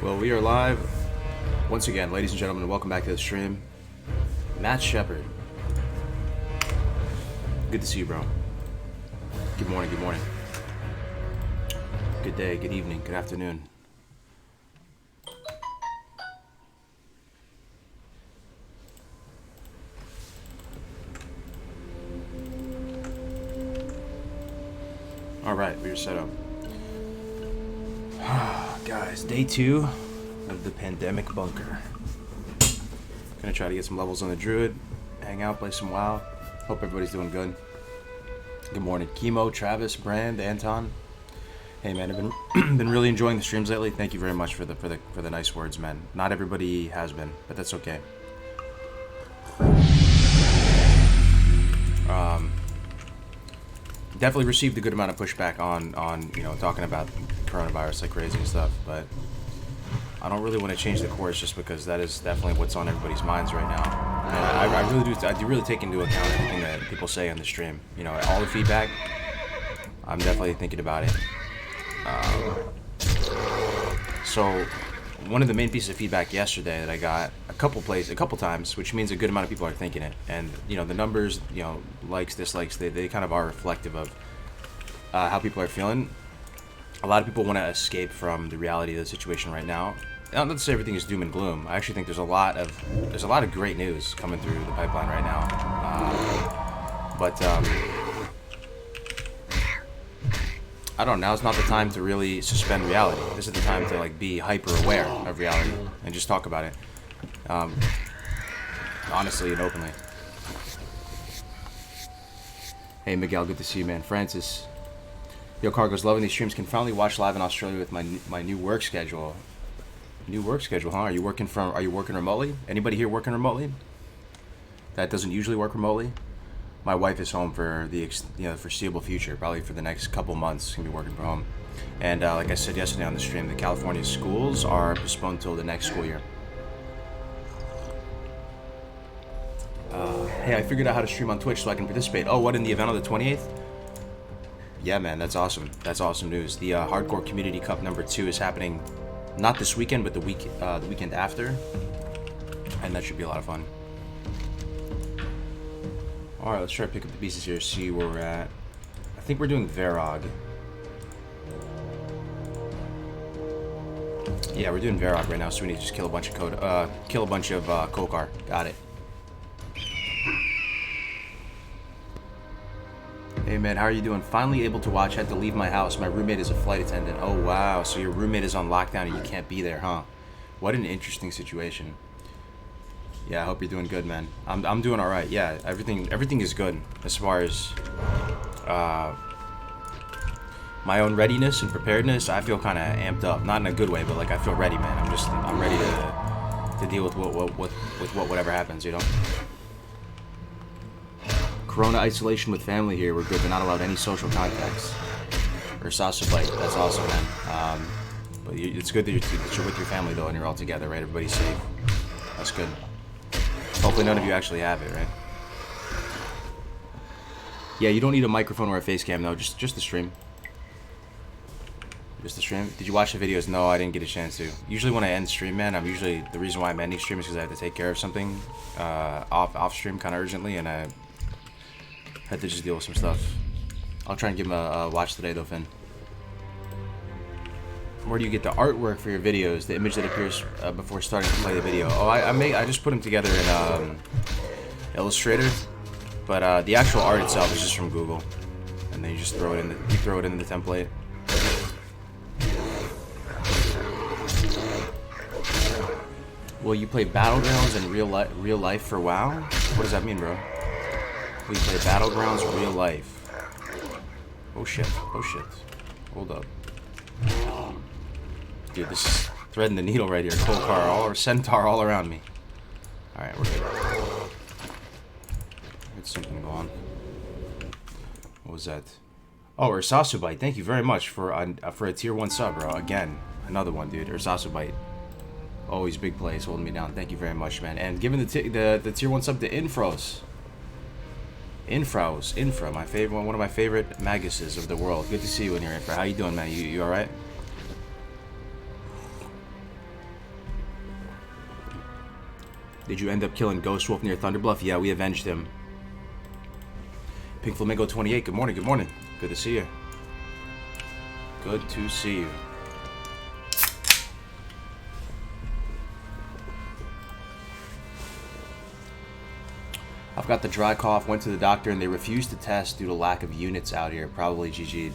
Well, we are live once again, ladies and gentlemen. Welcome back to the stream. Matt Shepard. Good to see you, bro. Good morning, good morning. Good day, good evening, good afternoon. All right, we're set up. Guys, day 2 of the pandemic bunker. Gonna try to get some levels on the Druid, hang out, play some WoW. Hope everybody's doing good. Good morning, Chemo, Travis, Brand, Anton. Hey man, I've been really enjoying the streams lately. Thank you very much for the nice words, man. Not everybody has been, but that's okay. Definitely received a good amount of pushback on you know, talking about coronavirus like crazy and stuff, but I don't really want to change the course just because that is definitely what's on everybody's minds right now. And I do really take into account everything that people say on the stream. You know, all the feedback, I'm definitely thinking about it. So one of the main pieces of feedback yesterday that I got a couple times, which means a good amount of people are thinking it, and you know, the numbers, you know, likes, dislikes, they kind of are reflective of how people are feeling. A lot of people want to escape from the reality of the situation right now. Not to say everything is doom and gloom. I actually think there's a lot of great news coming through the pipeline right now. But I don't know. Now's not the time to really suspend reality. This is the time to like be hyper aware of reality and just talk about it, honestly and openly. Hey Miguel, good to see you, man. Francis. Yo, Cargo's loving these streams. Can finally watch live in Australia with my new work schedule. New work schedule, huh? Are you working remotely? Anybody here working remotely? That doesn't usually work remotely. My wife is home for the foreseeable future, probably for the next couple months. Gonna be working from home. And like I said yesterday on the stream, the California schools are postponed till the next school year. Hey, I figured out how to stream on Twitch so I can participate. Oh, what, in the event on the 28th? Yeah, man, that's awesome. That's awesome news. The Hardcore Community Cup #2 is happening, not this weekend, but the weekend after, and that should be a lot of fun. All right, let's try to pick up the pieces here, see where we're at. I think we're doing Varog. Yeah, we're doing Varog right now, so we need to just kill a bunch of Kokar. Got it. Hey man, how are you doing? Finally able to watch. Had to leave my house. My roommate is a flight attendant. Oh wow, so your roommate is on lockdown and you can't be there, huh? What an interesting situation. Yeah, I hope you're doing good, man. I'm doing all right. Yeah, everything is good as far as my own readiness and preparedness. I feel kind of amped up, not in a good way, but like I feel ready, man. I'm ready to deal with whatever happens, you know. Corona isolation with family here. We're good. We're not allowed any social contacts. Or Sasabite. That's awesome, man. But it's good that you're with your family, though, and you're all together, right? Everybody's safe. That's good. Hopefully none of you actually have it, right? Yeah, you don't need a microphone or a face cam, though. Just the stream. Just the stream. Did you watch the videos? No, I didn't get a chance to. Usually when I end stream, man, the reason why I'm ending stream is because I have to take care of something off stream kind of urgently, and I had to just deal with some stuff. I'll try and give him a watch today, though, Finn. Where do you get the artwork for your videos? The image that appears before starting to play the video. Oh, I just put them together in Illustrator, but the actual art itself is just from Google, and then you just throw it in the template. Will you play Battlegrounds in real life for WoW? What does that mean, bro? We play Battlegrounds real life. Oh shit. Hold up. Dude, this is threading the needle right here. Kolkar, Centaur all around me. Alright, we're good. It's something go on. What was that? Oh, Ursasubite, thank you very much for a tier 1 sub, bro. Again, another one, dude. Ursasubite. Always big plays holding me down. Thank you very much, man. And giving the tier 1 sub to Infros. Infra, my favorite one of my favorite maguses of the world. Good to see you in here, Infra. How you doing, man? You all right? Did you end up killing Ghost Wolf near Thunderbluff? Yeah, we avenged him. Pink Flamingo 28, good morning, good morning. Good to see you. Good to see you. I've got the dry cough, went to the doctor, and they refused to test due to lack of units out here. Probably GG'd.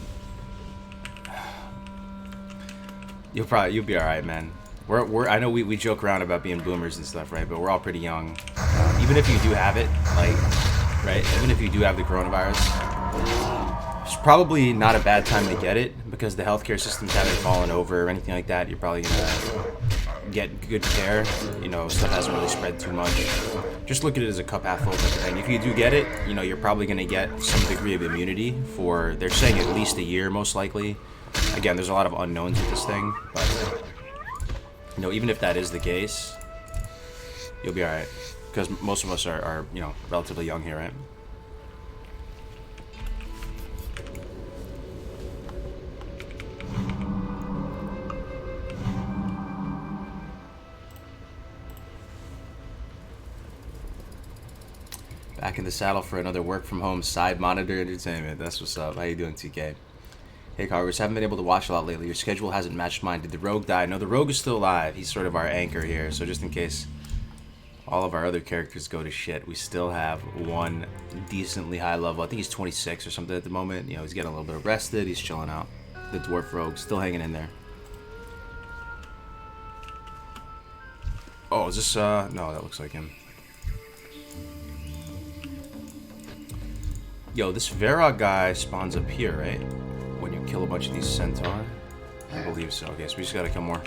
You'll be alright, man. I know we joke around about being boomers and stuff, right? But we're all pretty young. Even if you do have it, like, right? Even if you do have the coronavirus, it's probably not a bad time to get it because the healthcare systems haven't fallen over or anything like that. You're probably gonna get good care. You know, stuff hasn't really spread too much. Just look at it as a cup half full type of thing. If you do get it, you know, you're probably gonna get some degree of immunity for, they're saying at least a year, most likely. Again, there's a lot of unknowns with this thing, but you know, even if that is the case, you'll be alright. Because most of us are, you know, relatively young here, right? Back in the saddle for another work from home side monitor entertainment. That's what's up. How you doing, TK? Hey, Carvers, haven't been able to watch a lot lately. Your schedule hasn't matched mine. Did the Rogue die? No, the Rogue is still alive. He's sort of our anchor here. So just in case all of our other characters go to shit, we still have one decently high level. I think he's 26 or something at the moment. You know, he's getting a little bit rested. He's chilling out. The Dwarf Rogue still hanging in there. Oh, is this, no, that looks like him. Yo, this Varrock guy spawns up here, right? When you kill a bunch of these Centaur? I believe so. Okay, so we just gotta kill more.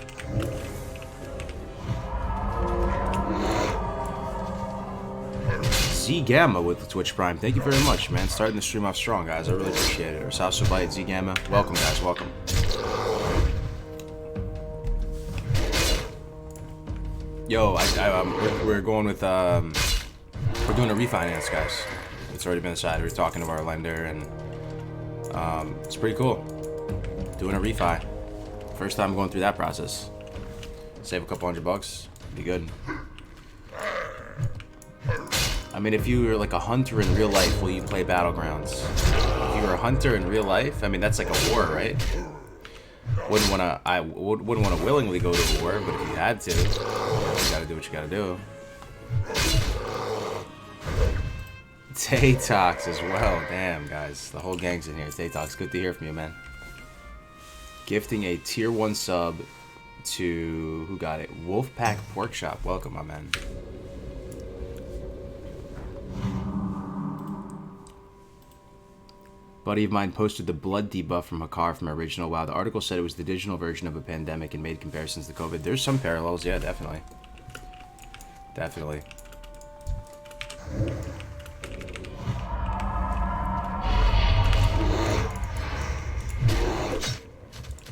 Z Gamma with the Twitch Prime. Thank you very much, man. Starting the stream off strong, guys. I really appreciate it. Or South Subite, Z Gamma. Welcome, guys. Welcome. Yo, we're going with, we're doing a refinance, guys. It's already been decided. We're talking to our lender, and it's pretty cool. Doing a refi. First time going through that process. Save a couple $100. Be good. I mean, if you were like a hunter in real life, will you play Battlegrounds? If you were a hunter in real life, I mean, that's like a war, right? Wouldn't want to willingly go to a war, but if you had to, you gotta do what you gotta do. Taytox as well. Damn, guys. The whole gang's in here. Taytox, good to hear from you, man. Gifting a tier 1 sub to... Who got it? Wolfpack Pork Chop. Welcome, my man. Buddy of mine posted the blood debuff from Hakar from original WoW. The article said it was the digital version of a pandemic and made comparisons to COVID. There's some parallels. Yeah, definitely. Definitely.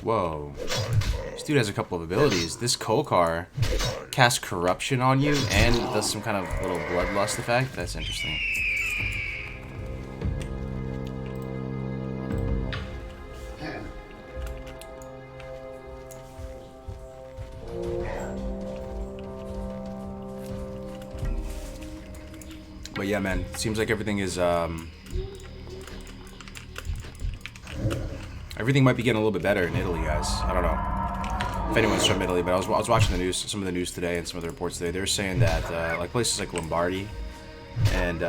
Whoa. This dude has a couple of abilities. This Kokar casts corruption on you and does some kind of little bloodlust effect. That's interesting. But yeah, man, it seems like everything is, everything might be getting a little bit better in Italy, guys. I don't know if anyone's from Italy, but I was watching the news, some of the news today and some of the reports today. They're saying that like places like Lombardy and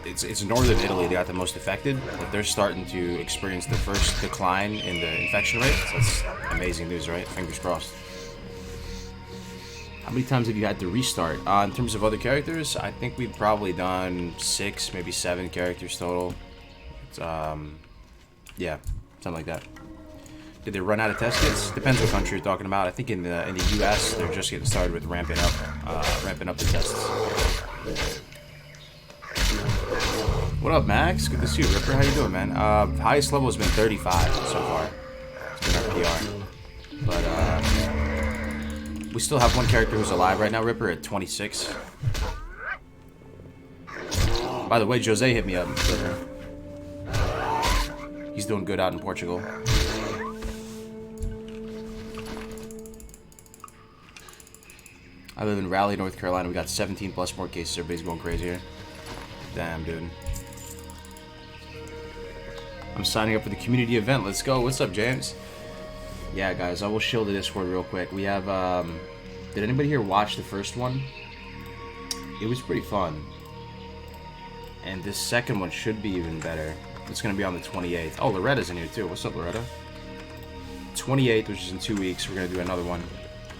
it's northern Italy, they got the most affected, but they're starting to experience the first decline in the infection rate. So that's amazing news, right? Fingers crossed. How many times have you had to restart? In terms of other characters, I think we've probably done 6, maybe 7 characters total. It's, yeah, something like that. Did they run out of test kits? Depends what country you're talking about. I think in the U.S. they're just getting started with ramping up the tests. What up, Max? Good to see you, Ripper. How you doing, man? Highest level has been 35 so far. It's been our PR, but we still have one character who's alive right now, Ripper, at 26. By the way, Jose hit me up. He's doing good out in Portugal. I live in Raleigh, North Carolina. We got 17 plus more cases. Everybody's going crazy here. Damn, dude. I'm signing up for the community event. Let's go. What's up, James? Yeah, guys, I will show the Discord real quick. We have, did anybody here watch the first one? It was pretty fun. And this second one should be even better. It's going to be on the 28th. Oh, Loretta's in here, too. What's up, Loretta? 28th, which is in 2 weeks. We're going to do another one.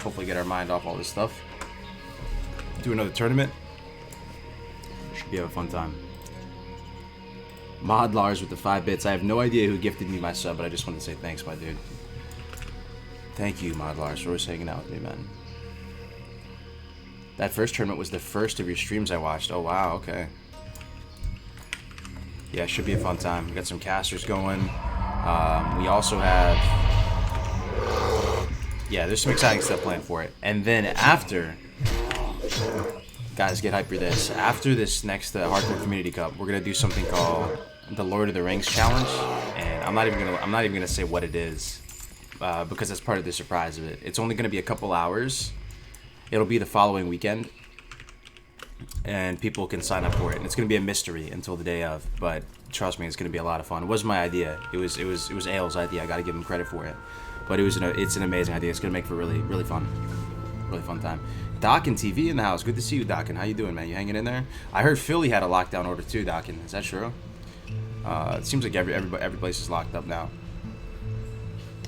Hopefully get our mind off all this stuff. Do another tournament. Should be a fun time. Mod Lars with the 5 bits. I have no idea who gifted me my sub, but I just wanted to say thanks, my dude. Thank you, Mod Lars, for always hanging out with me, man. That first tournament was the first of your streams I watched. Oh, wow, okay. Yeah, it should be a fun time. We got some casters going. We also have... Yeah, there's some exciting stuff planned for it. And then after... Guys, get hyped for this. After this next Hardcore Community Cup, we're going to do something called the Lord of the Rings Challenge. And I'm not even gonna say what it is. Because that's part of the surprise of it. It's only going to be a couple hours. It'll be the following weekend. And people can sign up for it. And it's going to be a mystery until the day of. But trust me, it's going to be a lot of fun. It wasn't my idea. It was Ale's idea. I got to give him credit for it. But it's an amazing idea. It's going to make for really fun time. Dockin TV in the house. Good to see you, Dockin. How you doing, man? You hanging in there? I heard Philly had a lockdown order too, Dockin. Is that true? It seems like every place is locked up now.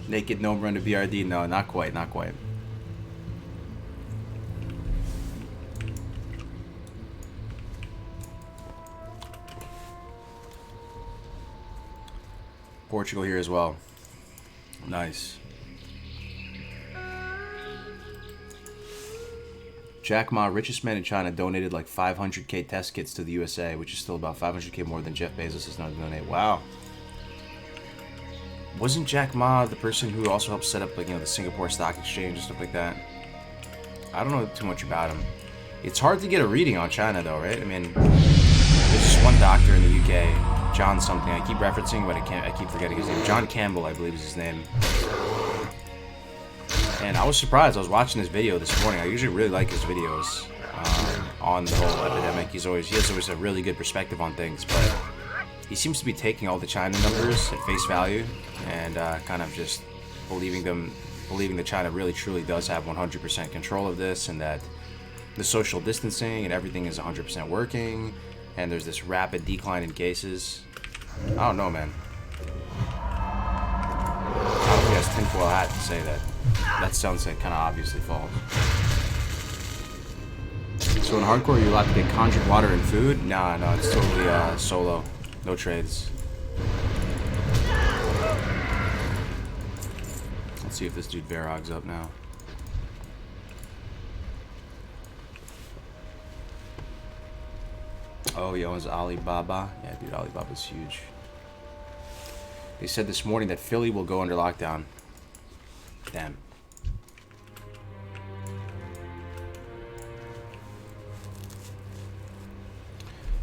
Naked Gnome run to BRD? No, not quite. Portugal here as well. Nice. Jack Ma, richest man in China, donated like 500k test kits to the USA, which is still about 500k more than Jeff Bezos is now to donate. Wow. Wasn't Jack Ma the person who also helped set up, like, the Singapore Stock Exchange and stuff like that? I don't know too much about him. It's hard to get a reading on China, though, right? I mean, there's just one doctor in the UK, John something. I keep referencing, but I keep forgetting his name. John Campbell, I believe, is his name. And I was surprised. I was watching his video this morning. I usually really like his videos on the whole epidemic. He has always a really good perspective on things, but he seems to be taking all the China numbers at face value and kind of just believing that China really truly does have 100% control of this, and that the social distancing and everything is 100% working, and there's this rapid decline in cases. I don't know, man. I don't think that's tinfoil hat to say that. That sounds like kind of obviously false. So in hardcore, you're allowed to get conjured water and food? Nah, no, it's totally solo. No trades. Let's see if this dude Varog's up now. Oh, he owns Alibaba. Yeah, dude, Alibaba's huge. They said this morning that Philly will go under lockdown. Damn.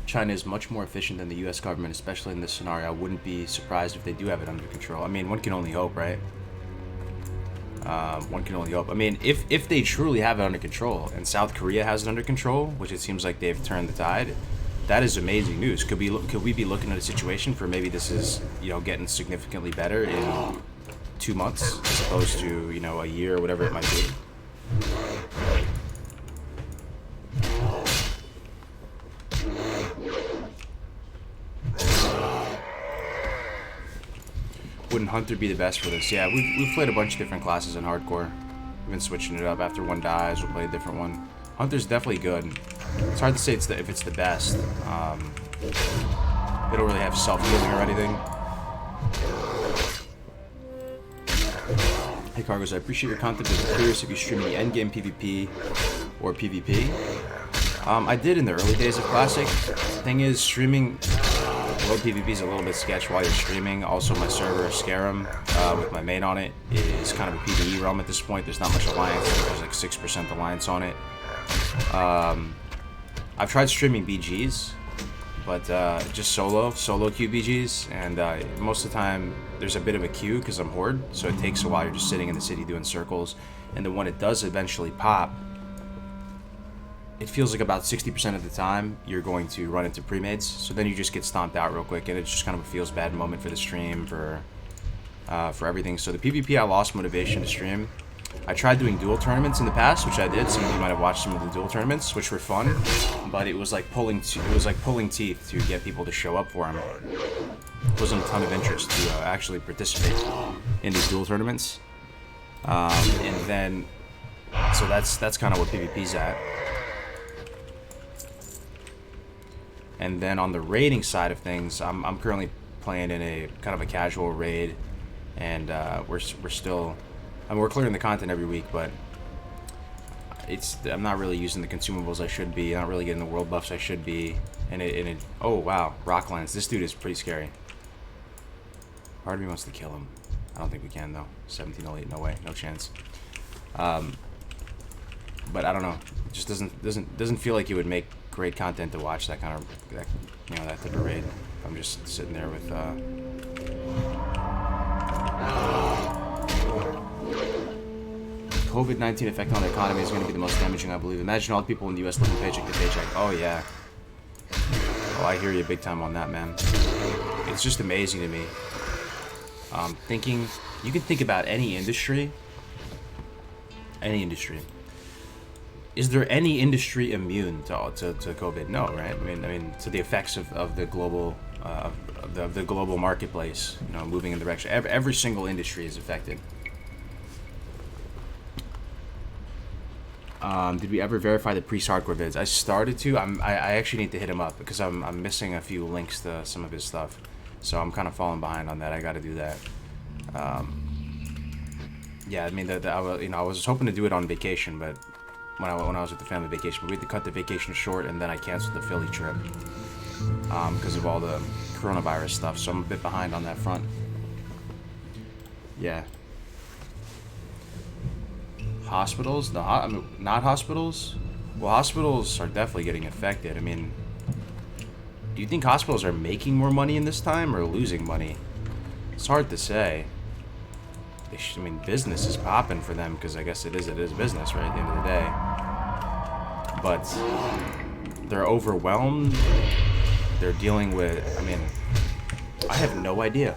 China is much more efficient than the U.S. government, especially in this scenario. I wouldn't be surprised if they do have it under control. I mean, one can only hope, right? One can only hope. I mean, if they truly have it under control, and South Korea has it under control, which it seems like they've turned the tide, that is amazing news. Could we be looking at a situation for maybe this is, getting significantly better in 2 months as opposed to, a year or whatever it might be? Wouldn't Hunter be the best for this? Yeah, we've played a bunch of different classes in hardcore. We've been switching it up. After one dies, we'll play a different one. Hunter's definitely good. It's hard to say if it's the best. They don't really have self-healing or anything. Hey Cargos, I appreciate your content, but I'm curious if you stream any endgame PvP or PvP. I did in the early days of Classic. Thing is, streaming world PvP is a little bit sketch while you're streaming. Also, my server, Scarum, with my main on it, is kind of a PvE realm at this point. There's not much alliance. There's like 6% alliance on it. I've tried streaming BGs, but just solo queue BGs, and most of the time there's a bit of a queue because I'm Horde, so it takes a while. You're just sitting in the city doing circles, and then when it does eventually pop, it feels like about 60% of the time you're going to run into pre-mades. So then you just get stomped out real quick, and it's just kind of a feels bad moment for the stream, for everything. So the PvP, I lost motivation to stream. I tried doing duel tournaments in the past, which I did. Some of you might have watched some of the duel tournaments, which were fun, but it was like pulling teeth to get people to show up for them. There wasn't a ton of interest to actually participate in these duel tournaments. And then, so that's kind of what PvP's at. And then on the raiding side of things, I'm currently playing in a kind of a casual raid, and we're still, I mean, we're clearing the content every week, but I'm not really using the consumables I should be. I'm not really getting the world buffs I should be. And oh wow, Rocklands. This dude is pretty scary. Part of me wants to kill him. I don't think we can though. 1708, no way, no chance. But I don't know. It just doesn't feel like it would make great content to watch that kind of that type of raid. I'm just sitting there with COVID-19 effect on the economy is going to be the most damaging, I believe. Imagine all the people in the U.S. living paycheck to paycheck. Oh yeah. Oh, I hear you big time on that, man. It's just amazing to me. Thinking, you can think about any industry. Any industry. Is there any industry immune to COVID? No, right? I mean, to the effects of the global the global marketplace, moving in the direction. Every single industry is affected. Did we ever verify the priest hardcore vids? I started to. I actually need to hit him up because I'm missing a few links to some of his stuff, so I'm kind of falling behind on that. I got to do that. Yeah, I mean, I was hoping to do it on vacation, but when I was with the family vacation, but we had to cut the vacation short, and then I canceled the Philly trip because of all the coronavirus stuff. So I'm a bit behind on that front. Yeah. Hospitals? No, I mean, not hospitals? Well, hospitals are definitely getting affected. I mean, do you think hospitals are making more money in this time or losing money? It's hard to say. I mean, business is popping for them because I guess it is business, right, at the end of the day. But they're overwhelmed. They're dealing with, I mean, I have no idea.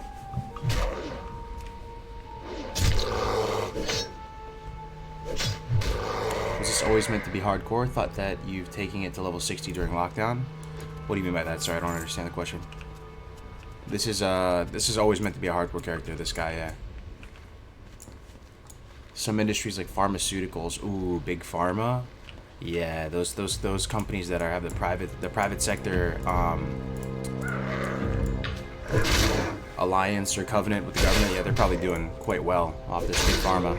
Was this always meant to be hardcore? Thought that you've taken it to level 60 during lockdown? What do you mean by that? Sorry, I don't understand the question. This is always meant to be a hardcore character, this guy, yeah. Some industries like pharmaceuticals, ooh, big pharma. Yeah, those companies that have the private sector alliance or covenant with the government, yeah, they're probably doing quite well off this big pharma.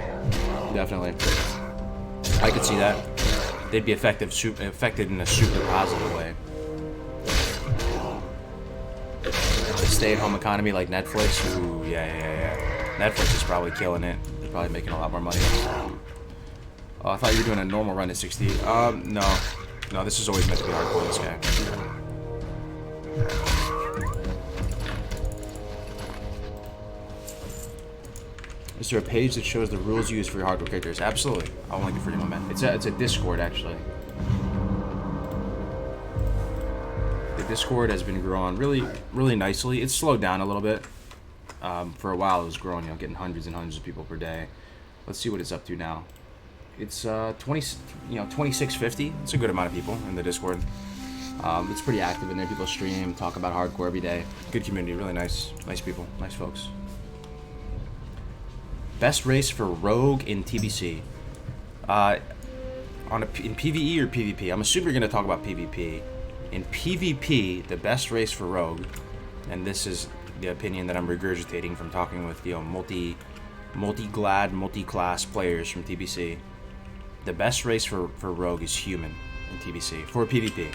Definitely. I could see that. They'd be affected in a super positive way. The stay-at-home economy like Netflix, ooh, yeah. Netflix is probably killing it. They're probably making a lot more money. Oh, I thought you were doing a normal run at 60. No, this is always meant to be hardcore, this guy. Is there a page that shows the rules used for your hardcore characters? Absolutely. I'll link it for you, my man. It's a Discord, actually. The Discord has been growing really, really nicely. It's slowed down a little bit. For a while, it was growing, getting hundreds and hundreds of people per day. Let's see what it's up to now. It's 2650. It's a good amount of people in the Discord. It's pretty active in there. People stream, talk about hardcore every day. Good community, really nice people, nice folks. Best race for Rogue in TBC. In PvE or PvP? I'm assuming you're gonna talk about PvP. In PvP, the best race for Rogue, and this is the opinion that I'm regurgitating from talking with multi-glad, multi-class players from TBC. The best race for Rogue is Human in TBC for PvP,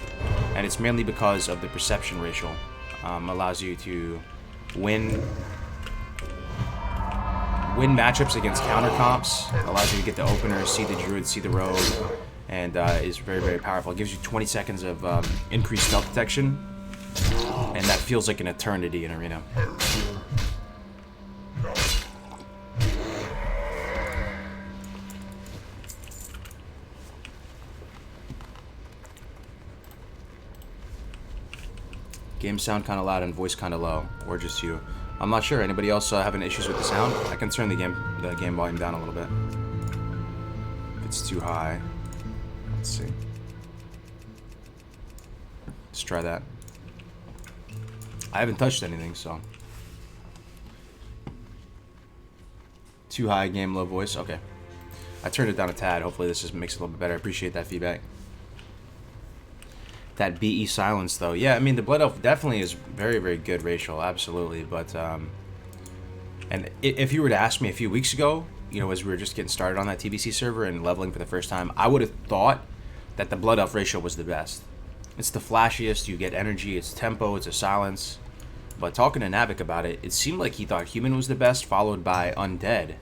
and it's mainly because of the perception racial. Allows you to win matchups against counter comps. Allows you to get the opener, see the Druid, see the Rogue, and is very, very powerful. It gives you 20 seconds of increased stealth detection, and that feels like an eternity in Arena. Game sound kind of loud and voice kind of low, or just you. I'm not sure. Anybody else having issues with the sound? I can turn the game volume down a little bit. If it's too high. Let's see. Let's try that. I haven't touched anything, so. Too high, game, low voice. Okay. I turned it down a tad. Hopefully this just makes it a little bit better. I appreciate that feedback. That BE silence, though. Yeah, I mean, the Blood Elf definitely is very, very good racial. Absolutely. But, and if you were to ask me a few weeks ago, you know, as we were just getting started on that TBC server and leveling for the first time, I would have thought that the Blood Elf racial was the best. It's the flashiest. You get energy. It's tempo. It's a silence. But talking to Navik about it, it seemed like he thought Human was the best, followed by Undead,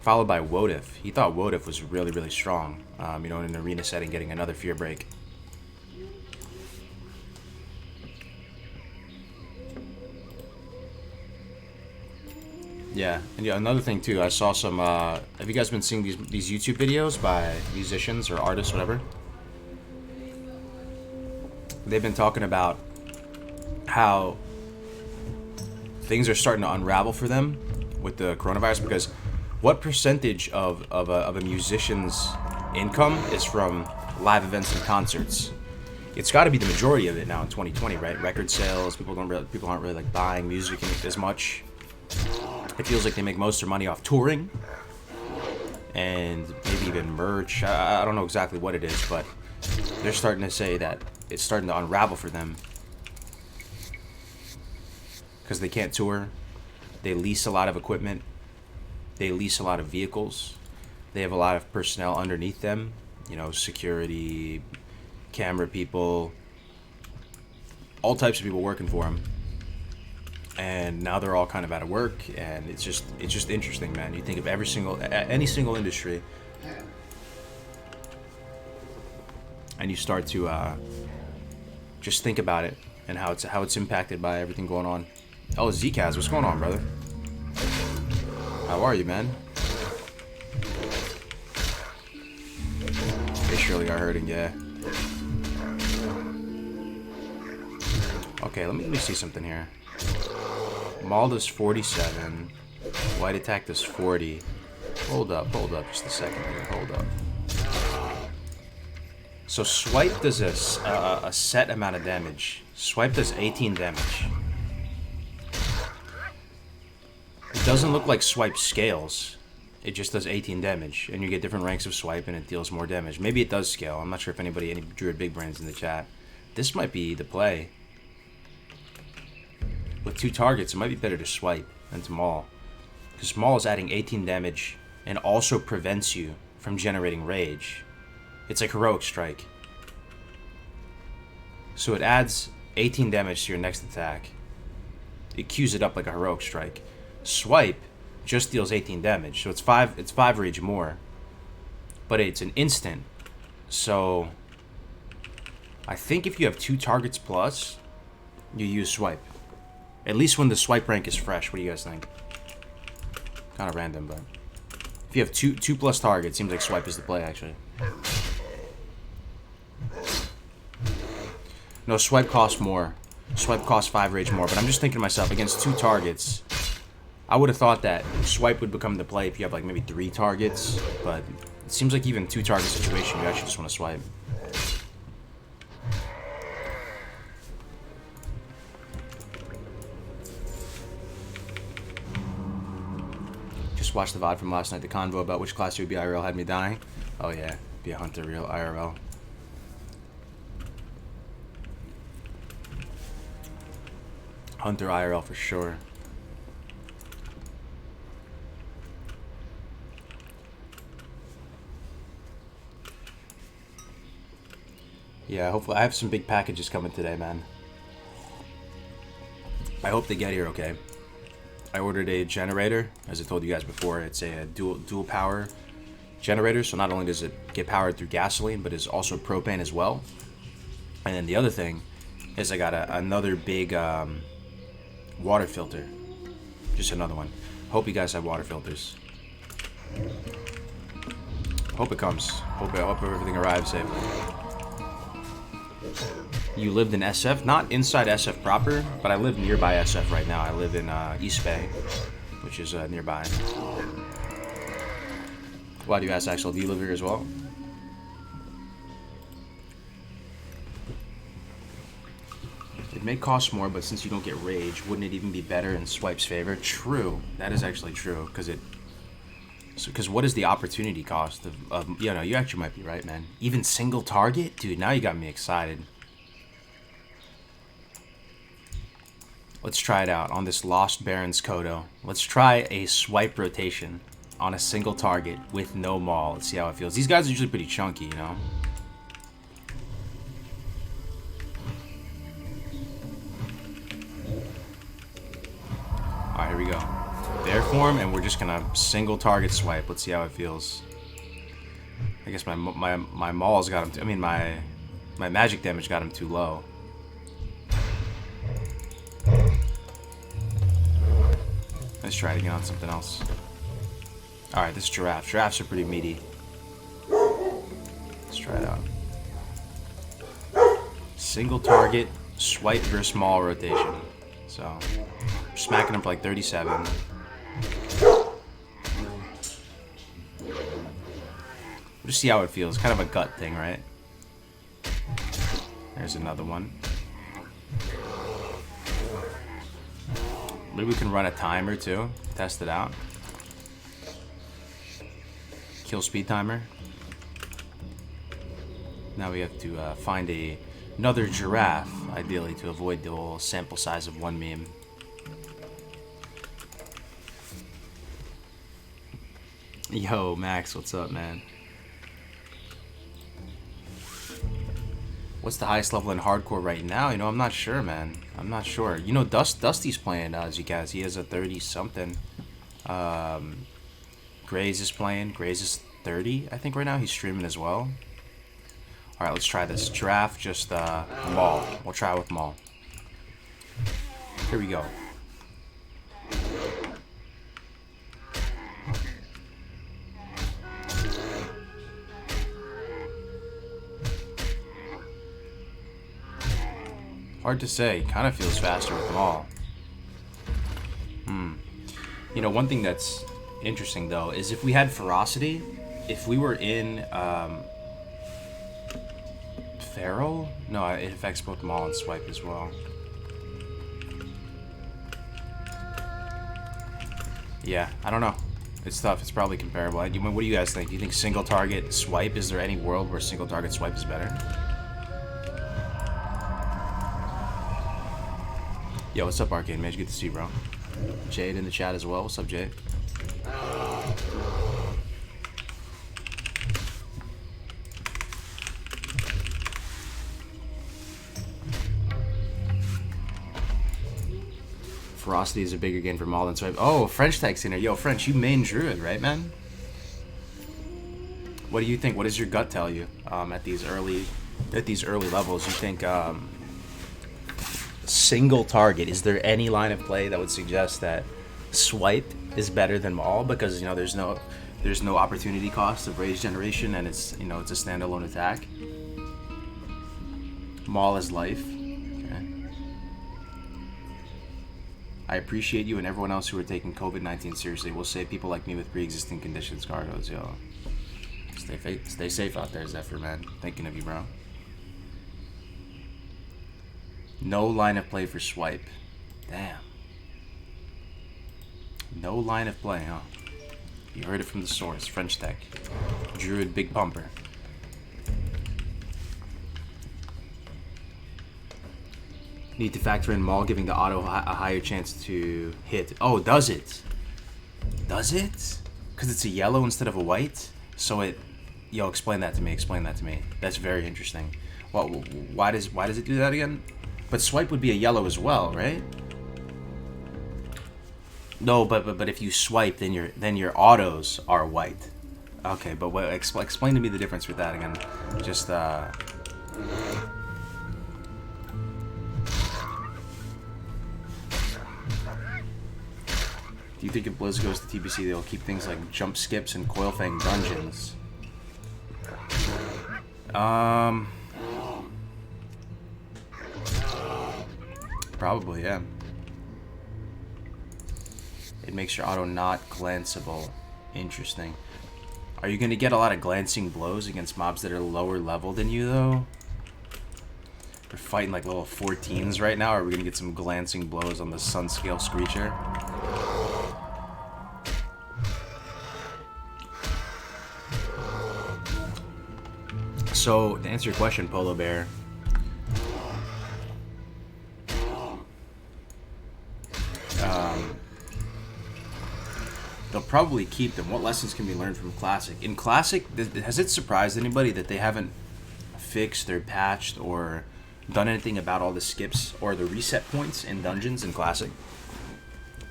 followed by Wotif. He thought Wotif was really, really strong, you know, in an arena setting, getting another fear break. Yeah, and yeah, another thing too, I saw some, have you guys been seeing these YouTube videos by musicians or artists, whatever? They've been talking about how things are starting to unravel for them with the coronavirus, because what percentage of a musician's income is from live events and concerts? It's got to be the majority of it now in 2020, right? Record sales, people aren't really like buying music as much. It feels like they make most of their money off touring and maybe even merch. I don't know exactly what it is, but they're starting to say that it's starting to unravel for them because they can't tour. They lease a lot of equipment. They lease a lot of vehicles. They have a lot of personnel underneath them, you know, security, camera people, all types of people working for them. And now they're all kind of out of work, and it's just interesting, man. You think of any single industry, and you start to just think about it and how it's impacted by everything going on. Oh, Zkaz, what's going on, brother? How are you, man? They surely are hurting, yeah. Okay, let me see something here. Maul does 47. White attack does 40. Hold up just a second here. Hold up. So Swipe does a set amount of damage. Swipe does 18 damage. It doesn't look like Swipe scales. It just does 18 damage. And you get different ranks of Swipe and it deals more damage. Maybe it does scale. I'm not sure if any Druid Big Brains in the chat. This might be the play. With 2 targets, it might be better to Swipe than to Maul. Because Maul is adding 18 damage and also prevents you from generating rage. It's like Heroic Strike. So it adds 18 damage to your next attack. It queues it up like a Heroic Strike. Swipe just deals 18 damage. So it's 5 rage more. But it's an instant. So I think if you have 2 targets plus, you use Swipe. At least when the Swipe rank is fresh. What do you guys think? Kind of random, but if you have 2 plus targets, seems like Swipe is the play, actually. No, Swipe costs more. Swipe costs 5 rage more, but I'm just thinking to myself, against 2 targets, I would have thought that Swipe would become the play if you have like maybe 3 targets, but it seems like even 2 target situation, you actually just want to Swipe. Watched the VOD from last night, the convo about which class you would be IRL had me dying. Oh yeah, be a Hunter real IRL. Hunter IRL for sure. Yeah, hopefully I have some big packages coming today, man. I hope they get here okay. I ordered a generator, as I told you guys before. It's a dual power generator, so not only does it get powered through gasoline, but is also propane as well. And then the other thing is I got another big water filter. Just another one. Hope you guys have water filters. Hope it comes. Hope everything arrives safely. You lived in SF? Not inside SF proper, but I live nearby SF right now. I live in East Bay, which is nearby. Why do you ask, Axel? Do you live here as well? It may cost more, but since you don't get rage, wouldn't it even be better in Swipe's favor? True. That is actually true, because what is the opportunity cost of you know, you actually might be right, man. Even single target? Dude, now you got me excited. Let's try it out on this Lost Barons Kodo. Let's try a swipe rotation on a single target with no maul. Let's see how it feels. These guys are usually pretty chunky, you know? Alright, here we go. Bear form, and we're just gonna single target swipe. Let's see how it feels. I guess my mauls got him. I mean, my magic damage got him too low. Let's try it again on something else. Alright, this giraffe. Giraffes are pretty meaty. Let's try it out. Single target, swipe versus maul rotation. So, smacking him for like 37. We'll just see how it feels. Kind of a gut thing, right? There's another one. Maybe we can run a timer too. Test it out. Kill speed timer. Now we have to find another giraffe, ideally, to avoid the whole sample size of one meme. Yo, Max, what's up, man? What's the highest level in hardcore right now? You know, I'm not sure, man. I'm not sure. You know, Dusty's playing, as you guys. He has a 30-something. Graze is playing. Graze is 30, I think, right now. He's streaming as well. Alright, let's try this. Giraffe, just maul. We'll try with maul. Here we go. Hard to say. Kind of feels faster with maul. You know, one thing that's interesting, though, is if we had ferocity, if we were in feral? No, it affects both maul and swipe as well. Yeah, I don't know. It's tough. It's probably comparable. What do you guys think? Do you think single target swipe? Is there any world where single target swipe is better? Yo, what's up, Arcade Mage? Good to see you, bro. Jade in the chat as well. What's up, Jade? Ferocity is a bigger gain for maul than swipe. Oh, French text in here. Yo, French, you main Druid, right, man? What do you think? What does your gut tell you at these early levels? You think single target, is there any line of play that would suggest that swipe is better than maul, because you know there's no opportunity cost of rage generation, and it's, you know, it's a standalone attack? Maul is life. Okay. I appreciate you and everyone else who are taking COVID-19 seriously. We'll say people like me with pre-existing conditions. Gardos, yo, stay safe out there, Zephyr, man. Thinking of you, bro. No line of play for swipe. Damn. No line of play, huh? You heard it from the source. French tech. Druid, big pumper. Need to factor in maul giving the auto a higher chance to hit. Oh, does it? Does it? Because it's a yellow instead of a white? So it... Yo, explain that to me. Explain that to me. That's very interesting. Well, why does it do that again? But swipe would be a yellow as well, right? No, but if you swipe, then your autos are white. Okay, but what, explain to me the difference with that again. Just Do you think if Blizz goes to TBC, they'll keep things like jump skips and Coilfang dungeons? Probably, yeah. It makes your auto not glanceable. Interesting. Are you going to get a lot of glancing blows against mobs that are lower level than you, though? We're fighting like level 14s right now. Or are we going to get some glancing blows on the Sunscale Screecher? So, to answer your question, Polo Bear, they'll probably keep them. What lessons can be learned from Classic? In Classic, has it surprised anybody that they haven't fixed or patched or done anything about all the skips or the reset points in dungeons in Classic?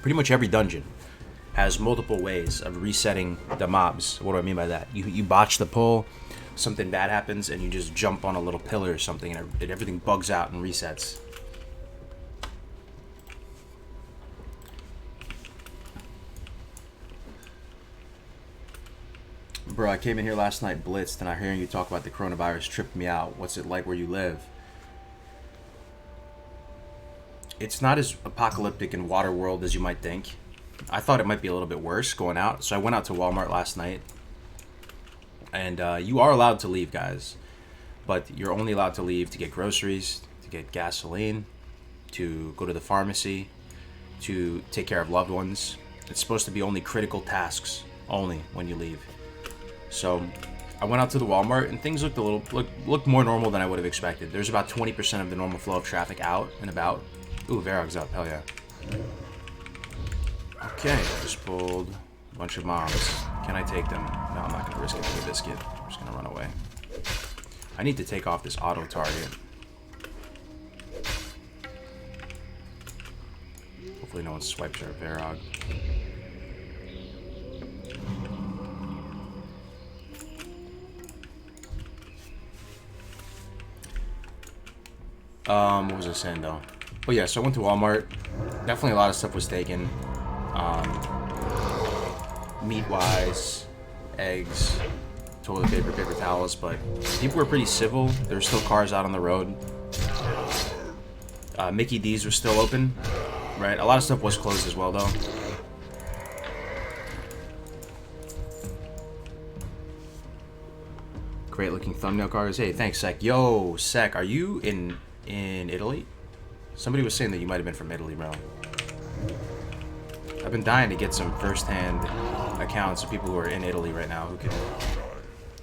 Pretty much every dungeon has multiple ways of resetting the mobs. What do I mean by that? You botch the pull, something bad happens, and you just jump on a little pillar or something, and everything bugs out and resets. Bro, I came in here last night blitzed, and I hearing you talk about the coronavirus tripped me out. What's it like where you live? It's not as apocalyptic in Waterworld as you might think. I thought it might be a little bit worse going out, so I went out to Walmart last night. And you are allowed to leave, guys. But you're only allowed to leave to get groceries, to get gasoline, to go to the pharmacy, to take care of loved ones. It's supposed to be only critical tasks, only when you leave. So I went out to the Walmart, and things looked looked more normal than I would have expected. There's about 20% of the normal flow of traffic out and about. Ooh, Varog's up, hell yeah. Okay, just pulled a bunch of mobs. Can I take them? No, I'm not going to risk it for the biscuit. I'm just going to run away. I need to take off this auto target. Hopefully no one swipes our Varog. What was I saying though? Oh yeah, so I went to Walmart. Definitely a lot of stuff was taken. Meat-wise, eggs, toilet paper, paper towels, but people were pretty civil. There were still cars out on the road. Mickey D's was still open, right? A lot of stuff was closed as well, though. Great looking thumbnail cars. Hey, thanks, Sec. Yo, Sec, are you in Italy? Somebody was saying that you might have been from Italy, bro. I've been dying to get some first-hand accounts of people who are in Italy right now who can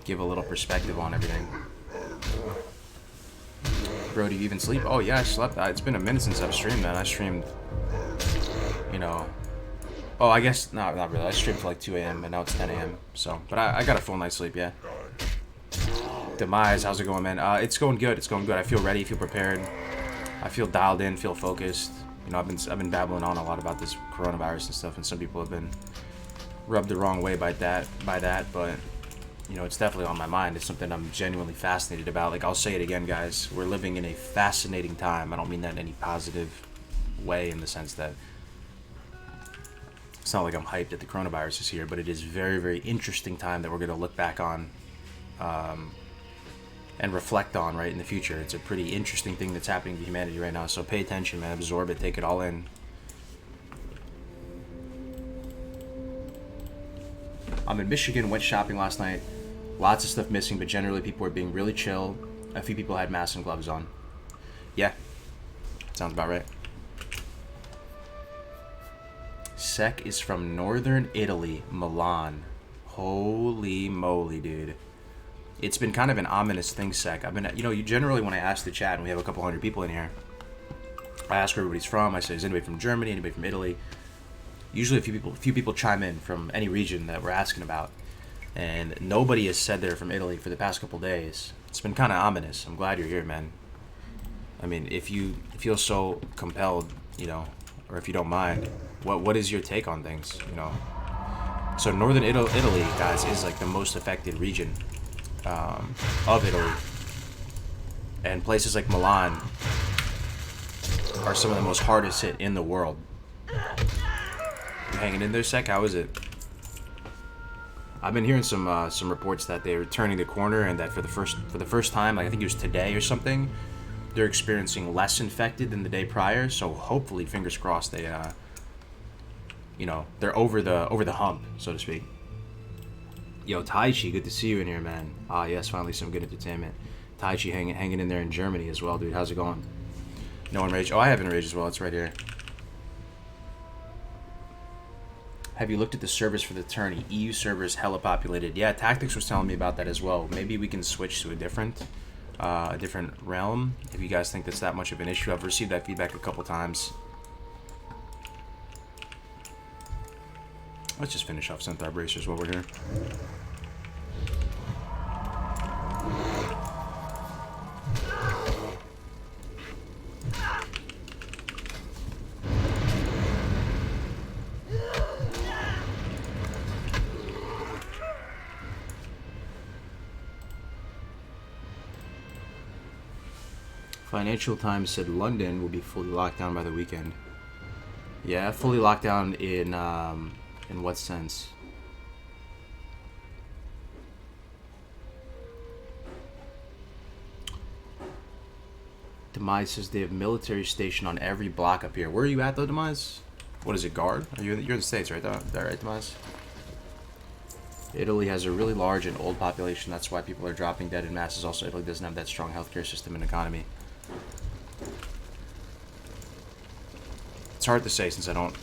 give a little perspective on everything. Bro, do you even sleep? Oh yeah, I slept. It's been a minute since I've streamed, man. I streamed, you know... Oh, I guess... No, not really. I streamed till like 2 a.m. and now it's 10 a.m. So, but I got a full night's sleep, yeah. Demise, how's it going, man? It's going good. It's going good. I feel ready. Feel prepared. I feel dialed in. Feel focused. You know, I've been babbling on a lot about this coronavirus and stuff, and some people have been rubbed the wrong way by that. But you know, it's definitely on my mind. It's something I'm genuinely fascinated about. Like, I'll say it again, guys. We're living in a fascinating time. I don't mean that in any positive way, in the sense that it's not like I'm hyped that the coronavirus is here, but it is very, very interesting time that we're going to look back on and reflect on, right, in the future. It's a pretty interesting thing that's happening to humanity right now, so pay attention, man. Absorb it. Take it all in. I'm in Michigan. Went shopping last night. Lots of stuff missing, but generally people were being really chill. A few people had masks and gloves on. Yeah. Sounds about right. Sec is from northern Italy, Milan. Holy moly, dude. It's been kind of an ominous thing, Sec. I've been, you know, you generally, when I ask the chat, and we have a couple hundred people in here, I ask where everybody's from. I say, is anybody from Germany, anybody from Italy? Usually a few people chime in from any region that we're asking about. And nobody has said they're from Italy for the past couple days. It's been kind of ominous. I'm glad you're here, man. I mean, if you feel so compelled, you know, or if you don't mind, what is your take on things, you know? So northern Italy, guys, is like the most affected region of Italy. And places like Milan are some of the most hardest hit in the world. You hanging in there, Sec? How is it? I've been hearing some reports that they're turning the corner, and that for the first time, like I think it was today or something, they're experiencing less infected than the day prior. So hopefully, fingers crossed, they you know, they're over the hump, so to speak. Yo, Taichi, good to see you in here, man. Ah, yes, finally some good entertainment. Taichi hanging in there in Germany as well, dude. How's it going? No Enrage. Oh, I have Enrage as well. It's right here. Have you looked at the servers for the tourney? EU servers hella populated. Yeah, Tactics was telling me about that as well. Maybe we can switch to a different realm if you guys think that's that much of an issue. I've received that feedback a couple times. Let's just finish off Centaur Bracers while we're here. Financial Times said London will be fully locked down by the weekend. Yeah, fully locked down in what sense? Demise says they have military station on every block up here. Where are you at though, Demise? What is it, guard? You're in the States, right? That right, Demise? Italy has a really large and old population. That's why people are dropping dead in masses. Also, Italy doesn't have that strong healthcare system and economy. It's hard to say since I don't,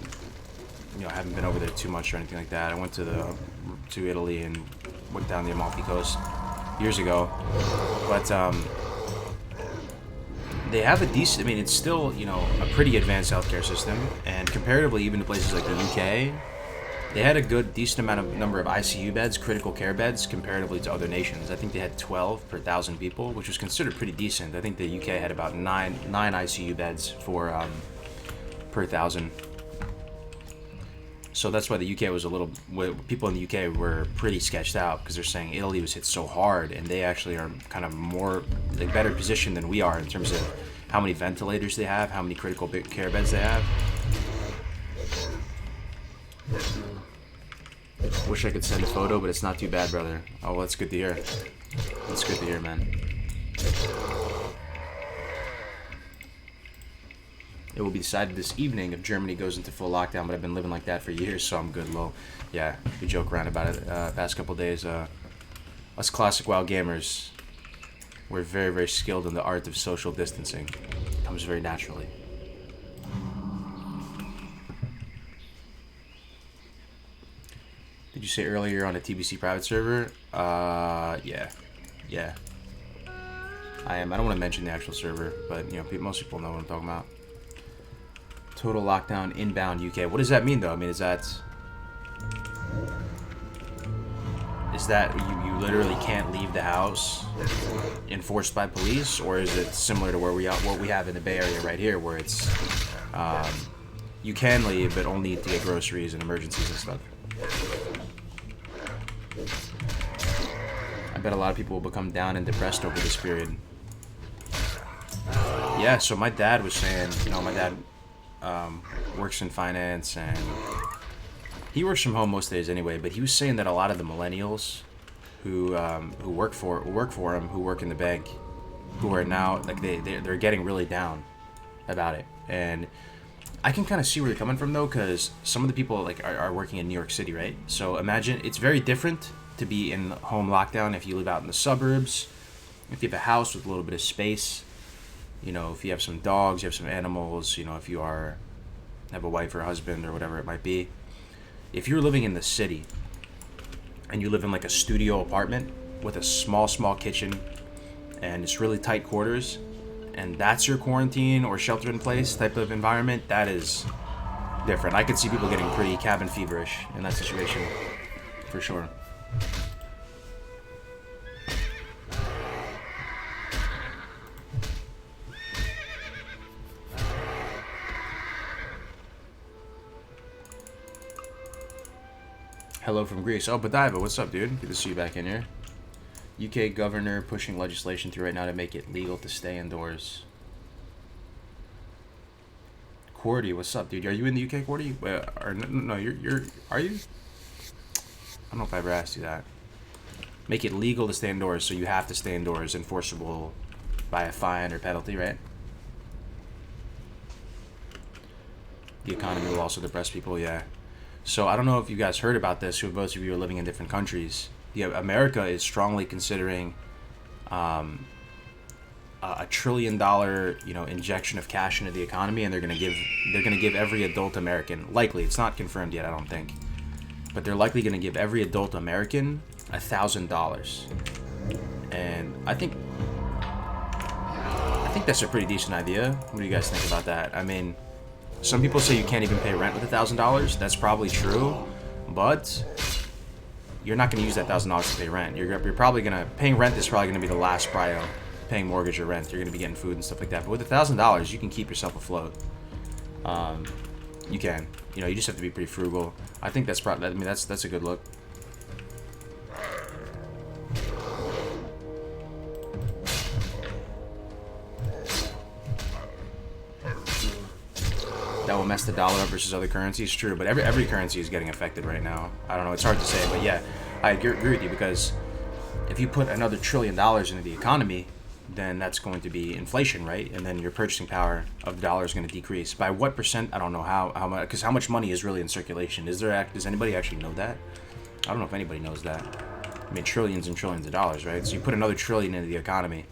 you know, I haven't been over there too much or anything like that. I went to Italy and went down the Amalfi Coast years ago, but they have a decent. I mean, it's still, you know, a pretty advanced healthcare system, and comparatively, even to places like the UK, they had a good, decent number of ICU beds, critical care beds, comparatively to other nations. I think they had 12 per 1,000 people, which was considered pretty decent. I think the UK had about nine ICU beds for per 1,000. So that's why the UK was a little. People in the UK were pretty sketched out because they're saying Italy was hit so hard, and they actually are kind of more like better positioned than we are in terms of how many ventilators they have, how many critical care beds they have. Wish I could send a photo, but it's not too bad, brother. Oh, well, that's good to hear. That's good to hear, man. It will be decided this evening if Germany goes into full lockdown, but I've been living like that for years, so I'm good, lol. Yeah, we joke around about it past couple days. Us Classic WoW gamers, we're very, very skilled in the art of social distancing. It comes very naturally. Did you say earlier you're on a TBC private server? Yeah. I am. I don't want to mention the actual server, but you know, most people know what I'm talking about. Total lockdown inbound UK. What does that mean, though? I mean, is that you literally can't leave the house enforced by police, or is it similar to what we have in the Bay Area right here, where it's you can leave, but only to get groceries and emergencies and stuff? I bet a lot of people will become down and depressed over this period. Yeah, so my dad was saying, you know, my dad works in finance, and he works from home most days anyway, but he was saying that a lot of the millennials who work for him, who work in the bank, who are now, like, they're getting really down about it. And I can kind of see where you're coming from, though, because some of the people, like, are working in New York City, right? So imagine, it's very different to be in home lockdown if you live out in the suburbs, if you have a house with a little bit of space. You know, if you have some dogs, you have some animals, you know, if you have a wife or a husband or whatever it might be. If you're living in the city and you live in like a studio apartment with a small kitchen and it's really tight quarters, and that's your quarantine or shelter in place type of environment, that is different. I could see people getting pretty cabin feverish in that situation, for sure. Hello from Greece. Oh, Badiva, what's up, dude? Good to see you back in here. UK governor pushing legislation through right now to make it legal to stay indoors. Cordy, what's up, dude? Are you in the UK, Cordy? No, you're. Are you? I don't know if I ever asked you that. Make it legal to stay indoors, so you have to stay indoors. Enforceable by a fine or penalty, right? The economy will also depress people, yeah. So I don't know if you guys heard about this, who most of you are living in different countries. Yeah, America is strongly considering $1 trillion, injection of cash into the economy, and they're gonna give every adult American, likely, it's not confirmed yet, I don't think, but they're likely gonna give every adult American $1,000, and I think that's a pretty decent idea. What do you guys think about that? I mean, some people say you can't even pay rent with $1,000. That's probably true, but you're not going to use that $1,000 to pay rent. You're probably paying rent is probably going to be the last prio. Paying mortgage or rent, you're going to be getting food and stuff like that. But with $1,000, you can keep yourself afloat. You can. You just have to be pretty frugal. I think that's probably. I mean, that's a good look. That will mess the dollar up versus other currencies. True, but every currency is getting affected right now. I don't know. It's hard to say, but yeah, I agree with you, because if you put another $1 trillion into the economy, then that's going to be inflation, right? And then your purchasing power of the dollar is going to decrease. By what percent? I don't know how much, because how much money is really in circulation? Does anybody actually know that? I don't know if anybody knows that. I mean, trillions and trillions of dollars, right? So you put another trillion into the economy.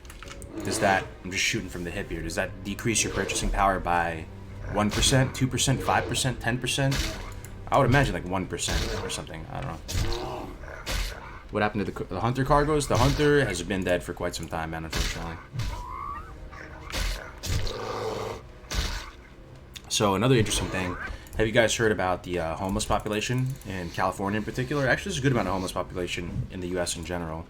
Does that, I'm just shooting from the hip here, does that decrease your purchasing power by 1%, 2%, 5%, 10%? I would imagine like 1% or something. I don't know. What happened to the Hunter cargoes? The Hunter has been dead for quite some time, man, unfortunately. So another interesting thing, have you guys heard about the homeless population in California in particular? Actually, there's a good amount of homeless population in the U.S. in general.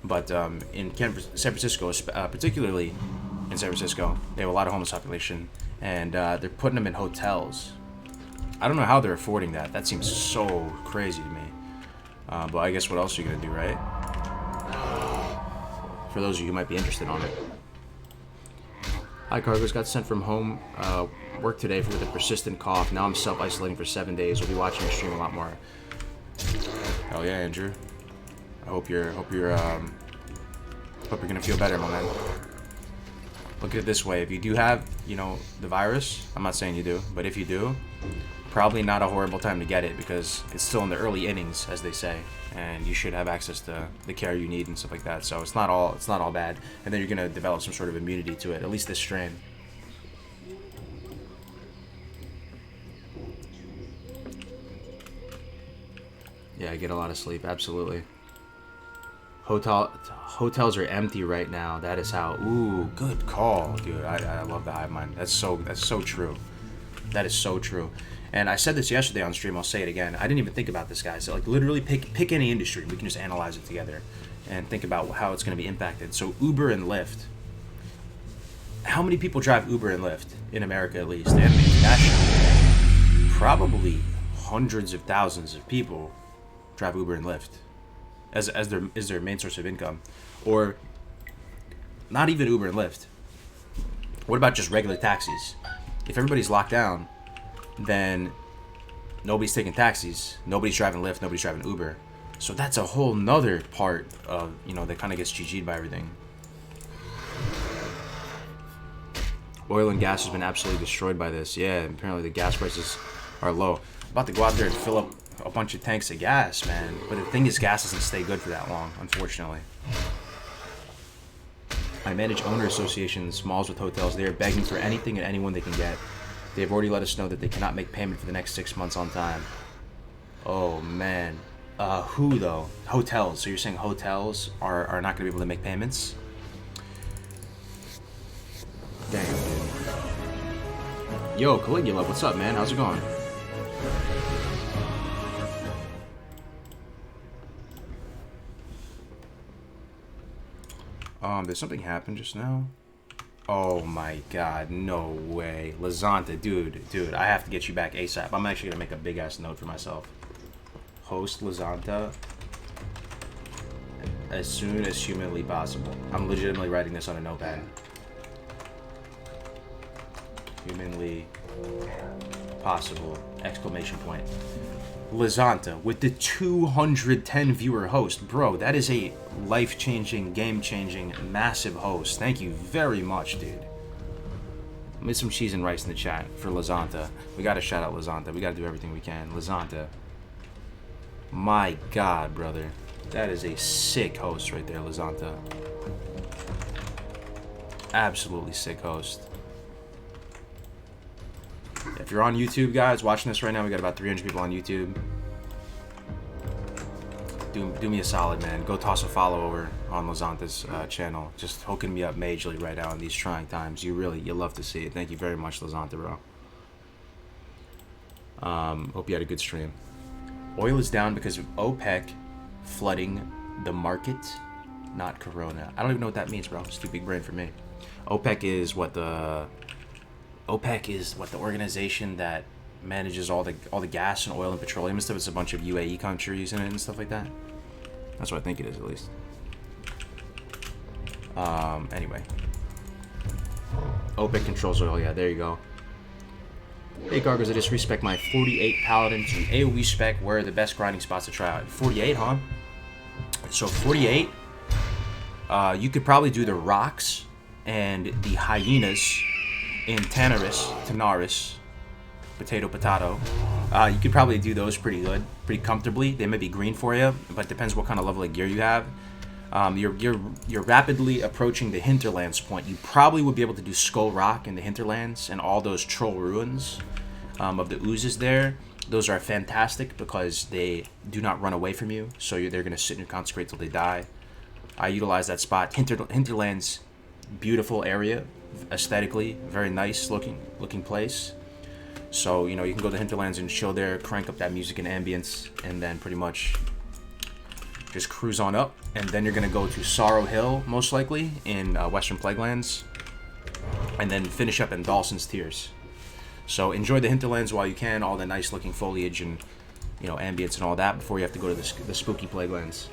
But in San Francisco, particularly in San Francisco, they have a lot of homeless population. And they're putting them in hotels. I don't know how they're affording that. That seems so crazy to me. But I guess what else are you going to do, right? For those of you who might be interested on it. Hi, Cargos. Got sent from home work today with a persistent cough. Now I'm self-isolating for 7 days. We'll be watching your stream a lot more. Hell yeah, Andrew. I hope you're gonna feel better, my man. Look at it this way: if you do have, the virus, I'm not saying you do, but if you do, probably not a horrible time to get it, because it's still in the early innings, as they say, and you should have access to the care you need and stuff like that. So it's not all bad, and then you're gonna develop some sort of immunity to it, at least this strain. Yeah, I get a lot of sleep, absolutely. Hotels are empty right now. That is how. Ooh, good call, dude. I love the hive mind. That's so true. That is so true. And I said this yesterday on stream. I'll say it again. I didn't even think about this, guys. So, literally pick any industry. We can just analyze it together and think about how it's going to be impacted. So Uber and Lyft. How many people drive Uber and Lyft in America, at least, and internationally? Probably hundreds of thousands of people drive Uber and Lyft as their main source of income. Or not even Uber and Lyft. What about just regular taxis? If everybody's locked down, then nobody's taking taxis, nobody's driving Lyft, nobody's driving Uber. So that's a whole nother part of, that kind of gets GG'd by everything. Oil and gas has been absolutely destroyed by this. Yeah, apparently the gas prices are low. I'm about to go out there and fill up a bunch of tanks of gas, man. But the thing is, gas doesn't stay good for that long, unfortunately. I manage owner associations, malls with hotels. They are begging for anything and anyone they can get. They've already let us know that they cannot make payment for the next 6 months on time. Oh, man. Who, though? Hotels. So you're saying hotels are not going to be able to make payments? Damn, dude. Yo, Caligula, what's up, man? How's it going? Did something happen just now? Oh my god, no way. Lazanta, dude, I have to get you back ASAP. I'm actually gonna make a big ass note for myself. Host Lazanta as soon as humanly possible. I'm legitimately writing this on a notepad. Humanly possible, exclamation point. Lazanta with the 210 viewer host. Bro, that is a life-changing, game-changing, massive host. Thank you very much, dude. Made some cheese and rice in the chat for Lazanta. We gotta shout out Lazanta. We gotta do everything we can. Lazanta. My God, brother. That is a sick host right there, Lazanta. Absolutely sick host. If you're on YouTube, guys, watching this right now, we got about 300 people on YouTube. Do me a solid, man. Go toss a follow over on Lazanta's channel. Just hooking me up majorly right now in these trying times. You love to see it. Thank you very much, Lazanta, bro. Hope you had a good stream. Oil is down because of OPEC flooding the market, not Corona. I don't even know what that means, bro. It's too big brain for me. OPEC is what the organization that manages all the gas and oil and petroleum and stuff. It's a bunch of UAE countries in it and stuff like that. That's what I think it is, at least. Anyway. OPEC controls oil. Yeah, there you go. Hey, Gargos, I just respec my 48 Paladins and AoE spec. Where are the best grinding spots to try out? 48, huh? So 48, you could probably do the rocks and the hyenas in Tanaris, potato. You could probably do those pretty good, pretty comfortably. They may be green for you, but depends what kind of level of gear you have. You're rapidly approaching the hinterlands point. You probably would be able to do Skull Rock in the hinterlands and all those troll ruins of the oozes there. Those are fantastic because they do not run away from you, so they're going to sit in your consecrate till they die. I utilize that spot. Hinterlands, beautiful area, aesthetically very nice looking place. So you can go to Hinterlands and chill there, crank up that music and ambience, and then pretty much just cruise on up. And then you're gonna go to Sorrow Hill, most likely in Western Plaguelands, and then finish up in Dawson's Tears. So enjoy the Hinterlands while you can, all the nice looking foliage and ambience and all that before you have to go to the spooky Plaguelands.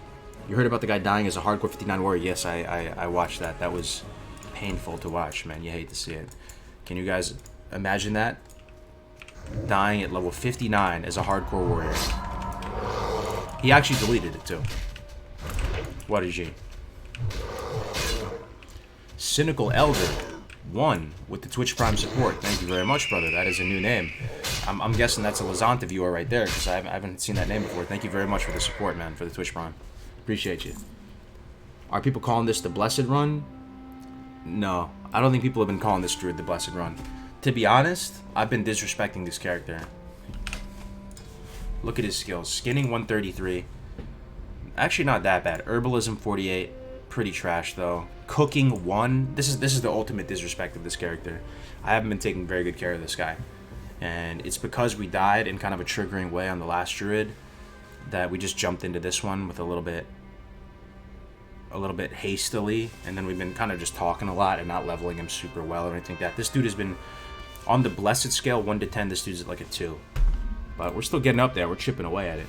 You heard about the guy dying as a hardcore 59 warrior? Yes, I watched that. That was painful to watch, man. You hate to see it. Can you guys imagine that? Dying at level 59 as a hardcore warrior. He actually deleted it too. What is he? Cynical Elder 1 with the Twitch Prime support. Thank you very much, brother. That is a new name. I'm guessing that's a Lazanta viewer right there because I haven't seen that name before. Thank you very much for the support, man, for the Twitch Prime. Appreciate you. Are people calling this the Blessed Run? No, I don't think people have been calling this Druid the Blessed Run. To be honest, I've been disrespecting this character. Look at his skills. Skinning 133. Actually not that bad. Herbalism 48. Pretty trash though. Cooking 1. This is the ultimate disrespect of this character. I haven't been taking very good care of this guy. And it's because we died in kind of a triggering way on the last Druid that we just jumped into this one with a little bit hastily, and then we've been kind of just talking a lot and not leveling him super well or anything like that. This dude has been on the blessed scale 1 to 10. This dude's at like a 2, but we're still getting up there. We're chipping away at it.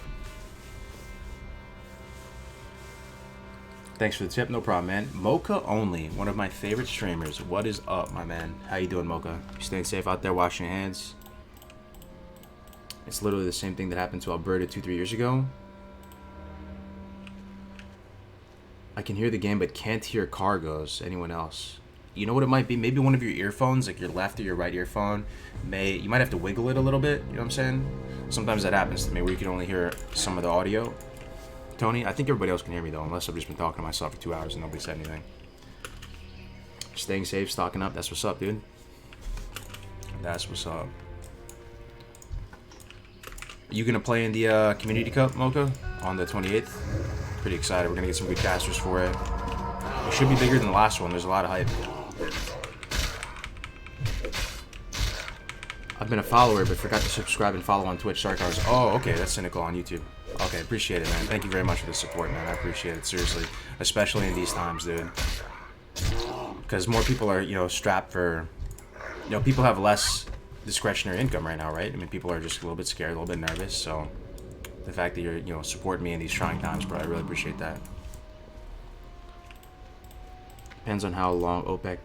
Thanks for the tip. No problem, man. Mocha Only, one of my favorite streamers. What is up, my man? How you doing, Mocha? You staying safe out there, washing your hands? It's literally the same thing that happened to Alberta 2-3 years ago. I can hear the game, but can't hear Cargos. Anyone else? You know what it might be? Maybe one of your earphones, like your left or your right earphone, you might have to wiggle it a little bit. You know what I'm saying? Sometimes that happens to me, where you can only hear some of the audio. Tony, I think everybody else can hear me though, unless I've just been talking to myself for 2 hours and nobody said anything. Staying safe, stocking up. That's what's up, dude. That's what's up. Are you gonna play in the Community Cup, Mocha, on the 28th? Pretty excited. We're gonna get some good casters for it. It should be bigger than the last one. There's a lot of hype. I've been a follower, but forgot to subscribe and follow on Twitch. Sorry, Cars. Oh, okay. That's Cynical on YouTube. Okay, appreciate it, man. Thank you very much for the support, man. I appreciate it, seriously. Especially in these times, dude. Because more people are, strapped for... people have less discretionary income right now, right? I mean, people are just a little bit scared, a little bit nervous, so... The fact that you're, supporting me in these trying times, bro, I really appreciate that. Depends on how long OPEC...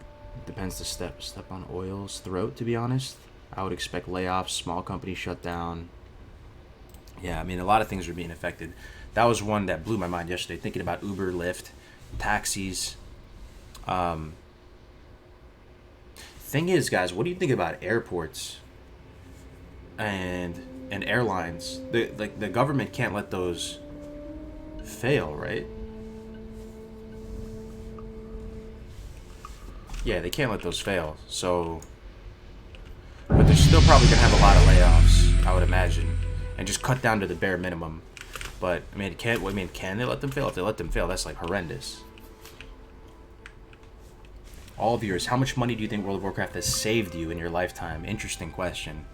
Depends to step on oil's throat, to be honest. I would expect layoffs, small companies shut down. Yeah, I mean, a lot of things are being affected. That was one that blew my mind yesterday, thinking about Uber, Lyft, taxis. Um, Thing is, guys, what do you think about airports and airlines? The government can't let those fail, right? Yeah, they can't let those fail. So, but they're still probably gonna have a lot of layoffs, I would imagine, and just cut down to the bare minimum. But I mean, can they let them fail? If they let them fail, that's like horrendous. All viewers, how much money do you think World of Warcraft has saved you in your lifetime? Interesting question.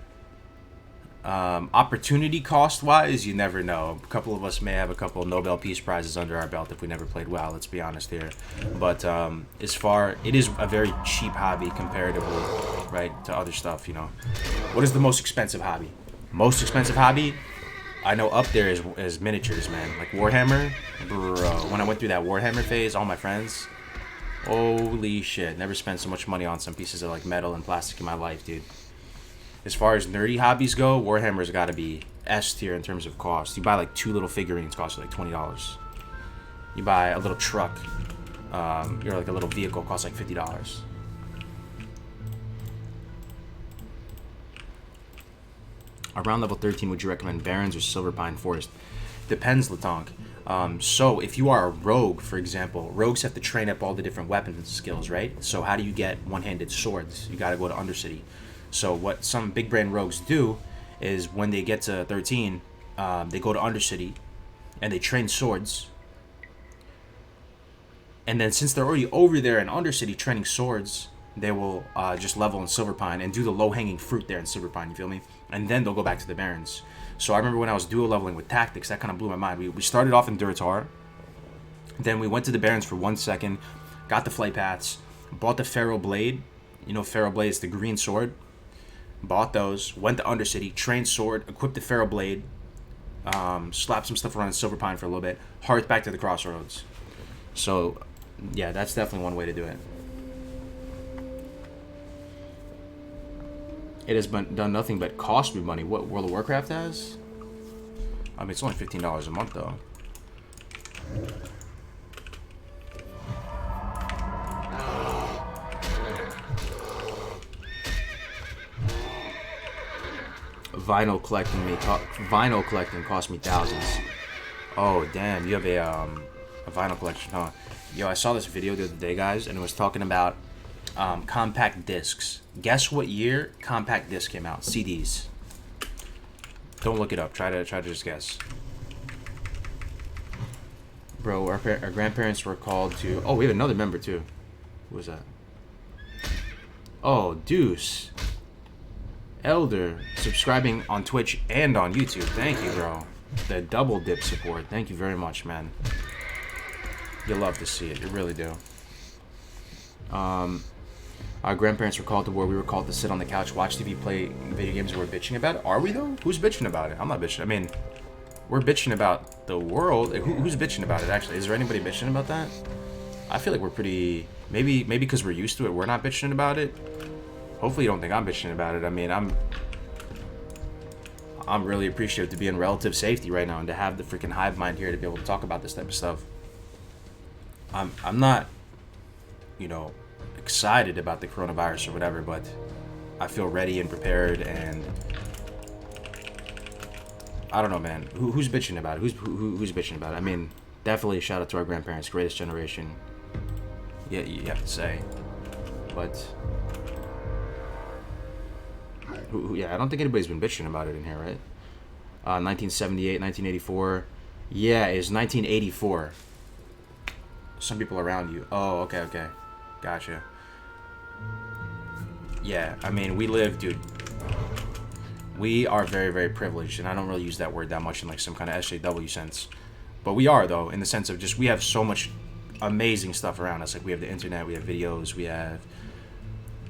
Opportunity cost wise, you never know. A couple of us may have a couple of Nobel Peace Prizes under our belt if we never played WoW, let's be honest here. But it is a very cheap hobby comparatively, right, to other stuff, you know. What is the most expensive hobby? Most expensive hobby? I know up there is miniatures, man. Like Warhammer, bro. When I went through that Warhammer phase, all my friends, holy shit, never spent so much money on some pieces of like metal and plastic in my life, dude. As far as nerdy hobbies go, Warhammer's got to be S tier in terms of cost. You buy like 2 little figurines, cost like $20. You buy a little truck, you're like a little vehicle, costs like $50. Around level 13, would you recommend Barrens or Silverpine Forest? Depends, Latonk. So if you are a rogue, for example, rogues have to train up all the different weapons skills, right? So how do you get one-handed swords? You got to go to Undercity. So what some big brain rogues do is when they get to 13, they go to Undercity and they train swords. And then since they're already over there in Undercity training swords, they will just level in Silverpine and do the low-hanging fruit there in Silverpine, you feel me? And then they'll go back to the Barrens. So I remember when I was duo leveling with Tactics, that kind of blew my mind. We started off in Duratar, then we went to the Barrens for 1 second, got the Flight Paths, bought the Pharaoh Blade. You know Pharaoh Blade is the green sword. Bought those, went to Undercity, trained sword, equipped the Pharaoh Blade, slapped some stuff around in Silverpine for a little bit, hearth back to the Crossroads. So, yeah, that's definitely one way to do it. It has done nothing but cost me money. What World of Warcraft has? I mean, it's only $15 a month, though. Vinyl collecting cost me thousands. Oh damn, you have a vinyl collection, huh? Yo, I saw this video the other day, guys, and it was talking about compact discs. Guess what year compact disc came out? CDs. Don't look it up. Try to just guess. Bro, our grandparents were called to. Oh, we have another member too. Who was that? Oh, Deuce. Elder, subscribing on Twitch and on YouTube. Thank you, bro. The double dip support. Thank you very much, man. You love to see it. You really do. Our grandparents were called to war. We were called to sit on the couch, watch TV, play video games, and we're bitching about it. Are we, though? Who's bitching about it? I'm not bitching. I mean, we're bitching about the world. Who's bitching about it, actually? Is there anybody bitching about that? I feel like we're pretty... Maybe because we're used to it, we're not bitching about it. Hopefully you don't think I'm bitching about it. I mean, I'm really appreciative to be in relative safety right now and to have the freaking hive mind here to be able to talk about this type of stuff. I'm not, you know, excited about the coronavirus or whatever, but I feel ready and prepared, and I don't know, man. Who's bitching about it? Who's bitching about it? I mean, definitely shout out to our grandparents, greatest generation. Yeah, you have to say, but. Yeah, I don't think anybody's been bitching about it in here, right? 1978, 1984. Yeah, it's 1984. Some people around you. Oh, okay. Gotcha. Yeah, I mean, we live, dude. We are very, very privileged, and I don't really use that word that much in like some kind of SJW sense. But we are, though, in the sense of just we have so much amazing stuff around us. Like, we have the internet, we have videos, we have,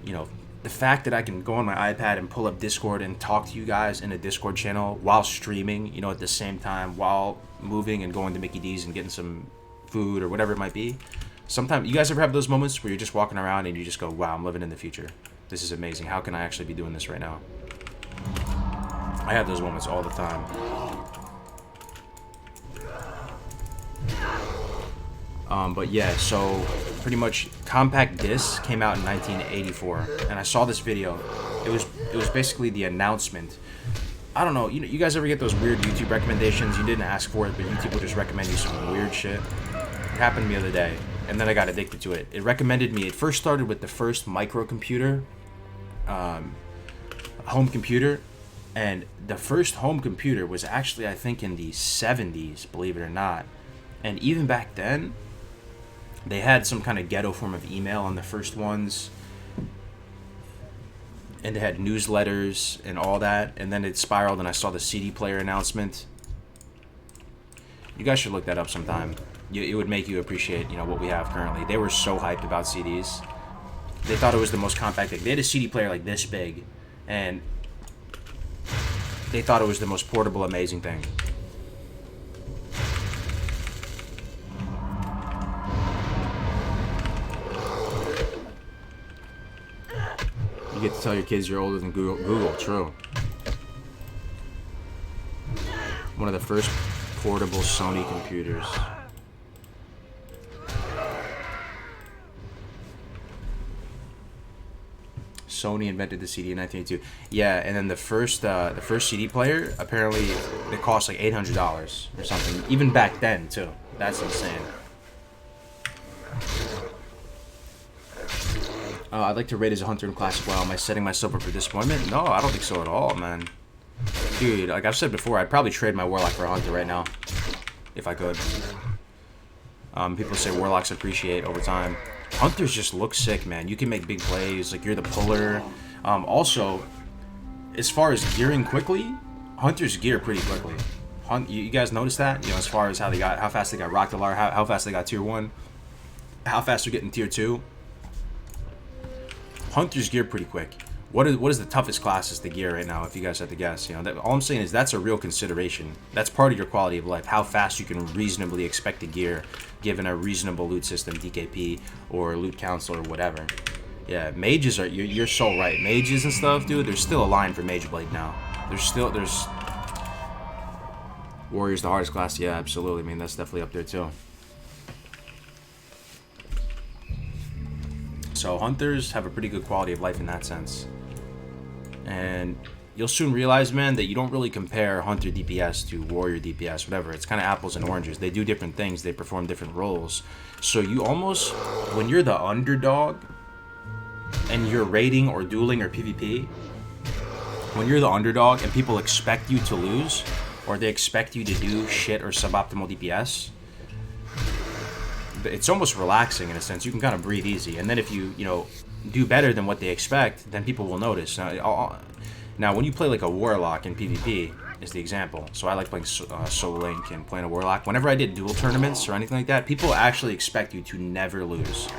you know, the fact that I can go on my iPad and pull up Discord and talk to you guys in a Discord channel while streaming, you know, at the same time, while moving and going to Mickey D's and getting some food or whatever it might be. Sometimes, you guys ever have those moments where you're just walking around and you just go, wow, I'm living in the future. This is amazing. How can I actually be doing this right now? I have those moments all the time. But yeah, so pretty much compact disc came out in 1984, and I saw this video. It was basically the announcement. I don't know, you guys ever get those weird YouTube recommendations? You didn't ask for it, but YouTube will just recommend you some weird shit. It happened to me the other day, and then I got addicted to it. It recommended me. It first started with the first microcomputer, home computer, and the first home computer was actually, I think, in the 70s, believe it or not. And even back then, they had some kind of ghetto form of email on the first ones, and they had newsletters and all that, and then it spiraled, and I saw the CD player announcement. You guys should look that up sometime. It would make you appreciate, what we have currently. They were so hyped about CDs. They thought it was the most compact thing. They had a CD player like this big, and they thought it was the most portable, amazing thing. You get to tell your kids you're older than Google. True. One of the first portable Sony computers. Sony invented the CD in 1982. Yeah, and then the first CD player, apparently it cost like $800 or something. Even back then too. That's insane. I'd like to rate as a hunter in Classic WoW. Am I setting myself up for disappointment? No, I don't think so at all, man. Dude, like I've said before, I'd probably trade my Warlock for a hunter right now. If I could. People say Warlocks appreciate over time. Hunters just look sick, man. You can make big plays, like you're the puller. Also, as far as gearing quickly, Hunters gear pretty quickly. You guys notice that? As far as how fast they got Rocktalar, how fast they got tier 1, how fast they're getting tier 2. Hunters gear pretty quick. What is the toughest classes to gear right now, if you guys had to guess? All I'm saying is that's a real consideration. That's part of your quality of life, how fast you can reasonably expect to gear, given a reasonable loot system, DKP, or loot council, or whatever. Yeah, mages are, you're so right. Mages and stuff, dude, there's still a line for Mage Blade now. There's Warrior's the hardest class, yeah, absolutely. I mean, that's definitely up there, too. So Hunters have a pretty good quality of life in that sense. And you'll soon realize, man, that you don't really compare Hunter DPS to Warrior DPS, whatever. It's kind of apples and oranges. They do different things. They perform different roles. So you almost, when you're the underdog and you're raiding or dueling or PvP, when you're the underdog and people expect you to lose, or they expect you to do shit or suboptimal DPS, it's almost relaxing in a sense. You can kind of breathe easy. And then if you, do better than what they expect, then people will notice. Now, when you play like a Warlock in PvP, is the example. So I like playing Soul Link and playing a Warlock. Whenever I did duel tournaments or anything like that, people actually expect you to never lose.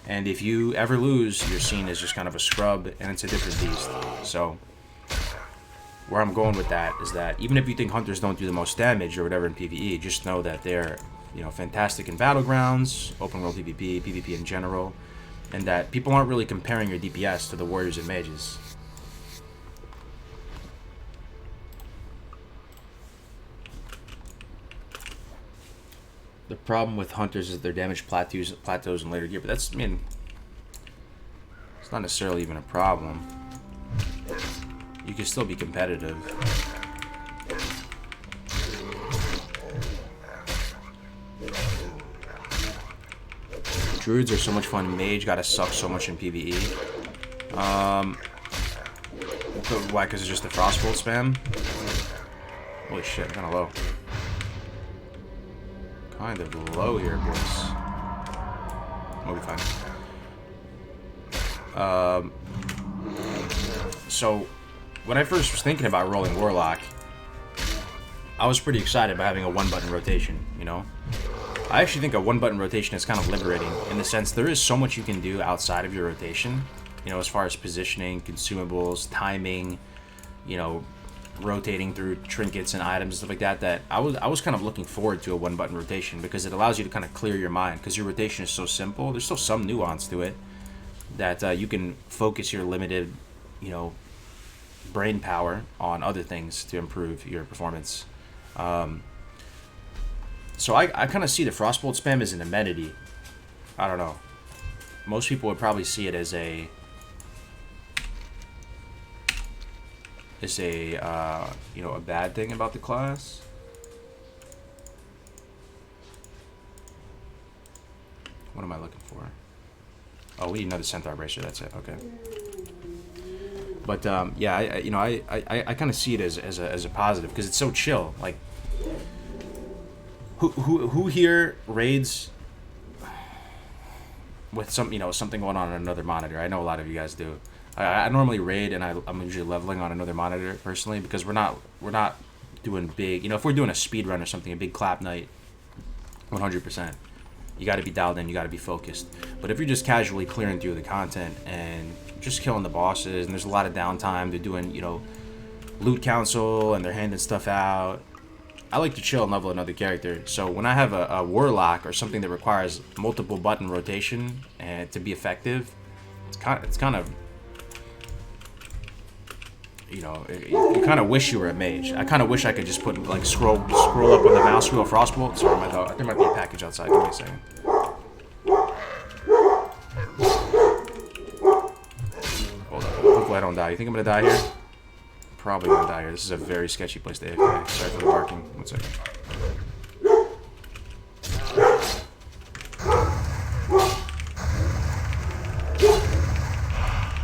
And if you ever lose, you're seen as just kind of a scrub, and it's a different beast. So where I'm going with that is that even if you think Hunters don't do the most damage or whatever in PvE, just know that they're fantastic in battlegrounds, open world PvP, PvP in general, and that people aren't really comparing your DPS to the Warriors and Mages. The problem with Hunters is their damage plateaus in later gear, but that's, it's not necessarily even a problem. You can still be competitive. Druids are so much fun. Mage gotta suck so much in PvE. Why? Because it's just the Frostbolt spam? Holy shit, I'm kinda low. Kind of low here, boys. We'll be fine. So, when I first was thinking about rolling Warlock, I was pretty excited about having a one-button rotation, I actually think a one-button rotation is kind of liberating, in the sense there is so much you can do outside of your rotation, as far as positioning, consumables, timing, rotating through trinkets and items and stuff like that, that I was kind of looking forward to a one-button rotation, because it allows you to kind of clear your mind, because your rotation is so simple. There's still some nuance to it, that you can focus your limited, brain power on other things to improve your performance. So I kind of see the Frostbolt spam as an amenity. I don't know. Most people would probably see it as a you know, a bad thing about the class. What am I looking for? Oh, we need another Centaur Bracer. That's it. Okay. But yeah, I kind of see it as a positive because it's so chill. Like, who here raids with something going on another monitor? I know a lot of you guys do. I normally raid and I'm usually leveling on another monitor personally because we're not doing big. If we're doing a speed run or something, a big clap night, 100%. You got to be dialed in. You got to be focused. But if you're just casually clearing through the content and just killing the bosses, and there's a lot of downtime, they're doing loot council and they're handing stuff out. I like to chill and level another character. So when I have a warlock or something that requires multiple button rotation and to be effective, it's kind of you kind of wish you were a mage. I kind of wish I could just put like scroll up on the mouse wheel Frostbolt. Sorry, my dog. I think there might be a package outside. Give me a second. Hold up. Hopefully I don't die. You think I'm gonna die here? Probably gonna die here. This is a very sketchy place to AFK. Sorry for the barking. 1 second.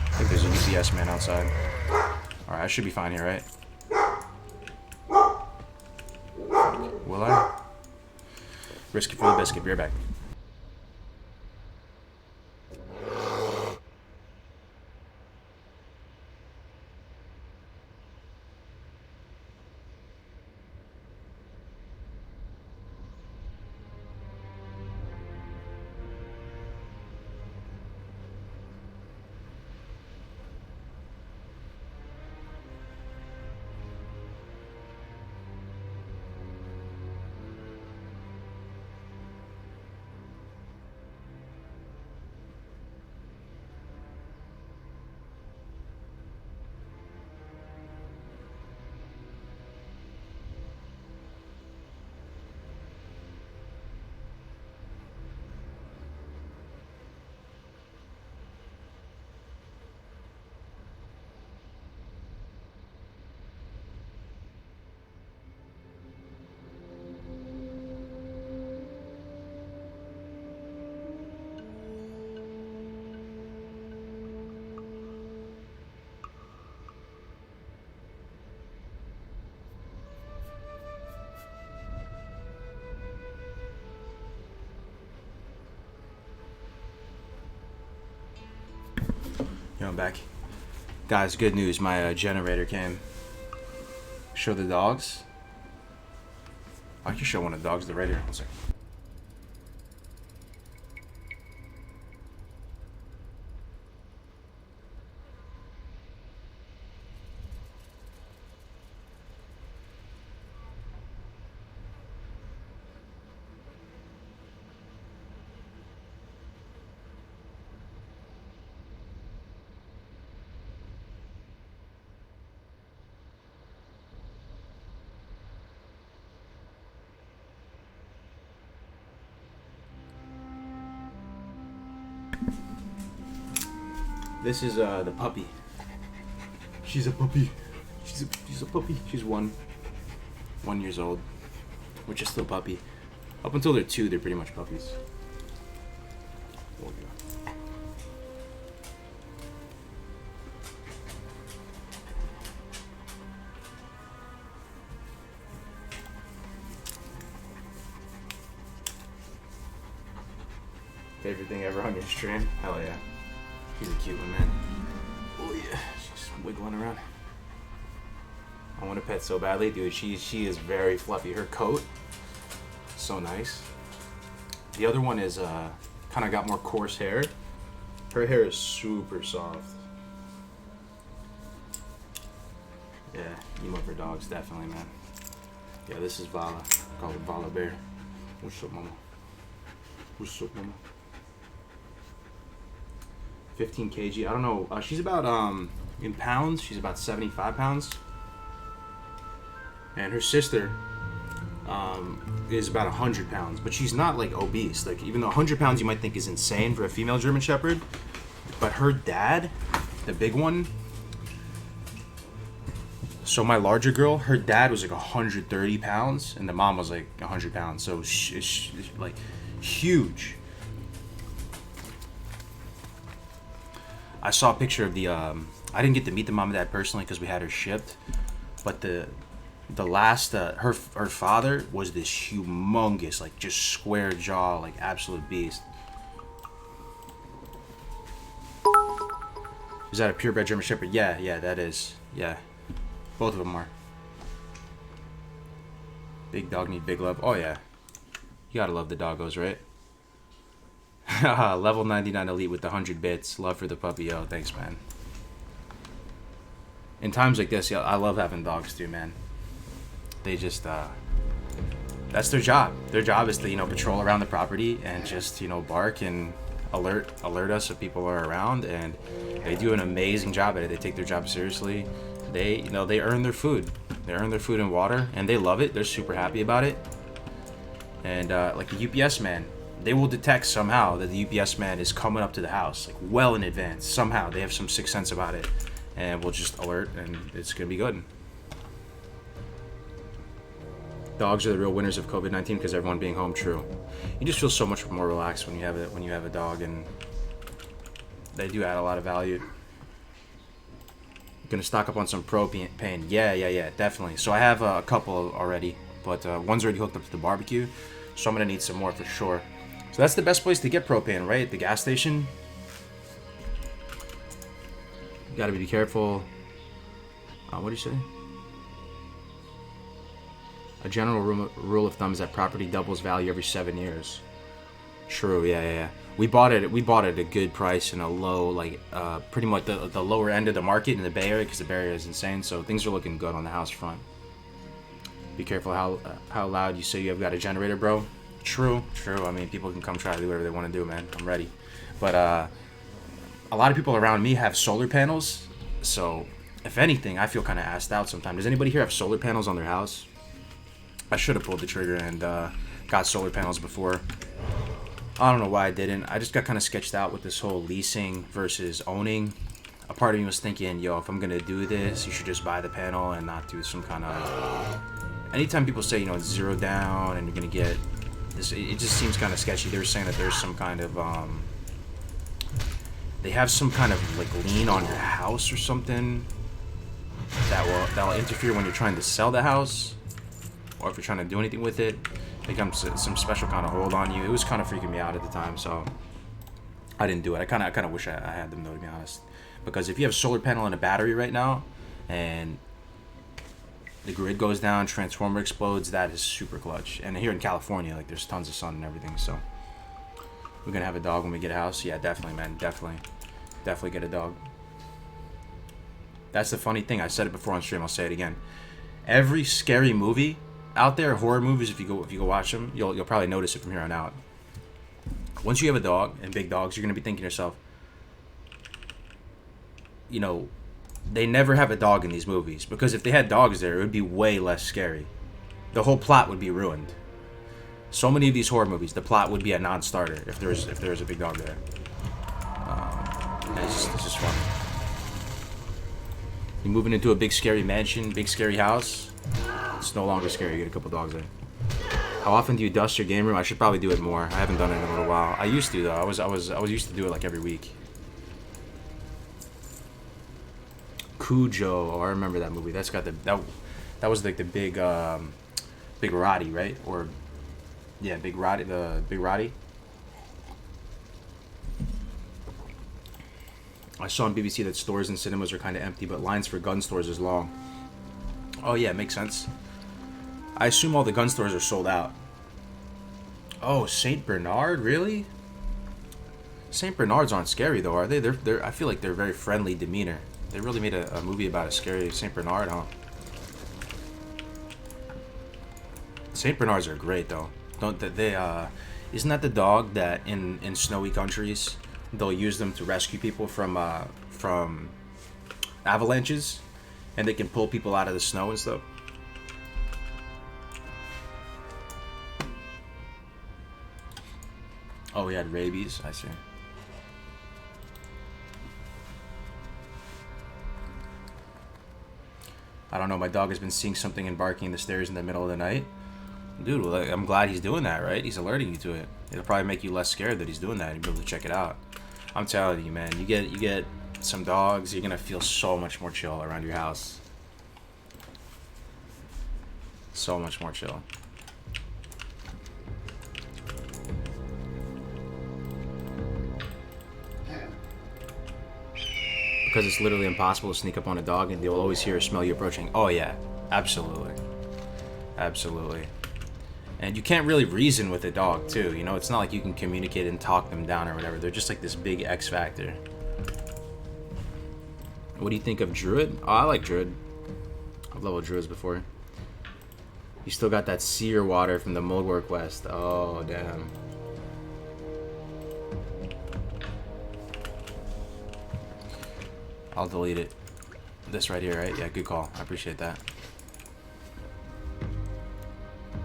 I think there's a UPS man outside. Alright, I should be fine here, right? Will I? Risk it for the biscuit. Be right back. I'm back. Guys, good news. My generator came. Show the dogs. I can show one of the dogs. They're right here. 1 second. This is the puppy. She's a puppy. She's a puppy. She's 1 years old, which is still puppy. Up until they're 2, they're pretty much puppies. Favorite thing ever on your stream? Hell yeah. She's a cute one, man. Oh yeah, she's wiggling around. I want a pet so badly, dude. She is very fluffy. Her coat, so nice. The other one is kind of got more coarse hair. Her hair is super soft. Yeah, emo for dogs, definitely, man. Yeah, this is Vala. I call her Vala Bear. What's up, mama? What's up, mama? 15 kg. I don't know. She's about in pounds. She's about 75 pounds. And her sister, is about 100 pounds, but she's not like obese. Like, even though 100 pounds you might think is insane for a female German Shepherd, but her dad, the big one, so my larger girl, her dad was like 130 pounds, and the mom was like 100 pounds, so she like huge. I saw a picture of the, I didn't get to meet the mom and dad personally because we had her shipped, but the last, her father was this humongous, like just square jaw, like absolute beast. Is that a purebred German Shepherd? Yeah, that is. Yeah. Both of them are. Big dog need big love. Oh, yeah. You gotta love the doggos, right? Level 99 elite with the 100 bits. Love for the puppy. Yo, thanks, man. In times like this, yeah, I love having dogs too, man. They just, that's their job. Their job is to, patrol around the property and just, bark and alert us if people are around, and they do an amazing job at it. They take their job seriously. They earn their food. They earn their food and water, and they love it. They're super happy about it. And like the UPS man, they will detect somehow that the UPS man is coming up to the house, like well in advance. Somehow they have some sixth sense about it, and we'll just alert, and it's gonna be good. Dogs are the real winners of COVID-19 because everyone being home. True. You just feel so much more relaxed when you have a dog, and they do add a lot of value. Gonna stock up on some propane. Yeah, definitely. So I have a couple already, but one's already hooked up to the barbecue, so I'm gonna need some more for sure. So that's the best place to get propane, right? The gas station. You gotta be careful. What do you say? A general rule of thumb is that property doubles value every 7 years. True, yeah. We bought it at a good price and a low, like, pretty much the lower end of the market in the Bay Area, because the Bay Area is insane. So things are looking good on the house front. Be careful how loud you say you have got a generator, bro. True. I mean, people can come try to do whatever they want to do, man. I'm ready. But a lot of people around me have solar panels, so if anything, I feel kind of assed out sometimes. Does anybody here have solar panels on their house? I should have pulled the trigger and got solar panels before. I don't know why I didn't. I just got kind of sketched out with this whole leasing versus owning. A part of me was thinking, yo, if I'm going to do this, you should just buy the panel and not do some kind of... Anytime people say, it's 0 down and you're going to get this, it just seems kind of sketchy. They were saying that there's some kind of... they have some kind of, like, lien on your house or something that'll interfere when you're trying to sell the house, or if you're trying to do anything with it. They come some special kind of hold on you. It was kind of freaking me out at the time, so I didn't do it. I kind of wish I had them, though, to be honest. Because if you have a solar panel and a battery right now, and the grid goes down, transformer explodes, that is super clutch. And here in California, like, there's tons of sun and everything, so we're gonna have a dog when we get a house. Yeah, definitely, man, definitely get a dog. That's the funny thing. I said it before on stream. I'll say it again. Every scary movie out there, horror movies, if you go watch them, you'll probably notice it from here on out. Once you have a dog and big dogs, you're gonna be thinking to yourself, they never have a dog in these movies, because if they had dogs there, it would be way less scary. The whole plot would be ruined. So many of these horror movies, the plot would be a non-starter if there was a big dog there. It's just fun. You're moving into a big scary mansion, big scary house. It's no longer scary. You get a couple dogs there. How often do you dust your game room? I should probably do it more. I haven't done it in a little while. I used to, though. I was used to do it like every week. Cujo. Oh, I remember that movie. That's got that was like the big Roddy, right? Or yeah, Big Roddy. The Big Roddy. I saw on BBC that stores and cinemas are kind of empty, but lines for gun stores is long. Oh yeah, makes sense. I assume all the gun stores are sold out. Oh, Saint Bernard, really? Saint Bernards aren't scary though, are they? They're. I feel like they're very friendly demeanor. They really made a movie about a scary Saint Bernard, huh? Saint Bernards are great though. Isn't that the dog that in snowy countries they'll use them to rescue people from avalanches, and they can pull people out of the snow and stuff? Oh, he had rabies. I see. I don't know. My dog has been seeing something and barking in the stairs in the middle of the night. Dude, well, I'm glad he's doing that, right? He's alerting you to it. It'll probably make you less scared that he's doing that. You'll be able to check it out. I'm telling you, man. You get some dogs, you're gonna feel so much more chill around your house. So much more chill. Because it's literally impossible to sneak up on a dog and they'll always hear or smell you approaching. Oh yeah, absolutely. Absolutely. And you can't really reason with a dog too, you know? It's not like you can communicate and talk them down or whatever. They're just like this big X factor. What do you think of Druid? Oh, I like Druid. I've leveled Druids before. You still got that seer water from the Mulgore quest. Oh, damn. I'll delete it. This right here, right? Yeah, good call. I appreciate that.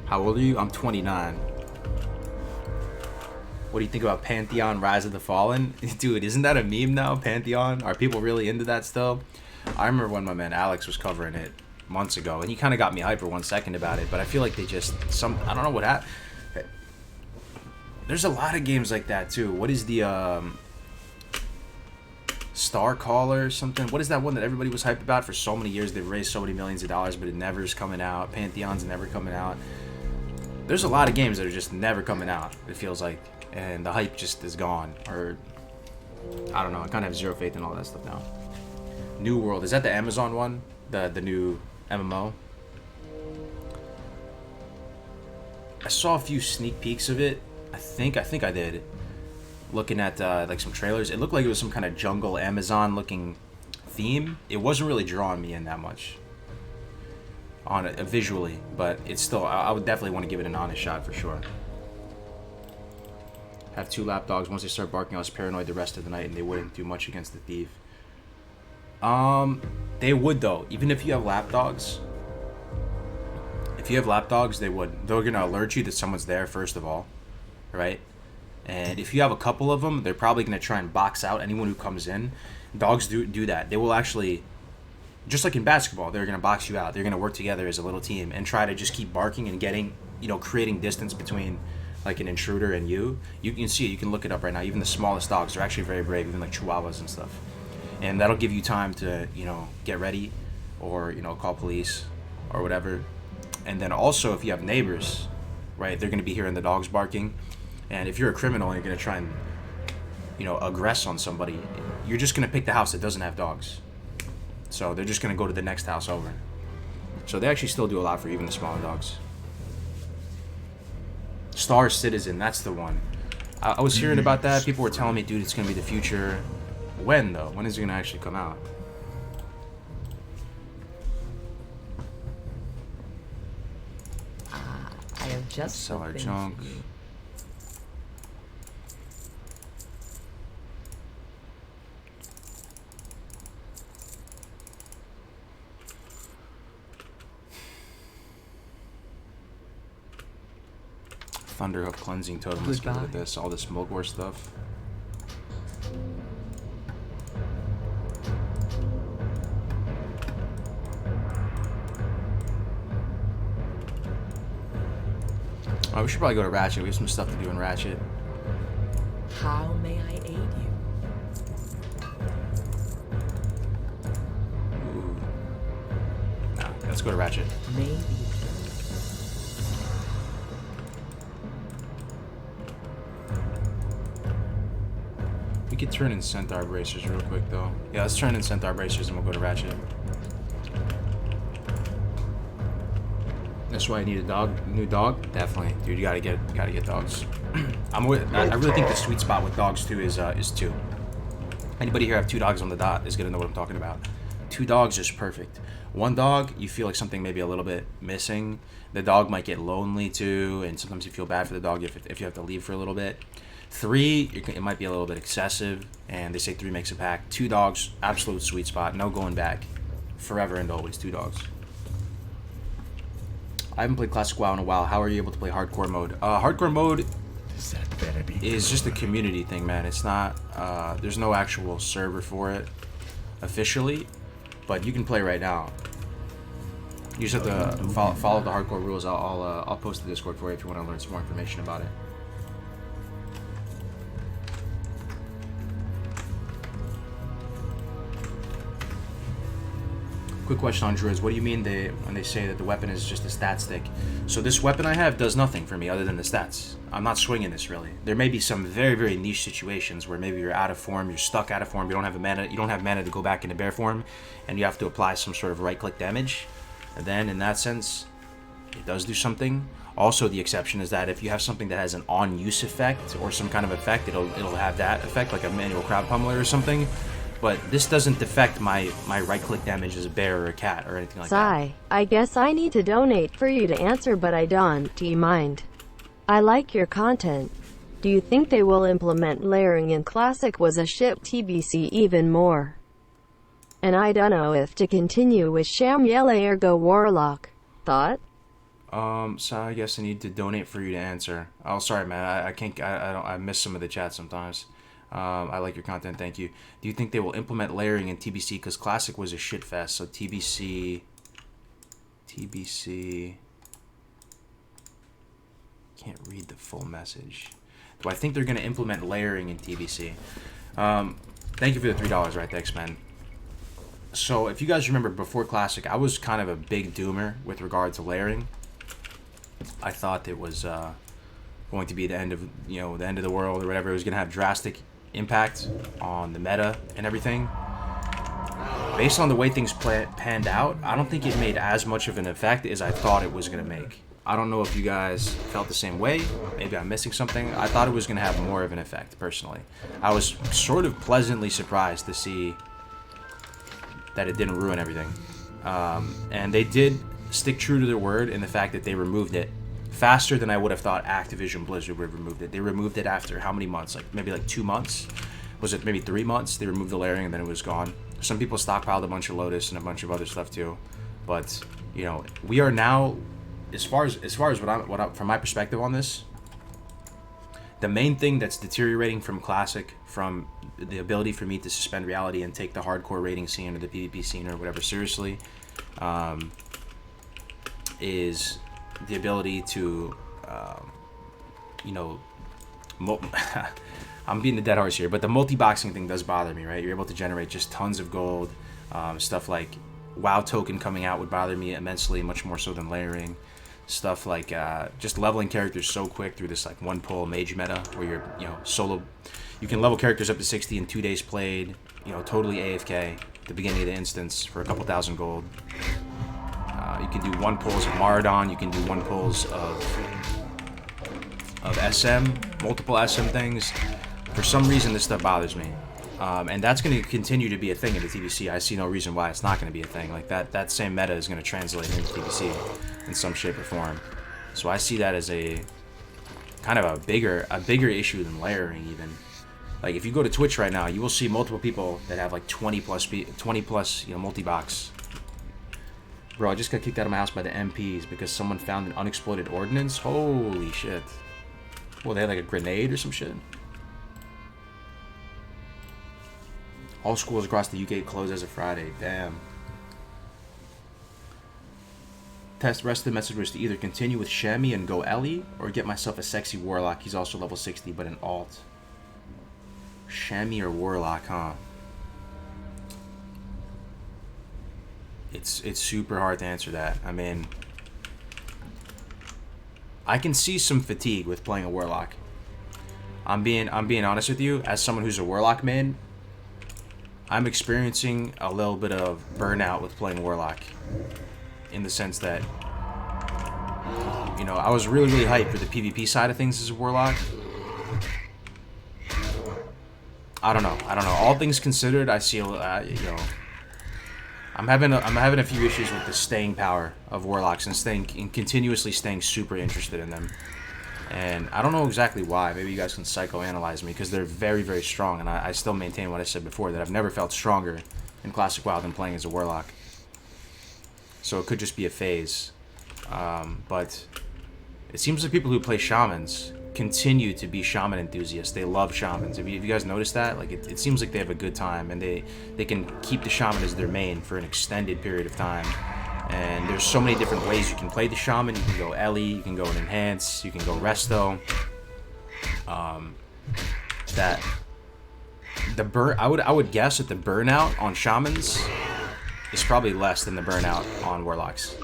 How old are you? I'm 29. What do you think about Pantheon Rise of the Fallen? Dude, isn't that a meme now, Pantheon? Are people really into that still? I remember when my man Alex was covering it months ago, and he kind of got me hyped for 1 second about it, but I feel like they just... I don't know what happened. There's a lot of games like that, too. What is the... Star Caller or something? What is that one that everybody was hyped about for so many years? They've raised so many millions of dollars, but it never is coming out. Pantheon's never coming out. There's a lot of games that are just never coming out, it feels like. And the hype just is gone. Or, I don't know. I kind of have zero faith in all that stuff now. New World. Is that the Amazon one? The new MMO? I saw a few sneak peeks of it. I think I did. Looking at like some trailers, it looked like it was some kind of jungle Amazon looking theme. It wasn't really drawing me in that much on it visually, but it's still, I would definitely want to give it an honest shot for sure. Have 2 lap dogs. Once they start barking, I was paranoid the rest of the night, and they wouldn't do much against the thief. They would though. Even if you have lap dogs, they would. They're gonna alert you that someone's there first of all, right? And if you have a couple of them, they're probably going to try and box out anyone who comes in. Dogs do that. They will actually, just like in basketball, they're going to box you out. They're going to work together as a little team and try to just keep barking and getting, creating distance between like an intruder and you. You can see it. You can look it up right now. Even the smallest dogs are actually very brave, even like Chihuahuas and stuff. And that'll give you time to, get ready or, call police or whatever. And then also if you have neighbors, right, they're going to be hearing the dogs barking. And if you're a criminal and you're going to try and, aggress on somebody, you're just going to pick the house that doesn't have dogs. So they're just going to go to the next house over. So they actually still do a lot for even the smaller dogs. Star Citizen, that's the one. I was hearing about that. People were telling me, dude, it's going to be the future. When, though? When is it going to actually come out? I have just sell our junk. Thunderhoof cleansing totem. Let's get rid of this. All this Mulgore stuff. Oh, we should probably go to Ratchet. We have some stuff to do in Ratchet. How may I aid you? Ooh. Nah, let's go to Ratchet. Maybe. We could turn in Centaur Bracers real quick, though. Yeah, let's turn in Centaur Bracers and we'll go to Ratchet. That's why I need a dog, new dog. Definitely, dude. You gotta get dogs. I really think the sweet spot with dogs too is 2. Anybody here have 2 dogs on the dot is gonna know what I'm talking about. 2 dogs is perfect. 1 dog, you feel like something maybe a little bit missing. The dog might get lonely too, and sometimes you feel bad for the dog if you have to leave for a little bit. 3, it might be a little bit excessive, and they say 3 makes a pack. 2 dogs, absolute sweet spot. No going back. Forever and always 2 dogs. I haven't played Classic WoW in a while. How are you able to play hardcore mode? Hardcore mode, is just a community thing, man. It's not, there's no actual server for it officially, but you can play right now. You just have to follow the hardcore rules. I'll post the Discord for you if you want to learn some more information about it. Quick question on Druids. What do you mean when they say that the weapon is just a stat stick? So this weapon I have does nothing for me other than the stats. I'm not swinging this really. There may be some very, very niche situations where maybe you're out of form, you're stuck out of form, you don't have mana to go back into bear form, and you have to apply some sort of right-click damage. And then in that sense, it does do something. Also, the exception is that if you have something that has an on-use effect or some kind of effect, it'll have that effect, like a manual crowd pummeler or something. But this doesn't affect my right-click damage as a bear or a cat or anything like that. I guess I need to donate for you to answer, but I don't. Do you mind? I like your content. Do you think they will implement layering in Classic was a ship TBC even more? And I don't know if to continue with Shamiele or go Warlock. Thought? So I guess I need to donate for you to answer. Oh, sorry, man. I can't. I miss some of the chat sometimes. I like your content, thank you. Do you think they will implement layering in TBC? Because Classic was a shit fest, so TBC... Can't read the full message. Do I think they're going to implement layering in TBC? Thank you for the $3, right? Thanks, man. So, if you guys remember, before Classic, I was kind of a big doomer with regard to layering. I thought it was going to be the end of, the end of the world or whatever. It was going to have drastic impact on the meta and everything. Based on the way things panned out, I don't think it made as much of an effect as I thought it was going to make. I don't know if you guys felt the same way. Maybe I'm missing something. I thought it was going to have more of an effect, personally. I was sort of pleasantly surprised to see that it didn't ruin everything. And they did stick true to their word in the fact that they removed it faster than I would have thought Activision Blizzard would have removed it. They removed it after how many months? Maybe 2 months? Was it maybe 3 months? They removed the layering and then it was gone. Some people stockpiled a bunch of Lotus and a bunch of other stuff too. But, we are now, as far as from my perspective on this, the main thing that's deteriorating from Classic, from the ability for me to suspend reality and take the hardcore rating scene or the PvP scene or whatever seriously, is the ability to, I'm beating the dead horse here, but the multi-boxing thing does bother me, right? You're able to generate just tons of gold. Stuff like WoW token coming out would bother me immensely, much more so than layering. Stuff like just leveling characters so quick through this one pull mage meta where you're solo. You can level characters up to 60 in 2 days played. Totally AFK at the beginning of the instance for a couple thousand gold. You can do 1 pulls of Maradon. You can do 1 pulls of SM, multiple SM things. For some reason, this stuff bothers me. And that's going to continue to be a thing in the TBC. I see no reason why it's not going to be a thing. That same meta is going to translate into TBC in some shape or form. So I see that as a kind of a bigger issue than layering even. If you go to Twitch right now, you will see multiple people that have 20 plus multi-box. Bro, I just got kicked out of my house by the MPs because someone found an unexploded ordnance. Holy shit. Well, they had a grenade or some shit. All schools across the UK closed as of Friday. Damn. Rest of the message was to either continue with Shami and go Ellie, or get myself a sexy Warlock. He's also level 60, but an alt. Shami or Warlock, huh? It's super hard to answer that. I mean, I can see some fatigue with playing a Warlock. I'm being honest with you, as someone who's a Warlock main, I'm experiencing a little bit of burnout with playing Warlock. In the sense that, I was really, really hyped for the PvP side of things as a Warlock. I don't know. All things considered, I see, I'm having a few issues with the staying power of Warlocks and continuously staying super interested in them. And I don't know exactly why. Maybe you guys can psychoanalyze me, because they're very, very strong. And I still maintain what I said before, that I've never felt stronger in Classic WoW than playing as a Warlock. So it could just be a phase. But it seems like people who play Shamans continue to be shaman enthusiasts. They love shamans. Have you guys noticed that? Like, it seems like they have a good time, and they can keep the shaman as their main for an extended period of time. And there's so many different ways you can play the shaman. You can go Ellie, you can go and enhance, you can go resto. That the I would guess that the burnout on shamans is probably less than the burnout on warlocks.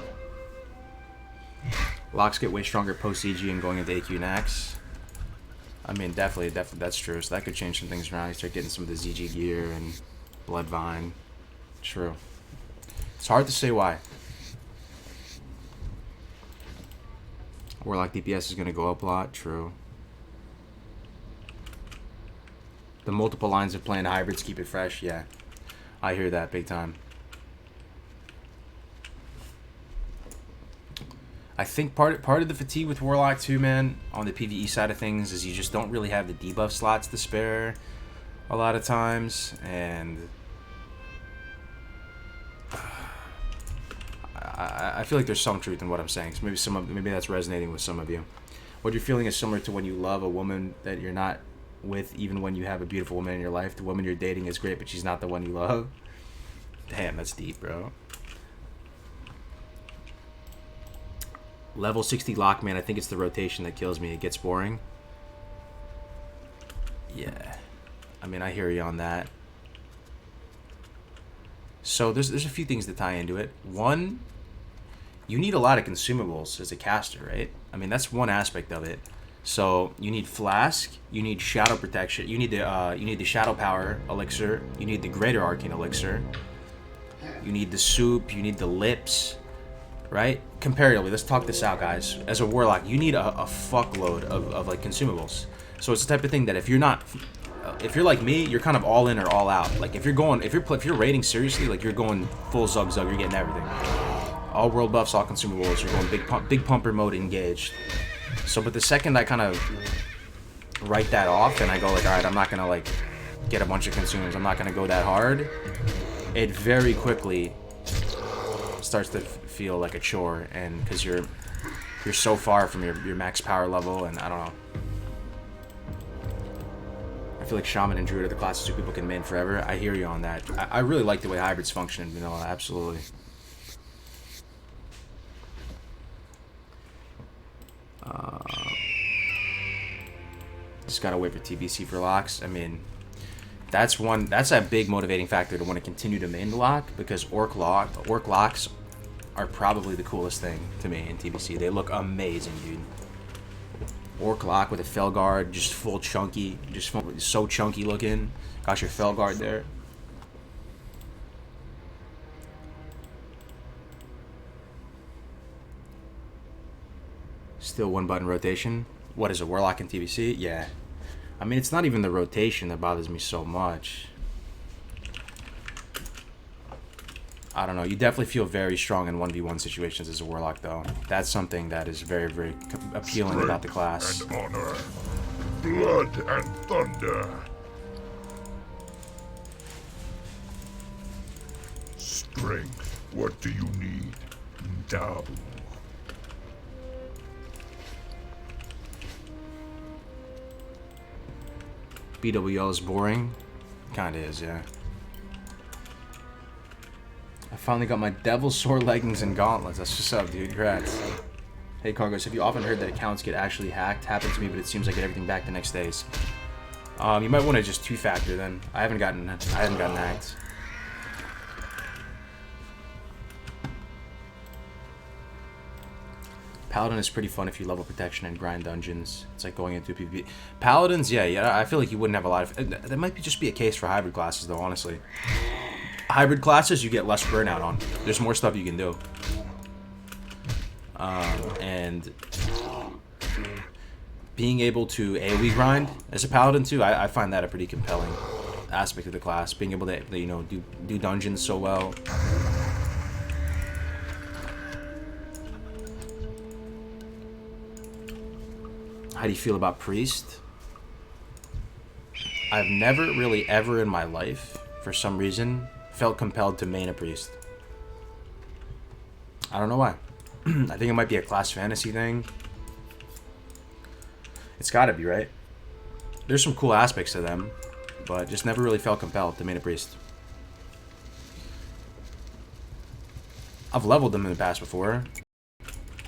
Locks get way stronger post CG and going into AQ and Axe. I mean, definitely that's true. So that could change some things around. You start getting some of the ZG gear and Bloodvine. True. It's hard to say why. Warlock DPS is going to go up a lot. True. The multiple lines of playing hybrids keep it fresh. Yeah, I hear that big time. I think part of the fatigue with Warlock too, man, on the PvE side of things, is you just don't really have the debuff slots to spare a lot of times, and I feel like there's some truth in what I'm saying. So maybe that's resonating with some of you. What you're feeling is similar to when you love a woman that you're not with, even when you have a beautiful woman in your life. The woman you're dating is great, but she's not the one you love. Damn, that's deep, bro. Level 60 lock, man. I think it's the rotation that kills me. It gets boring. Yeah. I mean, I hear you on that. So there's a few things that tie into it. One, you need a lot of consumables as a caster, right? I mean, that's one aspect of it. So you need Flask, you need Shadow Protection, you need the Shadow Power Elixir, you need the Greater Arcane Elixir, you need the Soup, you need the Lips, right? Comparatively, let's talk this out, guys. As a Warlock, you need a fuckload of like consumables. So it's the type of thing that if you're like me, you're kind of all in or all out. Like if you're raiding seriously, like you're going full zug, you're getting everything. All world buffs, all consumables. You're going big pumper mode engaged. So, but the second I kind of write that off and I go like, all right, I'm not gonna like get a bunch of consumables. I'm not gonna go that hard. It very quickly starts to feel like a chore, and because you're so far from your max power level, and I don't know. I feel like Shaman and Druid are the classes who people can main forever. I hear you on that. I really like the way hybrids function in vanilla, absolutely. Just gotta wait for TBC for locks. I mean, that's a big motivating factor to want to continue to main the lock, because orc locks are probably the coolest thing to me in TBC. They look amazing, dude. Orc lock with a Felguard, just full chunky, so chunky looking. Got your Felguard there. Still one button rotation. What is a Warlock in TBC? Yeah. I mean, it's not even the rotation that bothers me so much. I don't know. You definitely feel very strong in 1v1 situations as a Warlock, though. That's something that is very, very appealing Strength about the class. and honor, blood and thunder. Strength, what do you need? Down. BWL is boring. Kinda is, yeah. I finally got my Devil Sword leggings and gauntlets. That's what's up, dude. Congrats. Hey, Cargos, have you often heard that accounts get actually hacked? Happened to me, but it seems like I get everything back the next days. You might want to just two-factor then. I haven't gotten hacked. Paladin is pretty fun if you level protection and grind dungeons. It's like going into PvP. Paladins, yeah, I feel like you wouldn't have a lot of... That might just be a case for hybrid classes, though, honestly. Hybrid classes, you get less burnout on. There's more stuff you can do. And being able to AoE grind as a Paladin, too, I find that a pretty compelling aspect of the class. Being able to, you know, do dungeons so well. How do you feel about Priest? I've never really ever in my life, for some reason, felt compelled to main a Priest. I don't know why. I think it might be a class fantasy thing. It's gotta be, right? There's some cool aspects to them, but just never really felt compelled to main a priest. I've leveled them in the past before,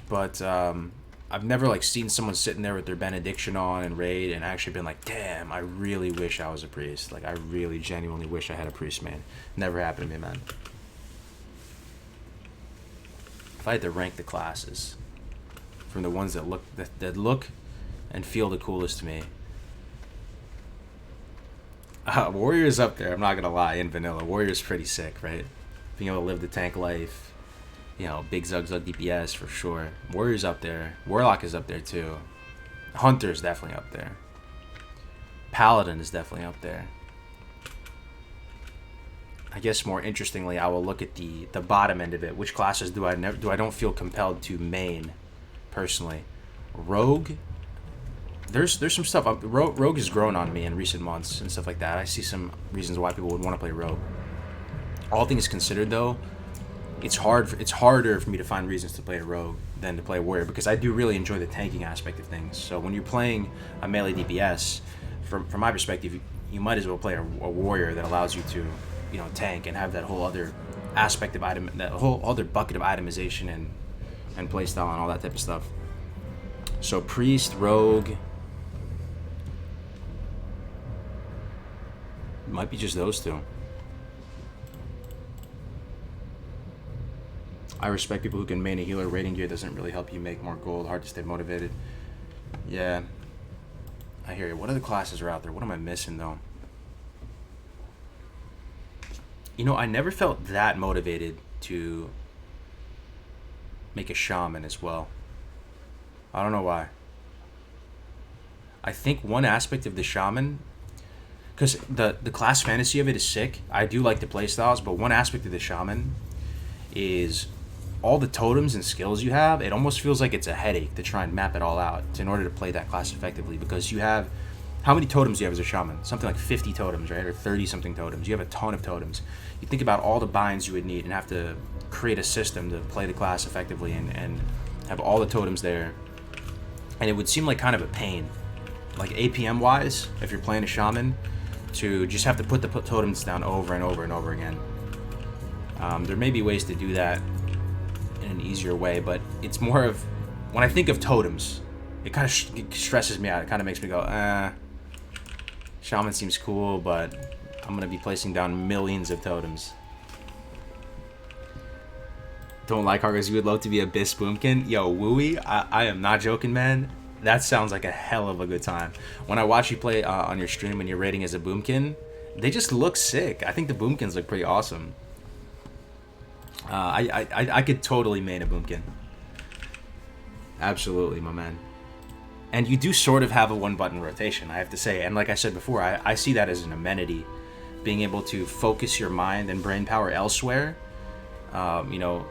but I've never like seen someone sitting there with their benediction on and raid and actually been like, damn, I really wish I was a priest. Like, I really genuinely wish I had a priest, man. Never happened to me, man. If I had to rank the classes from the ones that look and feel the coolest to me, Warrior's up there. I'm not gonna lie. In vanilla, Warrior's pretty sick, right? Being able to live the tank life. You know, big Zug DPS for sure. Warrior's up there. Warlock is up there too. Hunter's definitely up there. Paladin is definitely up there. I guess more interestingly, I will look at the bottom end of it. Which classes do I don't feel compelled to main, personally? Rogue. There's some stuff. Rogue has grown on me in recent months and stuff like that. I see some reasons why people would want to play Rogue. All things considered, though, it's harder for me to find reasons to play a Rogue than to play a Warrior, because I do really enjoy the tanking aspect of things. So when you're playing a melee DPS, from my perspective, you might as well play a Warrior that allows you to, you know, tank and have that whole other aspect of item, that whole other bucket of itemization and playstyle and all that type of stuff. So Priest, Rogue, might be just those two. I respect people who can main a healer. Raiding gear doesn't really help you make more gold. Hard to stay motivated. Yeah, I hear you. What other classes are out there? What am I missing, though? You know, I never felt that motivated to make a shaman as well. I don't know why. I think one aspect of the shaman, because the class fantasy of it is sick. I do like the playstyles, but one aspect of the shaman is all the totems and skills you have. It almost feels like it's a headache to try and map it all out in order to play that class effectively, because you have, how many totems do you have as a shaman? Something like 50 totems, right? Or 30 something totems. You have a ton of totems. You think about all the binds you would need and have to create a system to play the class effectively and have all the totems there. And it would seem like kind of a pain, like APM wise, if you're playing a shaman, to just have to put the totems down over and over and over again. There may be ways to do that in an easier way, but it's more of, when I think of totems, it kind of stresses me out. It kind of makes me go, shaman seems cool, but I'm gonna be placing down millions of totems. Don't like Argos, you would love to be Abyss Boomkin? Yo, Wooey, I am not joking, man. That sounds like a hell of a good time. When I watch you play on your stream when you're raiding as a Boomkin, they just look sick. I think the Boomkins look pretty awesome. I could totally main a Boomkin. Absolutely, my man. And you do sort of have a one-button rotation, I have to say. And like I said before, I see that as an amenity. Being able to focus your mind and brain power elsewhere. You know,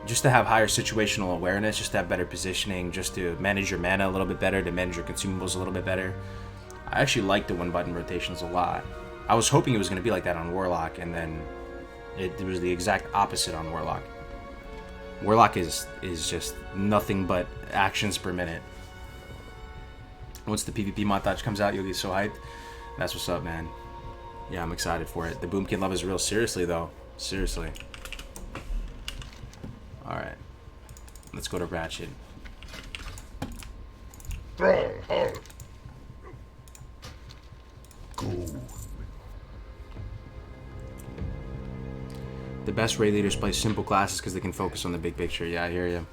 just to have higher situational awareness, just to have better positioning, just to manage your mana a little bit better, to manage your consumables a little bit better. I actually like the one-button rotations a lot. I was hoping it was going to be like that on Warlock, and then it was the exact opposite on Warlock. Warlock is just nothing but actions per minute. Once the PvP montage comes out, you'll get so hyped. That's what's up, man. Yeah, I'm excited for it. The Boomkin love is real. Seriously, though. Seriously. Alright. Let's go to Ratchet. Stronghold. Go. The best raid leaders play simple classes because they can focus on the big picture. Yeah, I hear you.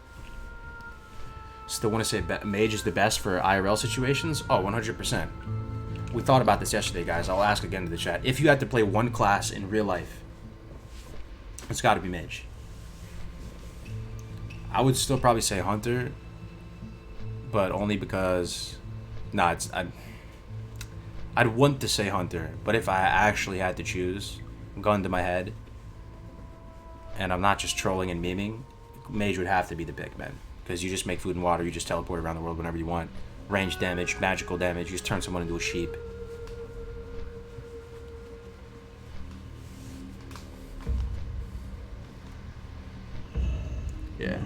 Still want to say Mage is the best for IRL situations? Oh, 100%. We thought about this yesterday, guys. I'll ask again to the chat. If you had to play one class in real life, it's got to be Mage. I would still probably say Hunter, but only because... Nah, I'd want to say Hunter, but if I actually had to choose, gun to my head, and I'm not just trolling and memeing, Mage would have to be the pick, man. Because you just make food and water, you just teleport around the world whenever you want. Range damage, magical damage, you just turn someone into a sheep. Yeah.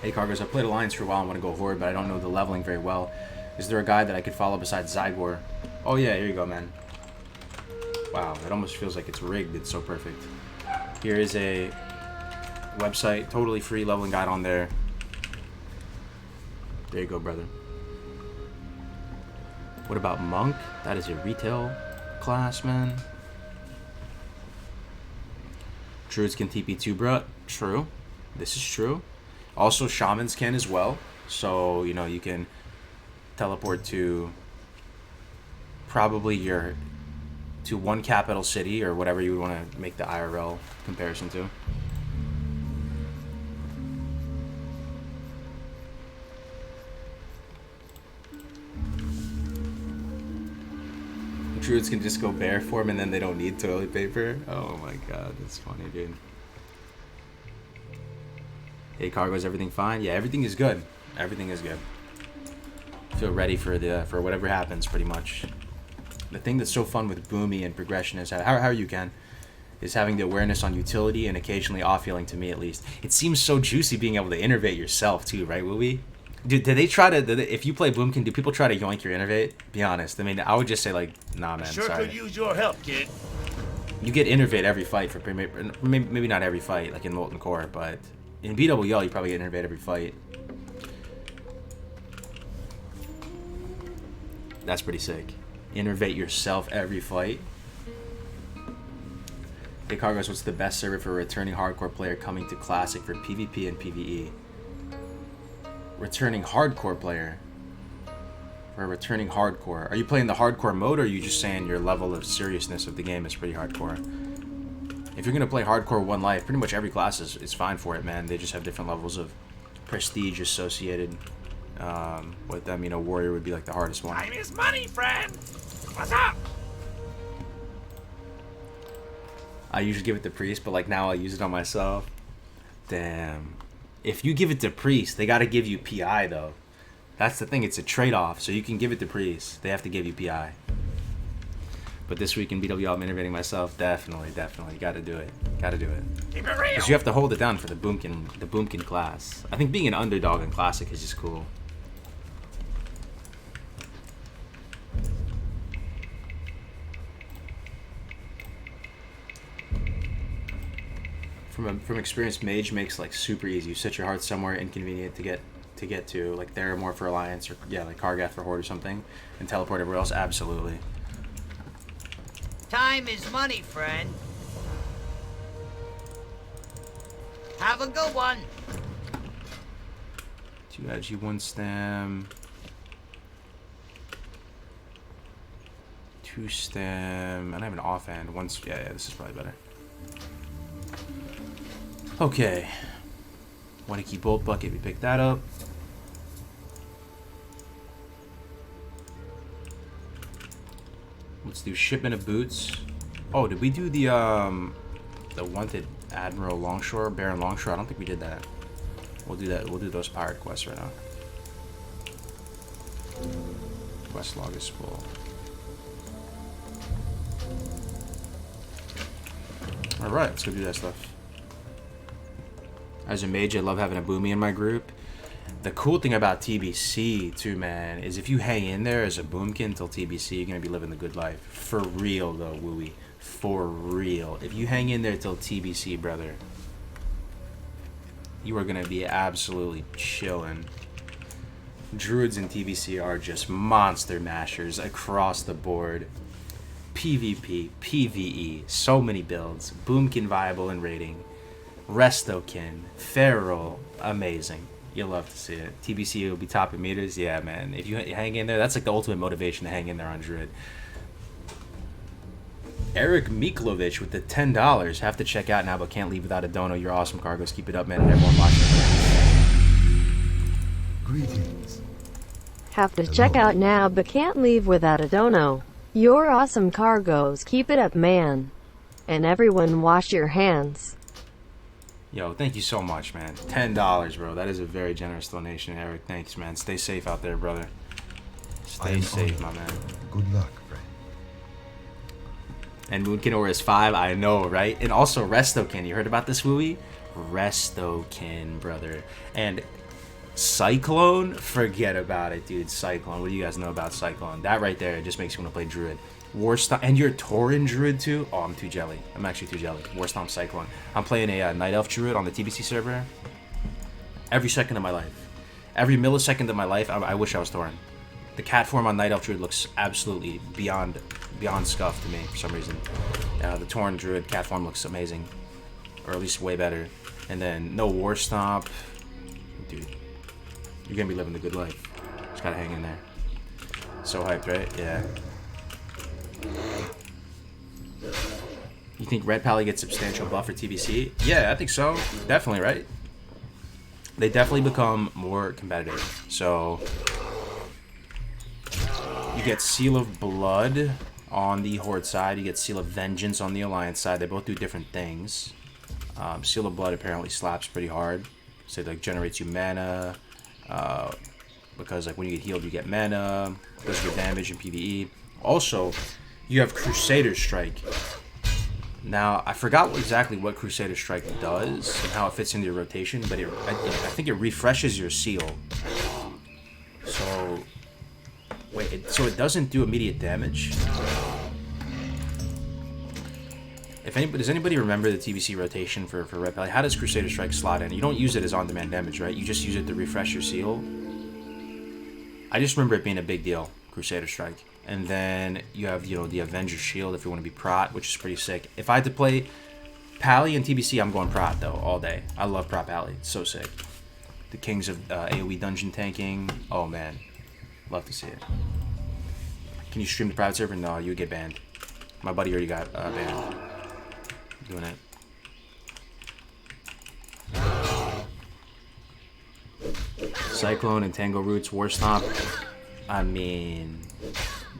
Hey Cargos, I played Alliance for a while. I want to go Horde, but I don't know the leveling very well. Is there a guy that I could follow besides Zygor? Oh yeah, here you go, man. Wow, it almost feels like it's rigged. It's so perfect. Here is a website, totally free leveling guide on there. There you go, brother. What about Monk? That is a retail class, man. Druids can TP too, bruh. True. This is true. Also, Shamans can as well. So, you know, you can teleport to probably to one capital city or whatever you want to make the IRL comparison to. Druids can just go bear form and then they don't need toilet paper. Oh my god, that's funny, dude. Hey Cargo, is everything fine? Yeah, everything is good. Everything is good. Feel ready for whatever happens, pretty much. The thing that's so fun with Boomy and progression is how are you, Ken? Is having the awareness on utility and occasionally off healing, to me at least. It seems so juicy being able to innervate yourself too, right, Wooey? Dude, did they try to, if you play Boomkin, do people try to yoink your innervate? Be honest. I mean, I would just say like, nah, man, Sure sorry. could use your help, kid. You get innervate every fight for maybe not every fight, like in Molten Core, but in BWL you probably get innervate every fight. That's pretty sick. Innervate yourself every fight. Hey Cargos, what's the best server for a returning hardcore player coming to Classic for PvP and PvE? Returning hardcore player. For a returning hardcore. Are you playing the hardcore mode, or are you just saying your level of seriousness of the game is pretty hardcore? If you're going to play hardcore One Life, pretty much every class is fine for it, man. They just have different levels of prestige associated with them. You know, Warrior would be like the hardest one. Time is money, friend. What's up? I usually give it to Priest, but like now I use it on myself. Damn. If you give it to Priest, they got to give you PI though. That's the thing. It's a trade-off. So you can give it to Priest. They have to give you PI. But this week in BWL, I'm innovating myself. Definitely. Got to do it. Got to do it. Keep it real. Because you have to hold it down for the Boomkin class. I think being an underdog in Classic is just cool. From experience, Mage makes like super easy. You set your heart somewhere inconvenient to get to, like Theramore for Alliance, or yeah, like Kargath for Horde or something, and teleport everywhere else. Absolutely. Time is money, friend. Have a good one. 2 Ag, 1 stem. 2 stem. And I have an offhand. Yeah, this is probably better. Okay. 1 key bolt bucket. We picked that up. Let's do shipment of boots. Oh, did we do the wanted Admiral Longshore, Baron Longshore? I don't think we did that. We'll do that. We'll do those pirate quests right now. Quest log is full. All right, let's go do that stuff. As a mage, I love having a Boomy in my group. The cool thing about TBC too, man, is if you hang in there as a Boomkin till TBC, you're gonna be living the good life. For real though, Wooey. For real. If you hang in there till TBC, brother, you are gonna be absolutely chilling. Druids in TBC are just monster mashers across the board. PvP, PvE, so many builds. Boomkin viable in rating. Restokin, Feral, amazing. You'll love to see it. TBC will be topping meters. Yeah, man. If you hang in there, that's like the ultimate motivation to hang in there on Druid. Eric Miklovich with the $10. Have to check out now, but can't leave without a dono. You're awesome, Cargos. Keep it up, man. And everyone watching. Greetings. Have to check out now, but can't leave without a dono. You're awesome, Cargos. Keep it up, man. And everyone wash your hands. Yo, thank you so much, man. $10, bro. That is a very generous donation, Eric. Thanks, man. Stay safe out there, brother. Stay safe, my man. Good luck, friend. And Moonkin is 5, I know, right? And also Restokin. You heard about this, Wooey? Restokin, brother. And Cyclone? Forget about it, dude. Cyclone. What do you guys know about Cyclone? That right there just makes you want to play Druid. Warstomp. And you're Tauren Druid too? Oh, I'm too jelly. I'm actually too jelly. Warstomp Cyclone. I'm playing a Night Elf Druid on the TBC server. Every second of my life. Every millisecond of my life, I wish I was Tauren. The cat form on Night Elf Druid looks absolutely beyond scuff to me for some reason. The Tauren Druid cat form looks amazing. Or at least way better. And then no Warstomp. Dude. You're gonna be living the good life. Just gotta hang in there. So hyped, right? Yeah. You think Red Pally gets substantial buff for TBC? Yeah, I think so. Definitely, right? They definitely become more competitive. So you get Seal of Blood on the Horde side. You get Seal of Vengeance on the Alliance side. They both do different things. Seal of Blood apparently slaps pretty hard. So it like generates you mana. Because like when you get healed, you get mana. Does your damage in PvE. Also, you have Crusader Strike. Now, I forgot exactly what Crusader Strike does and how it fits into your rotation, but I think it refreshes your seal. So, wait, so it doesn't do immediate damage? Does anybody remember the TBC rotation for Red Pally? How does Crusader Strike slot in? You don't use it as on-demand damage, right? You just use it to refresh your seal. I just remember it being a big deal, Crusader Strike. And then you have, the Avenger Shield if you want to be Prot, which is pretty sick. If I had to play Pally and TBC, I'm going Prot, though, all day. I love Prot Pally. It's so sick. The Kings of AoE Dungeon Tanking. Oh, man. Love to see it. Can you stream the private server? No, you would get banned. My buddy already got banned. Doing it. Cyclone and Tango Roots, Warstomp. I mean...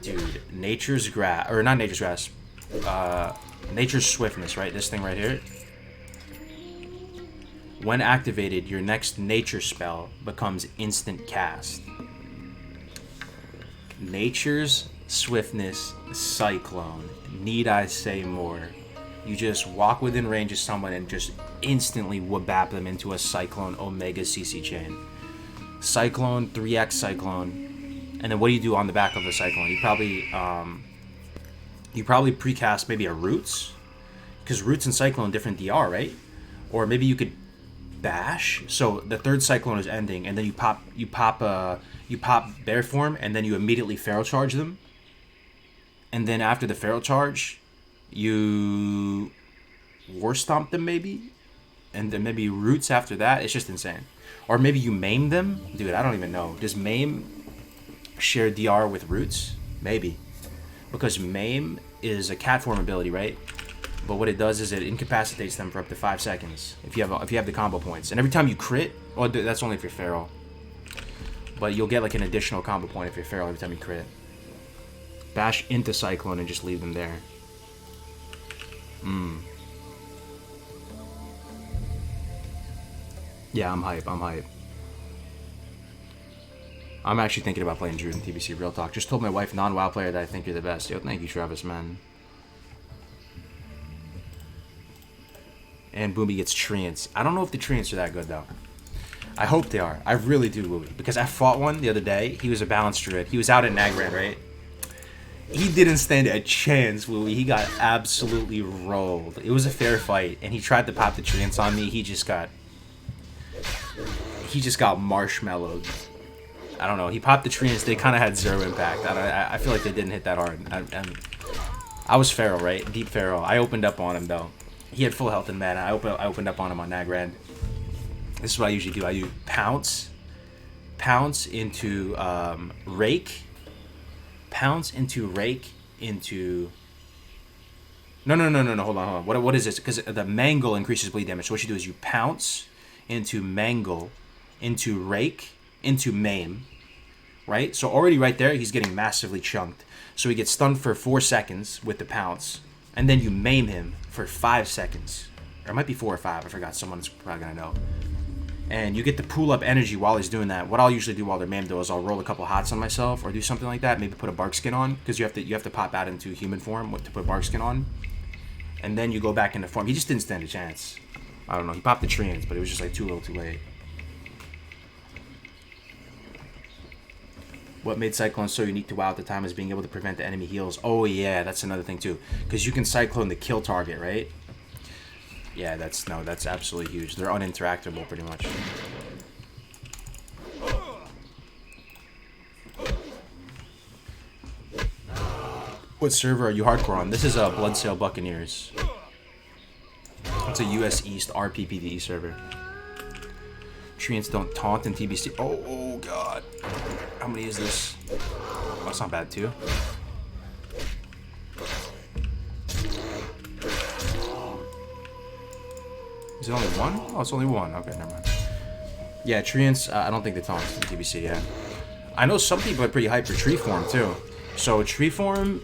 Dude, Nature's Grass, or not Nature's Grass, Nature's Swiftness, right? This thing right here. When activated, your next nature spell becomes instant cast. Nature's Swiftness Cyclone. Need I say more? You just walk within range of someone and just instantly wabap them into a Cyclone Omega CC chain. Cyclone, 3x Cyclone. And then what do you do on the back of the Cyclone? You probably precast maybe a Roots, because Roots and Cyclone different DR, right? Or maybe you could bash. So the third Cyclone is ending, and then you pop Bear Form, and then you immediately Feral Charge them. And then after the Feral Charge, you War Stomp them maybe, and then maybe Roots after that. It's just insane. Or maybe you Maim them, dude. I don't even know. Does Maim share DR with Roots? Maybe, because Maim is a cat form ability, right? But what it does is it incapacitates them for up to 5 seconds if you have the combo points. And every time you crit, well, that's only if you're feral, but you'll get like an additional combo point if you're feral every time you crit. Bash into Cyclone and just leave them there. Yeah, I'm hype. I'm actually thinking about playing Druid in TBC, real talk. Just told my wife, non-WoW player, that I think you're the best. Yo, thank you, Travis, man. And Boomy gets Treants. I don't know if the Treants are that good, though. I hope they are. I really do, Boomy. Because I fought one the other day. He was a balanced Druid. He was out at Nagrand, right? He didn't stand a chance, Wooey. He got absolutely rolled. It was a fair fight, and he tried to pop the Treants on me. He just got marshmallowed. I don't know. He popped the Treants. They kind of had zero impact. I feel like they didn't hit that hard. I was feral, right? Deep feral. I opened up on him, though. He had full health and mana. I opened up on him on Nagrand. This is what I usually do. I do pounce into rake, pounce into rake into. No. Hold on. What is this? Because the mangle increases bleed damage. So what you do is you pounce into mangle, into rake, into maim. Right? So already right there, he's getting massively chunked. So he gets stunned for 4 seconds with the pounce. And then you maim him for 5 seconds. Or it might be 4 or 5. I forgot. Someone's probably going to know. And you get to pool up energy while he's doing that. What I'll usually do while they're maimed, though, is I'll roll a couple hots on myself or do something like that. Maybe put a bark skin on. Because you have to pop out into human form to put a bark skin on. And then you go back into form. He just didn't stand a chance. I don't know. He popped the treants, but it was just like too little too late. What made Cyclone so unique to WoW at the time is being able to prevent the enemy heals. Oh yeah, that's another thing too. Because you can Cyclone the kill target, right? Yeah, that's absolutely huge. They're uninteractable pretty much. What server are you hardcore on? This is Bloodsail Buccaneers. It's a US East RPPDE server. Treants don't taunt in TBC. Oh god. How many is this? Oh, it's not bad too. Is it only one? Oh, it's only one. Okay, never mind. Yeah, Treants, I don't think they taunt in TBC, yeah. I know some people are pretty hyped for Tree Form too. So Tree Form,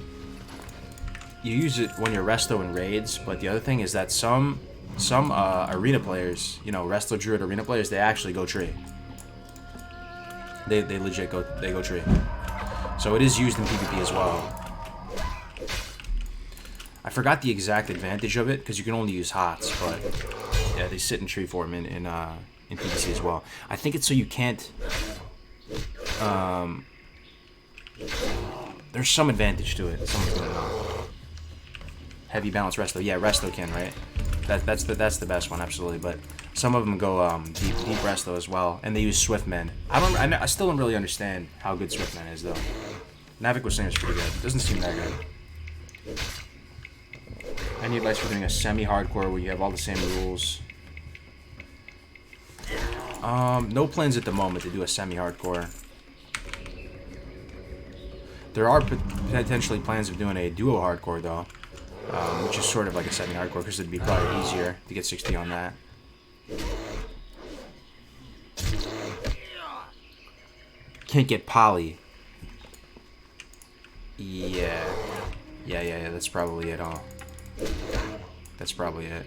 you use it when you're resto in raids, but the other thing is that some arena players, you know, resto druid arena players, they actually go tree. They legit go tree. So it is used in PvP as well. I forgot the exact advantage of it because you can only use hots, but yeah, they sit in tree form in PvC as well. I think it's so you can't. There's some advantage to it. Someone's gonna know. Heavy balance resto. Yeah, resto can, right? That's the best one, absolutely. But some of them go deep resto as well, and they use Swiftman. I still don't really understand how good Swiftman is though. Navik was saying it's pretty good. It doesn't seem that good. Any advice for doing a semi-hardcore where you have all the same rules? No plans at the moment to do a semi-hardcore. There are potentially plans of doing a duo hardcore though. Which is sort of like a semi-hardcore because it'd be probably easier to get 60 on that. Can't get poly. Yeah, that's probably it all. That's probably it.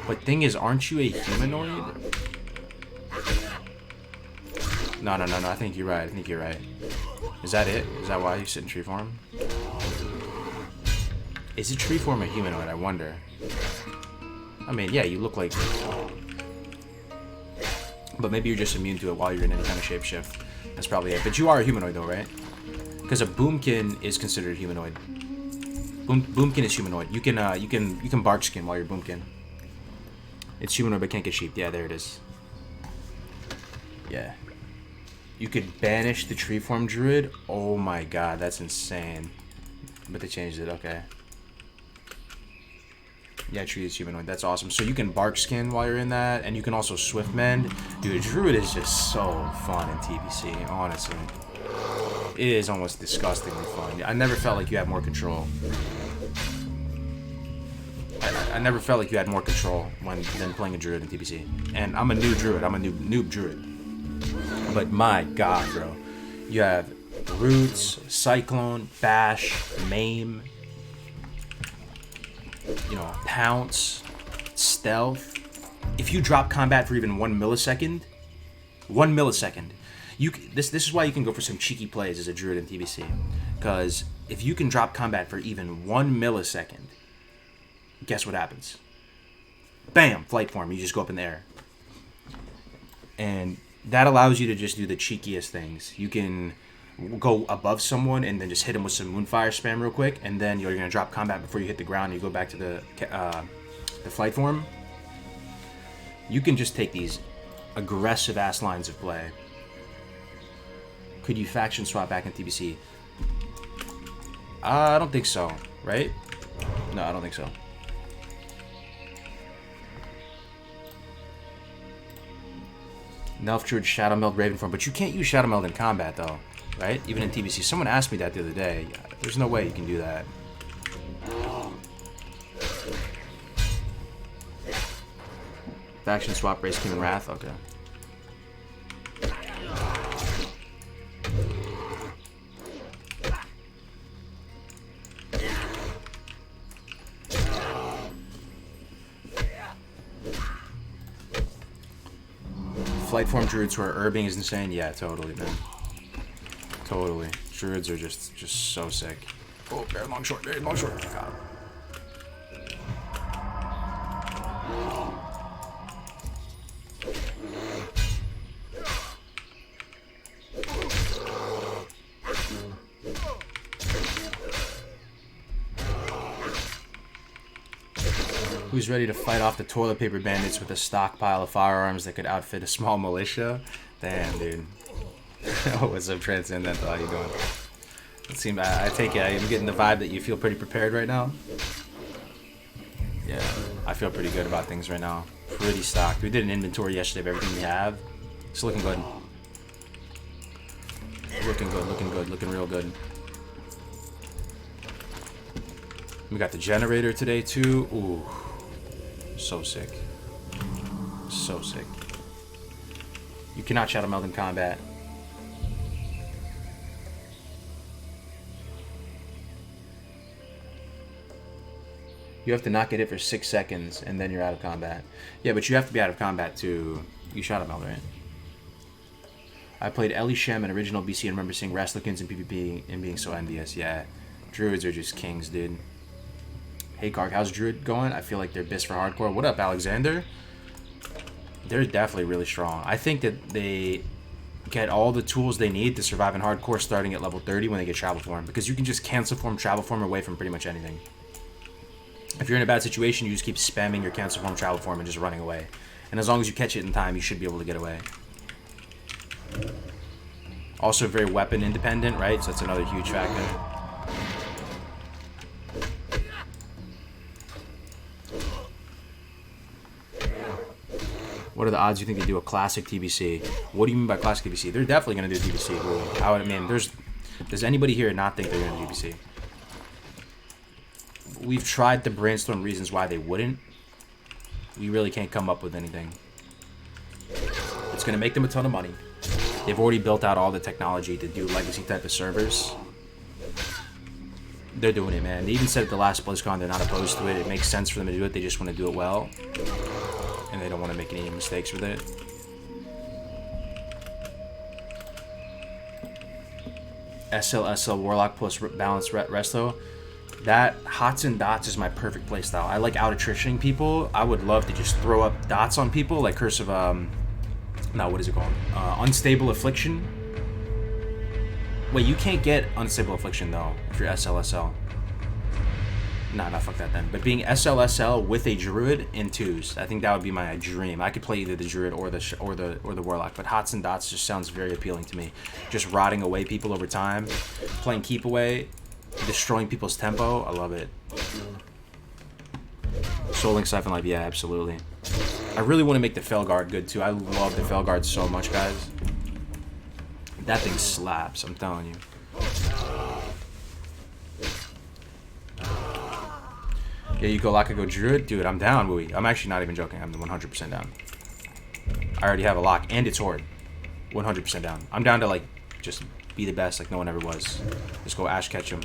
But thing is, aren't you a humanoid? No, I think you're right. Is that it? Is that why you sit in tree form? Is it tree form a humanoid? I wonder. I mean, yeah, you look like... But maybe you're just immune to it while you're in any kind of shapeshift. That's probably it. But you are a humanoid though, right? Because a boomkin is considered humanoid. Boomkin is humanoid. You can bark skin while you're boomkin. It's humanoid but can't get sheep. Yeah, there it is. Yeah. You could banish the tree form druid. Oh my god, that's insane. But they changed it, okay. Yeah, tree is humanoid. That's awesome. So you can bark skin while you're in that, and you can also swift mend. Dude, druid is just so fun in TBC, honestly. It is almost disgustingly fun. I never felt like you had more control. I never felt like you had more control than playing a druid in TBC. And I'm a new druid. I'm a noob druid. But my god, bro. You have roots, cyclone, bash, maim, you know, pounce, stealth. If you drop combat for even 1 millisecond, this is why you can go for some cheeky plays as a druid in TBC. Because if you can drop combat for even 1 millisecond, guess what happens? Bam! Flight form. You just go up in the air. And that allows you to just do the cheekiest things. You can go above someone and then just hit them with some moonfire spam real quick, and then you're gonna drop combat before you hit the ground. And you go back to the flight form. You can just take these aggressive ass lines of play. Could you faction swap back in TBC? I don't think so. Right? No, I don't think so. Nelf Druid Shadow Meld Raven form, but you can't use Shadow Meld in combat though, right? Even in TBC. Someone asked me that the other day. There's no way you can do that. Faction swap, race King and Wrath. Okay. Flight form druids who are herbing is insane. Yeah, totally, man. Totally. Druids are just so sick. Oh, very long short. God. Who's ready to fight off the toilet paper bandits with a stockpile of firearms that could outfit a small militia? Damn, dude. What's up, Transcendental? How you doing? It seems, I take it, I'm getting the vibe that you feel pretty prepared right now. Yeah, I feel pretty good about things right now. Pretty stocked. We did an inventory yesterday of everything we have. It's looking good. Looking good, looking good, looking real good. We got the generator today too. Ooh. So sick. So sick. You cannot shadow meld in combat. You have to not get hit for 6 seconds and then you're out of combat. Yeah, but you have to be out of combat to... You shadow meld, right? I played Ellie Shem in original BC and remember seeing Rastlakins in PvP and being so envious. Yeah. Druids are just kings, dude. Hey, Karg, how's Druid going? I feel like they're best for hardcore. What up, Alexander? They're definitely really strong. I think that they get all the tools they need to survive in hardcore starting at level 30 when they get travel form. Because you can just cancel form, travel form away from pretty much anything. If you're in a bad situation, you just keep spamming your cancel form, travel form, and just running away. And as long as you catch it in time, you should be able to get away. Also very weapon independent, right? So that's another huge factor. What are the odds you think they do a classic TBC? What do you mean by classic TBC? They're definitely going to do TBC. I mean, does anybody here not think they're going to do TBC? We've tried to brainstorm reasons why they wouldn't. We really can't come up with anything. It's going to make them a ton of money. They've already built out all the technology to do legacy type of servers. They're doing it, man. They even said at the last BlizzCon they're not opposed to it. It makes sense for them to do it. They just want to do it well. And they don't want to make any mistakes with it. SL Warlock plus Balance Resto. That Hots and Dots is my perfect playstyle. I like out attritioning people. I would love to just throw up dots on people like Curse of no, what is it called? Unstable Affliction. Wait, you can't get Unstable Affliction though if you're SLSL. Nah, fuck that then. But being SLSL with a Druid in 2s, I think that would be my dream. I could play either the Druid or the Warlock, but Hots and Dots just sounds very appealing to me. Just rotting away people over time, playing keep away, destroying people's tempo. I love it. Soul Link Siphon Life, yeah, absolutely. I really want to make the Felguard good too. I love the Felguard so much, guys. That thing slaps, I'm telling you. Yeah, you go Lock, I go Druid. Dude, I'm down, Wooey. I'm actually not even joking. I'm 100% down. I already have a lock, and it's Horde. 100% down. I'm down to, like, just be the best like no one ever was. Just go Ash catch him.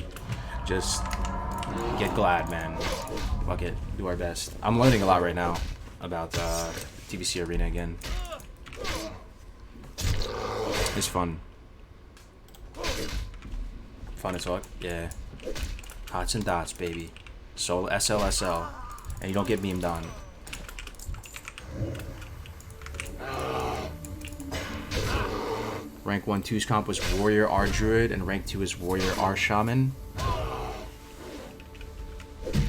Just get glad, man. Fuck it. Do our best. I'm learning a lot right now about TBC Arena again. It's fun. Fun as fuck. Yeah. Hots and Dots, baby. Soul SLSL. And you don't get memed on. Rank 1 2's comp was Warrior R Druid, and rank 2 is Warrior R Shaman.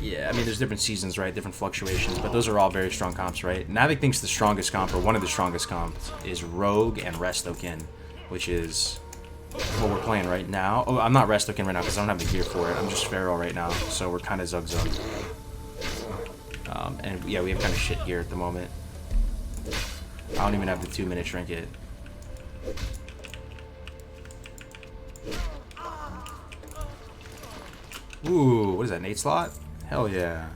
Yeah, I mean, there's different seasons, right? Different fluctuations, but those are all very strong comps, right? Navik thinks the strongest comp, or one of the strongest comps, is Rogue and Restokin, which is what we're playing right now. Oh, I'm not Restokin right now because I don't have the gear for it. I'm just Pharaoh right now, so we're kind of Zug. And yeah, we have kind of shit gear at the moment. I don't even have the 2-minute trinket. Ooh, what is that, an 8 slot? Hell yeah.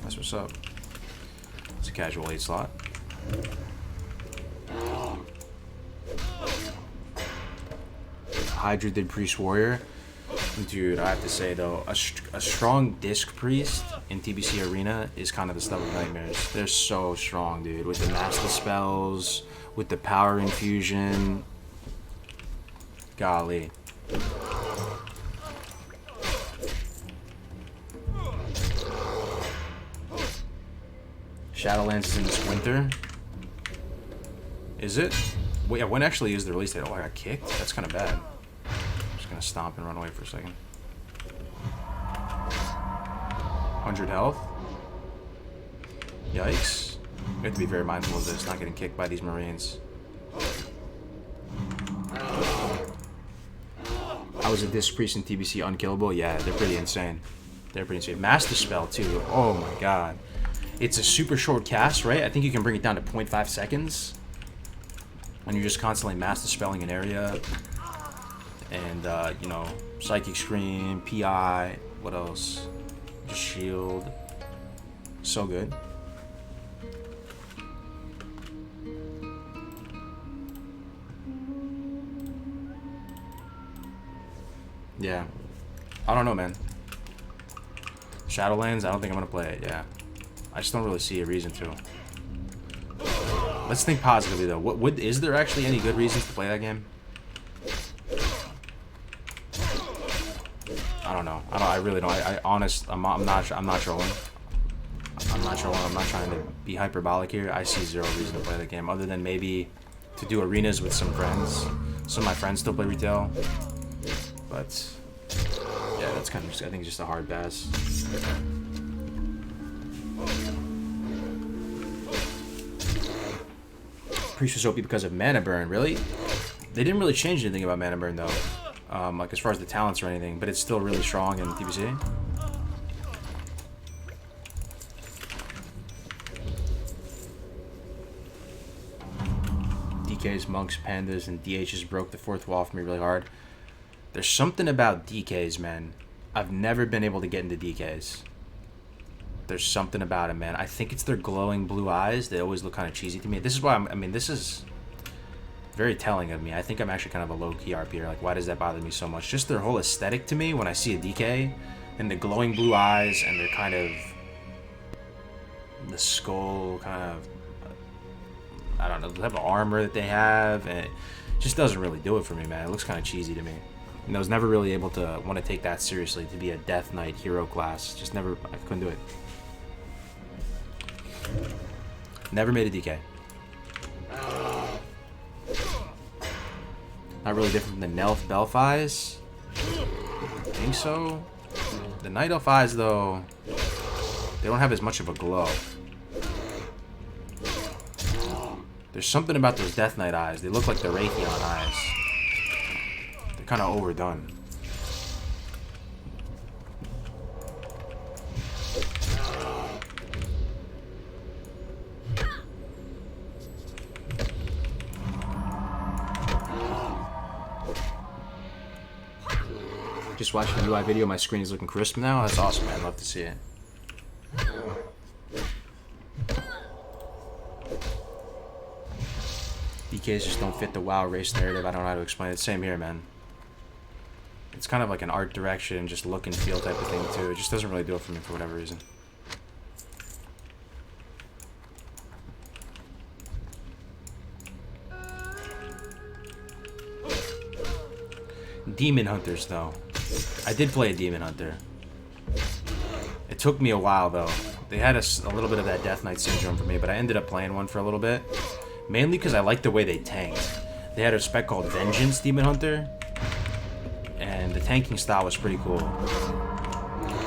That's what's up. It's a casual 8 slot. Hydra did Priest Warrior. Dude, I have to say though, a strong Disc Priest in TBC Arena is kind of the stuff of nightmares. They're so strong, dude. With the Master Spells, with the Power Infusion. Golly. Shadowlands is in this winter. Is it? Wait, yeah, when actually is the release date? Oh, I got kicked? That's kind of bad. I'm just gonna stomp and run away for a second. 100 health. Yikes. We have to be very mindful of this, not getting kicked by these Marines. I was a Disc Priest in TBC unkillable. Yeah, they're pretty insane. They're pretty insane. Master Spell, too. Oh my god. It's a super short cast, right? I think you can bring it down to 0.5 seconds. When you're just constantly Master Spelling an area. And, you know, Psychic Scream, PI, what else? Just Shield. So good. Yeah. I don't know, man. Shadowlands, I don't think I'm gonna play it, yeah. I just don't really see a reason to. Let's think positively though. Is there actually any good reasons to play that game? I don't know. I really don't. I'm not trolling. I'm not trolling. I'm not trying to be hyperbolic here. I see zero reason to play the game other than maybe to do arenas with some friends. Some of my friends still play retail, but yeah, that's kind of just, I think it's just a hard pass. Priest was OP because of mana burn. Really? They didn't really change anything about mana burn though. Like as far as the talents or anything, but it's still really strong in TBC. DKs, monks, pandas, and DHs broke the fourth wall for me really hard. There's something about DKs, man. I've never been able to get into DKs. There's something about it, man. I think it's their glowing blue eyes. They always look kind of cheesy to me. This is why I mean, this is very telling of me. I think I'm actually kind of a low-key RPer. Like, why does that bother me so much? Just their whole aesthetic to me when I see a DK and the glowing blue eyes and their kind of the skull kind of, I don't know, the type of armor that they have, and it just doesn't really do it for me, man. It looks kind of cheesy to me. And I was never really able to want to take that seriously, to be a Death Knight hero class. Just never, I couldn't do it. Never made a DK. Not really different than the Nelf Belfies. I think so. The Night Elf eyes, though, they don't have as much of a glow. There's something about those Death Knight eyes. They look like the Raytheon eyes. They're kind of overdone. Just watched the UI video. My screen is looking crisp now. That's awesome, man. Love to see it. DKs just don't fit the WoW race narrative. I don't know how to explain it. Same here, man. It's kind of like an art direction, just look and feel type of thing, too. It just doesn't really do it for me for whatever reason. Demon Hunters, though. I did play a Demon Hunter. It took me a while, though. They had a little bit of that Death Knight syndrome for me, but I ended up playing one for a little bit. Mainly because I liked the way they tanked. They had a spec called Vengeance Demon Hunter, and the tanking style was pretty cool.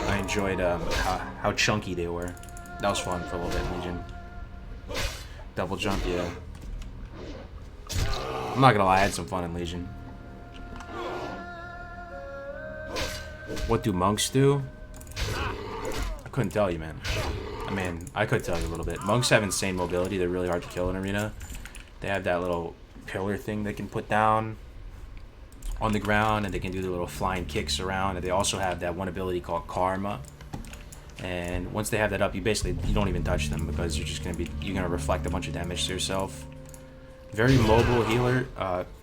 I enjoyed how chunky they were. That was fun for a little bit in Legion. Double jump, yeah. I'm not gonna lie, I had some fun in Legion. What do monks do? I couldn't tell you, man. I mean, I could tell you a little bit. Monks have insane mobility. They're really hard to kill in arena. They have that little pillar thing they can put down on the ground, and they can do the little flying kicks around. And they also have that one ability called Karma. And once they have that up, you don't even touch them because you're gonna reflect a bunch of damage to yourself. Very mobile healer.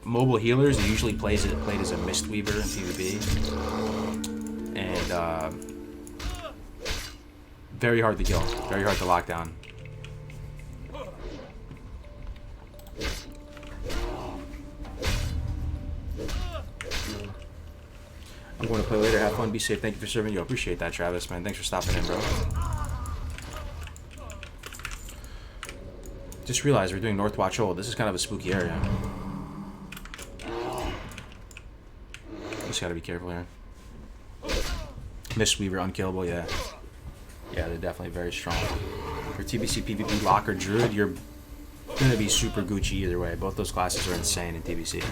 Mobile healers are usually played as a Mistweaver in PvP. And very hard to kill. Very hard to lock down. I'm going to play later. Have fun. Be safe. Thank you for serving. You appreciate that, Travis, man. Thanks for stopping in, bro. Just realized we're doing Northwatch Old. This is kind of a spooky area. Just gotta be careful here. Mistweaver unkillable, yeah. Yeah, they're definitely very strong. For TBC, PvP, Lock, or Druid, you're gonna be super Gucci either way. Both those classes are insane in TBC.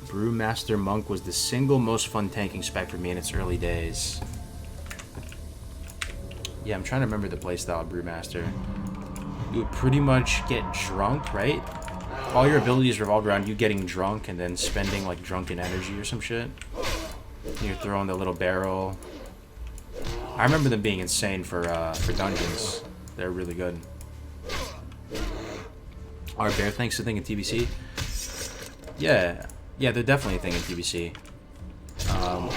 Brewmaster Monk was the single most fun tanking spec for me in its early days. Yeah, I'm trying to remember the playstyle of Brewmaster. You would pretty much get drunk, right? All your abilities revolved around you getting drunk and then spending like drunken energy or some shit. You're throwing the little barrel. I remember them being insane for dungeons. They're really good. Are bear tanks a thing in TBC? Yeah. Yeah, they're definitely a thing in TBC.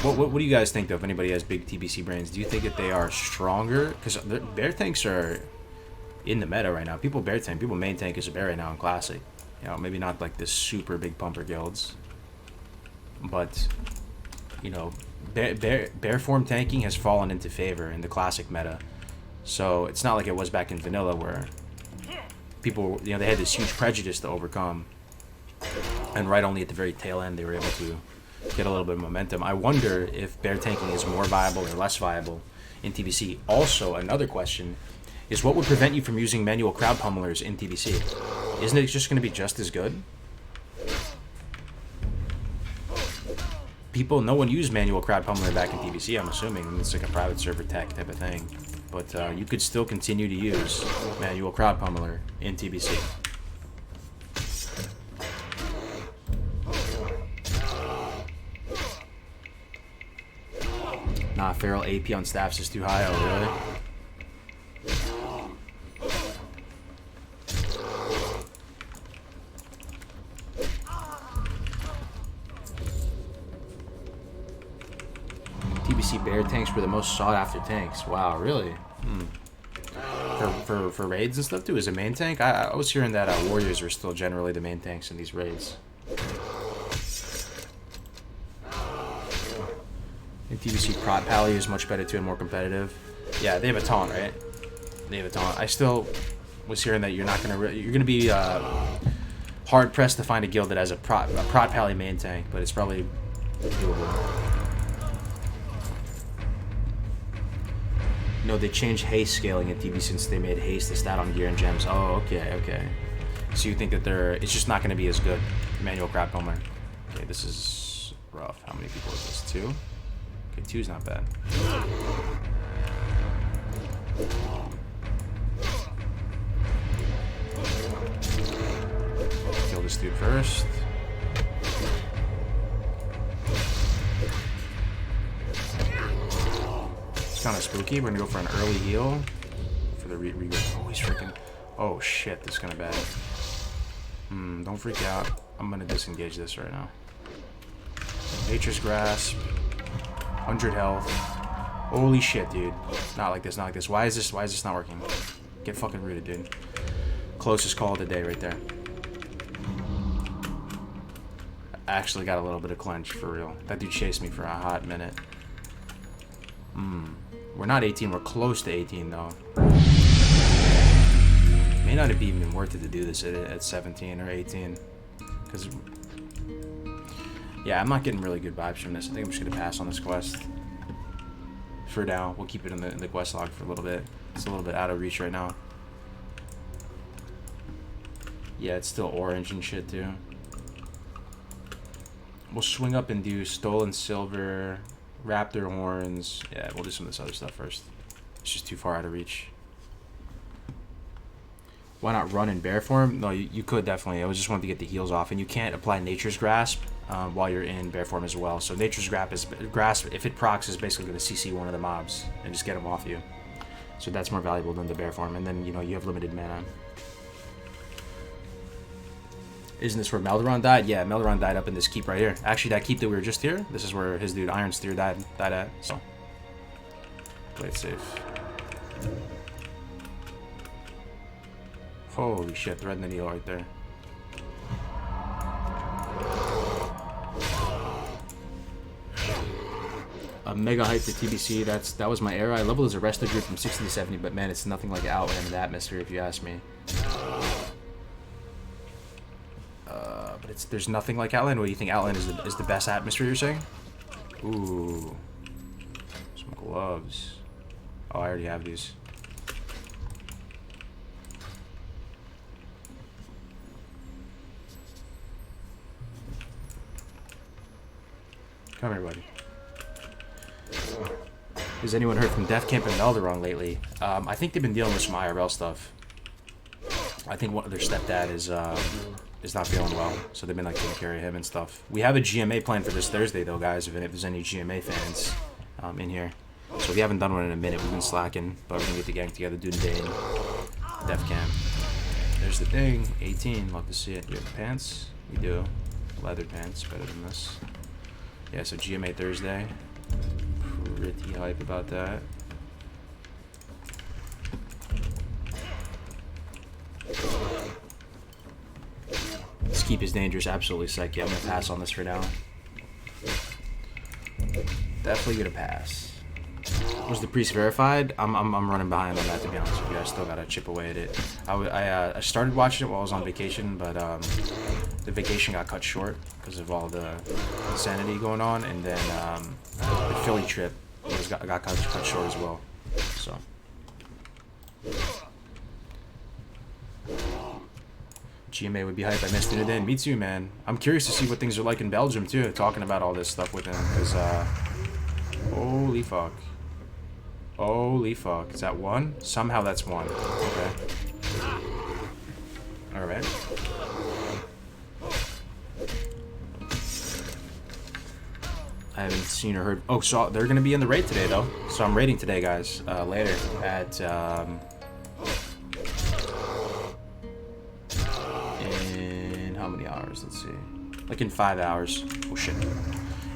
What do you guys think, though, if anybody has big TBC brains? Do you think that they are stronger? Because bear tanks are in the meta right now. People main tank as a bear right now in Classic. You know, maybe not like the super big pumper guilds. But, you know, bear form tanking has fallen into favor in the Classic meta. So it's not like it was back in Vanilla where people, you know, they had this huge prejudice to overcome. And right only at the very tail end they were able to get a little bit of momentum. I wonder if bear tanking is more viable or less viable in TBC. Also, another question is, what would prevent you from using manual crowd pummelers in TBC? Isn't it just going to be just as good? No one used manual crowd pummeler back in TBC, I'm assuming. It's like a private server tech type of thing. But you could still continue to use manual crowd pummeler in TBC. Nah, feral AP on staffs is too high. Oh, really? TBC bear tanks were the most sought after tanks. Wow, really? For raids and stuff too? As a main tank? I was hearing that warriors were still generally the main tanks in these raids. In TBC, Prod Pally is much better too and more competitive. Yeah, they have a taunt, right? They have a taunt. I still was hearing that you're not gonna you're gonna be hard pressed to find a guild that has a Prod Pally main tank, but it's probably doable. No, they changed haste scaling at TBC since they made haste the stat on gear and gems. Oh, okay. So you think that it's just not gonna be as good? Manual crowd pummeler. Okay, this is rough. How many people is this? 2? Okay, 2's not bad. Kill this dude first. It's kind of spooky. We're gonna go for an early heal for the re. Oh, he's freaking. Oh shit, this is kind of bad. Don't freak out. I'm gonna disengage this right now. Nature's Grasp. 100 health. Holy shit, dude. Not like this, not like this. Why is this not working? Get fucking rooted, dude. Closest call of the day right there. I actually got a little bit of clench, for real. That dude chased me for a hot minute. We're not 18, we're close to 18 though. May not have even been worth it to do this at 17 or 18. Because yeah, I'm not getting really good vibes from this. I think I'm just gonna pass on this quest for now. We'll keep it in the quest log for a little bit. It's a little bit out of reach right now. Yeah, it's still orange and shit too. We'll swing up and do stolen silver, raptor horns. Yeah, we'll do some of this other stuff first. It's just too far out of reach. Why not run in bear form? No, you could definitely. I just wanted to get the heals off, and you can't apply Nature's Grasp while you're in bear form as well. So Nature's Grasp, if it procs, is basically going to CC one of the mobs and just get them off you. So that's more valuable than the bear form. And then, you know, you have limited mana. Isn't this where Melderon died? Yeah, Melderon died up in this keep right here. Actually, that keep that we were just here, this is where his dude Iron Steer died at. So play it safe. Holy shit, threading the needle right there. mega hype for TBC. That was my era. I leveled as a Resto Druid from 60 to 70, but man, it's nothing like Outland in the atmosphere, if you ask me. But there's nothing like Outland. What do you think? Outland is the best atmosphere, you're saying? Ooh, some gloves. Oh, I already have these. Come here, buddy. Has anyone heard from Death Camp and Melderong lately? I think they've been dealing with some IRL stuff. I think one of their stepdad is not feeling well, so they've been like taking care of him and stuff. We have a GMA planned for this Thursday, though, guys. If there's any GMA fans in here, so we haven't done one in a minute. We've been slacking, but we're gonna get the gang together, do the day in Death Camp. There's the thing. 18. Love to see it. Do you have pants? We do. Leather pants. Better than this. Yeah, so GMA Thursday. Pretty hype about that. This keep is dangerous. Absolutely psych. Yeah, I'm gonna pass on this for now. Definitely gonna pass. Was the priest verified? I'm running behind on that, to be honest with you. I still gotta chip away at it. I started watching it while I was on vacation, but the vacation got cut short because of all the insanity going on, and then the Philly trip got cut short as well. So. GMA would be hype. I missed it today. Me too, man. I'm curious to see what things are like in Belgium too. Talking about all this stuff with him, because holy fuck. Holy fuck. Is that one? Somehow that's one. Okay. Alright. I haven't seen or heard. Oh, so they're going to be in the raid today, though. So I'm raiding today, guys. Later at... in how many hours? Let's see. Like in 5 hours. Oh, shit.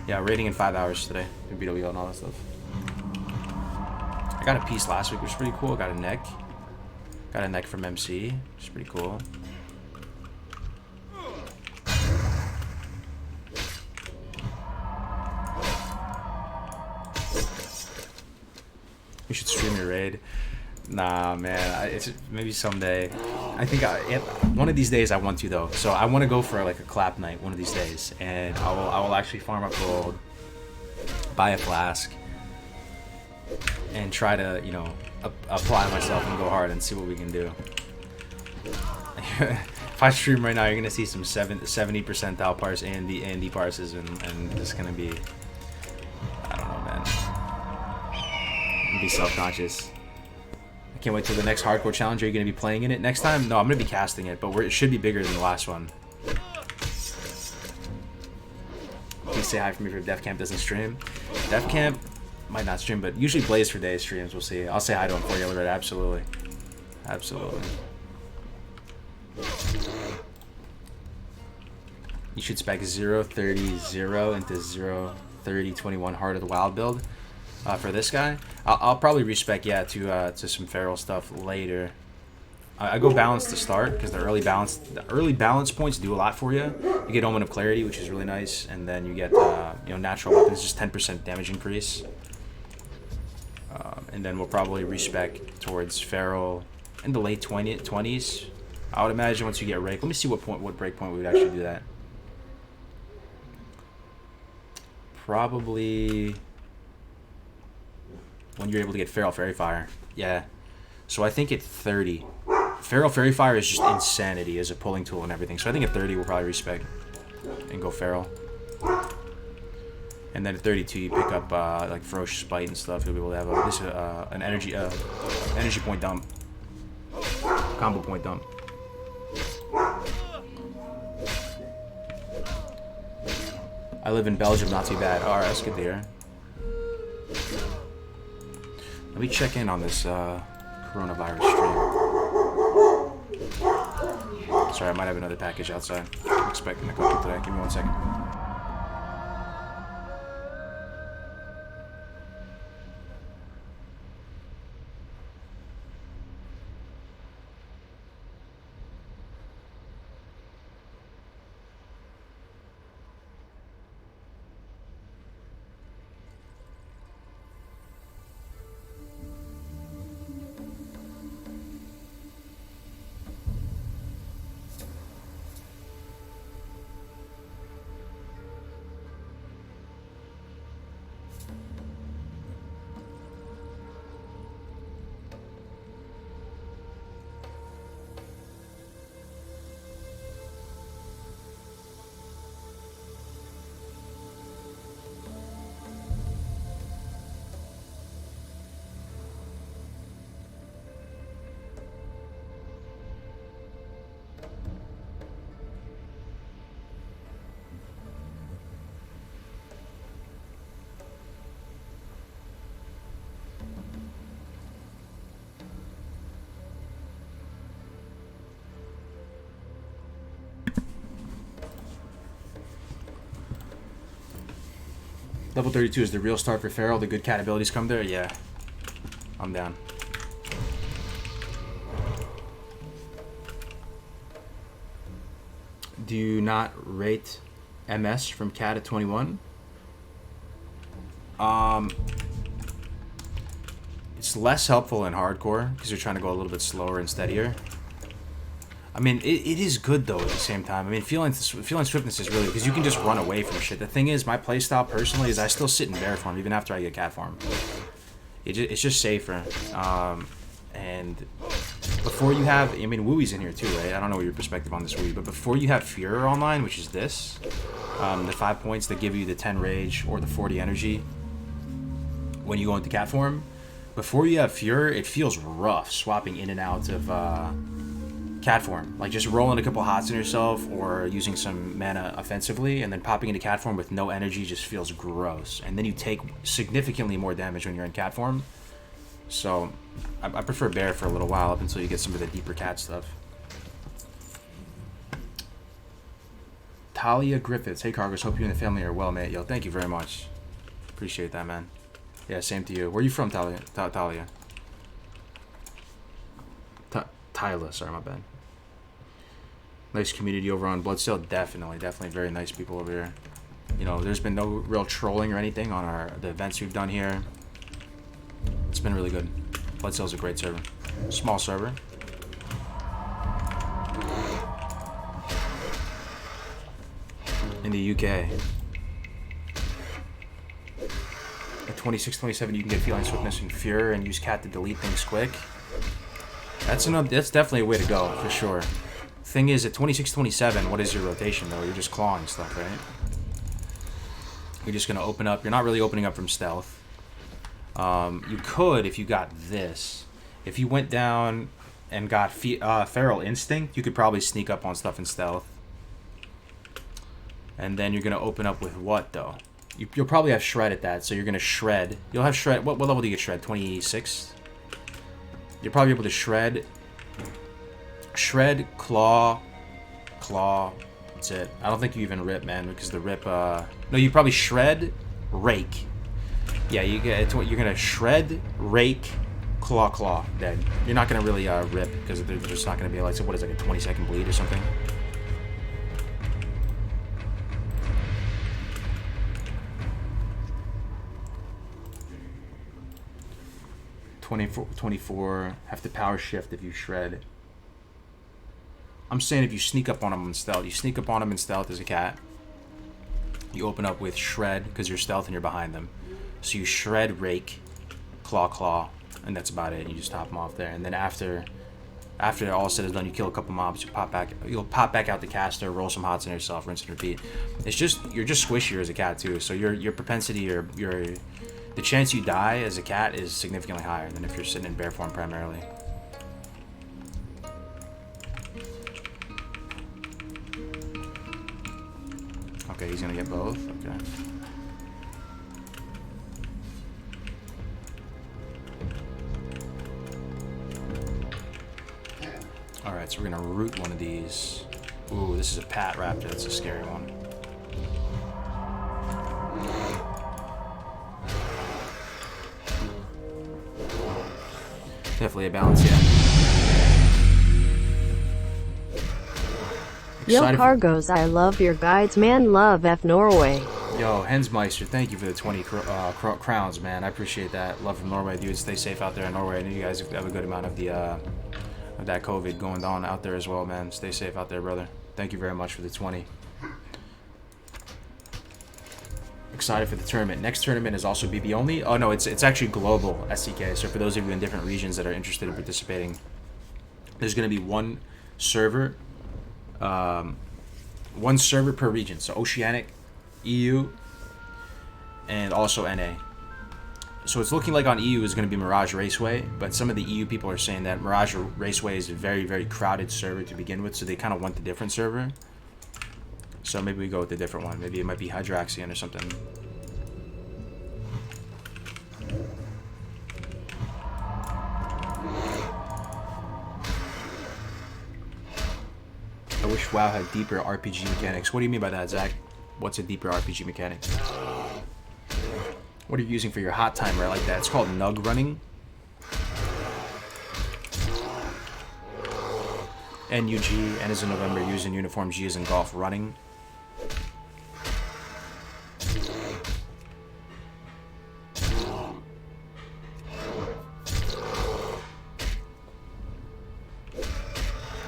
Yeah, raiding in 5 hours today. In BWL and all that stuff. I got a piece last week, which was pretty cool. Got a neck. Got a neck from MC, which is pretty cool. You should stream your raid. Nah, man. It's maybe someday. I think one of these days I want to, though. So I want to go for like a clap night one of these days, and I will actually farm up gold, buy a flask, and try to, you know, apply myself and go hard and see what we can do. If I stream right now, you're gonna see some 70 percentile parse and the parses, and it's gonna be, I don't know, man. I'm gonna be self-conscious. I can't wait till the next hardcore challenge. Are you gonna be playing in it next time? No, I'm gonna be casting it, but it should be bigger than the last one. Please say hi for me if Def Camp doesn't stream. Def Camp might not stream, but usually Blaze for Days streams. We'll see. I'll say hi to him for you, Red. Absolutely. Absolutely. You should spec 0-30-0 into 0-30-21 Heart of the Wild build for this guy. I'll probably respec, yeah, to some feral stuff later. I go balance to start because the early balance points do a lot for you. You get Omen of Clarity, which is really nice, and then you get you know, natural weapons, just 10% damage increase. And then we'll probably respec towards feral in the late 20s. I would imagine once you get rake. Let me see what break point we would actually do that. Probably when you're able to get feral fairy fire. Yeah. So I think at 30. Feral fairy fire is just insanity as a pulling tool and everything. So I think at 30 we'll probably respec and go feral. And then at 32 you pick up like ferocious bite and stuff. You'll be able to have an energy point dump, combo point dump. I live in Belgium, not too bad. Alright, that's good to hear. Let me check in on this coronavirus stream. Sorry, I might have another package outside. I'm expecting a couple today. Give me 1 second. Level 32 is the real start for Feral. The good cat abilities come there. Yeah, I'm down. Do you not rate MS from cat at 21? It's less helpful in hardcore because you're trying to go a little bit slower and steadier. I mean, it is good though at the same time. I mean, feeling swiftness is really, because you can just run away from shit. The thing is, my playstyle personally is I still sit in bear form even after I get cat form. It's just safer. And before you have, I mean, Wooey's in here too, right? I don't know your perspective on this, Wooey, but before you have Fuhrer online, which is this, the 5 points that give you the 10 rage or the 40 energy when you go into cat form, before you have Fuhrer, it feels rough swapping in and out of cat form. Like just rolling a couple hots on yourself or using some mana offensively and then popping into cat form with no energy just feels gross. And then you take significantly more damage when you're in cat form. So I prefer bear for a little while up until you get some of the deeper cat stuff. Talia Griffiths. Hey Cargos, hope you and the family are well, mate. Yo, thank you very much. Appreciate that, man. Yeah, same to you. Where are you from, Talia? Talia. Tyla, sorry, my bad. Nice community over on Bloodsail. Definitely very nice people over here. You know, there's been no real trolling or anything on the events we've done here. It's been really good. Bloodsail's a great server. Small server. In the UK. At 26, 27, you can get Feline Swiftness and Fuhrer and use cat to delete things quick. That's definitely a way to go, for sure. Thing is, at 26, 27, what is your rotation, though? You're just clawing stuff, right? You're just going to open up. You're not really opening up from stealth. You could, if you got this. If you went down and got Feral Instinct, you could probably sneak up on stuff in stealth. And then you're going to open up with what, though? You'll probably have Shred at that, so you're going to Shred. You'll have Shred. What level do you get Shred? 26? You're probably able to Shred, Claw. That's it. I don't think you even Rip, man, because the Rip, no, you probably Shred, Rake. Yeah, you're gonna Shred, Rake, Claw. Dead. You're not gonna really Rip, because they're just not gonna be like, so what is it, like a 20-second bleed or something? $24, have to power shift if you Shred. I'm saying if you sneak up on them in stealth. You sneak up on them in stealth as a cat. You open up with Shred because you're stealth and you're behind them. So you Shred, Rake, Claw, and that's about it. You just top them off there. And then after all said is done, you kill a couple mobs. You'll pop back out the caster, roll some hots on yourself, rinse and repeat. You're just squishier as a cat too. So your propensity, the chance you die as a cat is significantly higher than if you're sitting in bear form primarily. Okay, he's gonna get both. Okay. Alright, so we're gonna root one of these. Ooh, this is a Pat Raptor. That's a scary one. Definitely a balance, yeah. Yo, Cargos, I love your guides, man. Love F Norway. Yo, Hensmeister, thank you for the 20 crowns, man. I appreciate that. Love from Norway, dude. Stay safe out there in Norway. I know you guys have a good amount of that COVID going on out there as well, man. Stay safe out there, brother. Thank you very much for the 20. Excited for the tournament. Next tournament is also BB only. Oh no, it's actually global SCK. So for those of you in different regions that are interested in participating, there's going to be one server per region. So Oceanic, EU, and also NA. So it's looking like on EU is going to be Mirage Raceway, but some of the EU people are saying that Mirage Raceway is a very, very crowded server to begin with, so they kind of want the different server. So maybe we go with the different one. Maybe it might be Hydraxian or something. I wish WoW had deeper RPG mechanics. What do you mean by that, Zach? What's a deeper RPG mechanic? What are you using for your hot timer? I like that. It's called Nug running. NUG, N is in November, U is in uniform, G is in golf, running.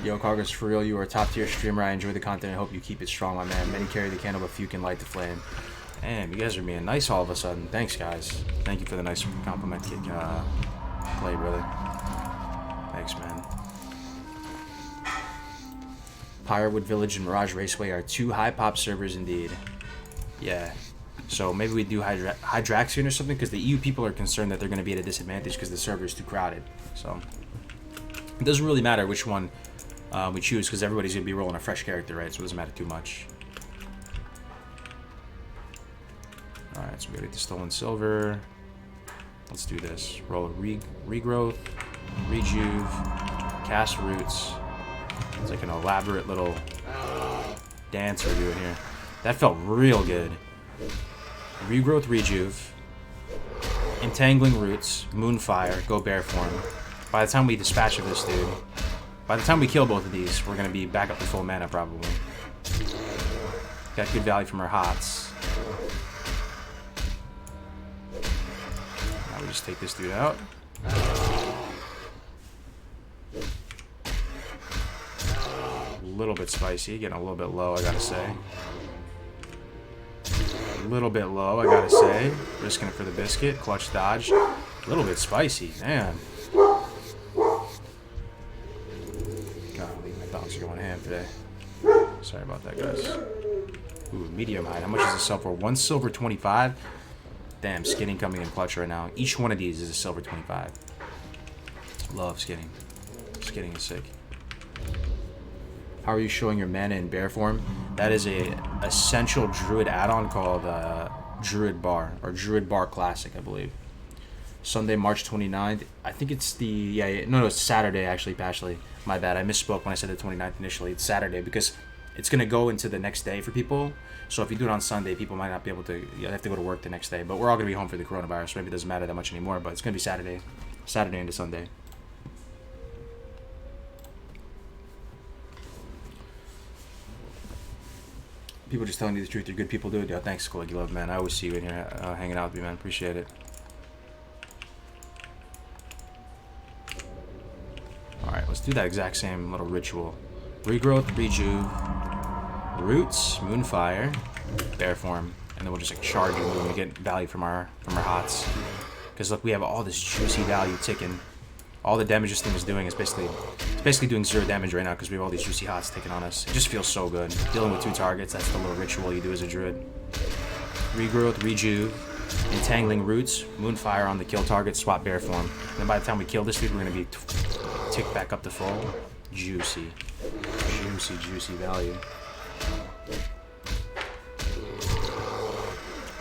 Yo, Cargos, for real, you are a top tier streamer. I enjoy the content. I hope you keep it strong, my man. Many carry the candle, but few can light the flame. Damn, you guys are being nice all of a sudden. Thanks, guys. Thank you for the nice compliment kick play, brother. Thanks, man. Pyrewood Village and Mirage Raceway are two high pop servers indeed. Yeah. So maybe we do Hydraxian or something, because the EU people are concerned that they're going to be at a disadvantage because the server is too crowded. So it doesn't really matter which one we choose, because everybody's going to be rolling a fresh character, right? So it doesn't matter too much. Alright, so we gotta get the stolen silver. Let's do this. Roll a regrowth, rejuve, cast roots. It's like an elaborate little dance we're doing here. That felt real good. Regrowth, rejuve, entangling roots, moonfire, go bear form. By the time we dispatch of this dude, by the time we kill both of these, we're gonna be back up to full mana probably. Got good value from our hots. Now we just take this dude out. A little bit spicy, getting a little bit low, I gotta say. A little bit low, I gotta say. Risking it for the biscuit, clutch dodge. A little bit spicy, damn. Golly, my dogs are going ham today. Sorry about that, guys. Ooh, medium height. How much does this sell for? 1 silver 25. Damn, skinning coming in clutch right now. Each one of these is a silver 25. Love skinning. Skinning is sick. How are you showing your mana in bear form? That is a essential Druid add-on called Druid Bar, or Druid Bar Classic, I believe. Sunday, March 29th. I think it's the no, it's Saturday actually. Pashley, my bad. I misspoke when I said the 29th initially. It's Saturday because it's gonna go into the next day for people. So if you do it on Sunday, people might not be able to. You have to go to work the next day. But we're all gonna be home for the coronavirus, so maybe it doesn't matter that much anymore. But it's gonna be Saturday into Sunday. People just telling you the truth. You're good people do it. Yo, thanks, Cool. You love, man. I always see you in here hanging out with you, man. Appreciate it. Alright, let's do that exact same little ritual. Regrowth, rejuve, roots, moonfire, bear form, and then we'll just like charge and move and get value from our hots. Because look, we have all this juicy value ticking. All the damage this thing is doing is basically doing 0 damage right now because we have all these juicy hots ticking on us. It just feels so good. Dealing with 2 targets, that's the little ritual you do as a druid. Regrowth, rejuve, entangling roots, moonfire on the kill target, swap bear form. And then by the time we kill this dude, we're gonna be ticked back up to full. Juicy. Juicy value.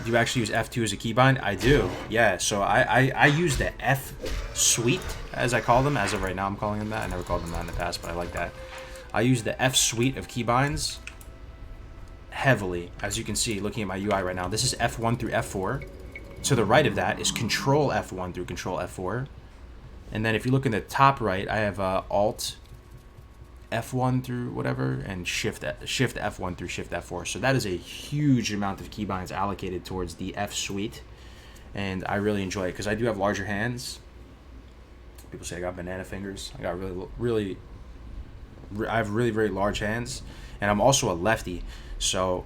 Do you actually use F2 as a keybind? I do, yeah. So I use the F suite, as I call them. As of right now, I'm calling them that. I never called them that in the past, but I like that. I use the F suite of keybinds heavily. As you can see, looking at my UI right now, this is F1 through F4. To the right of that is Control F1 through Control F4. And then if you look in the top right, I have Alt F1 through whatever, and Shift F1 through Shift F4. So that is a huge amount of keybinds allocated towards the F suite, and I really enjoy it because I do have larger hands. People say I got banana fingers. I got I have really very large hands, and I'm also a lefty, so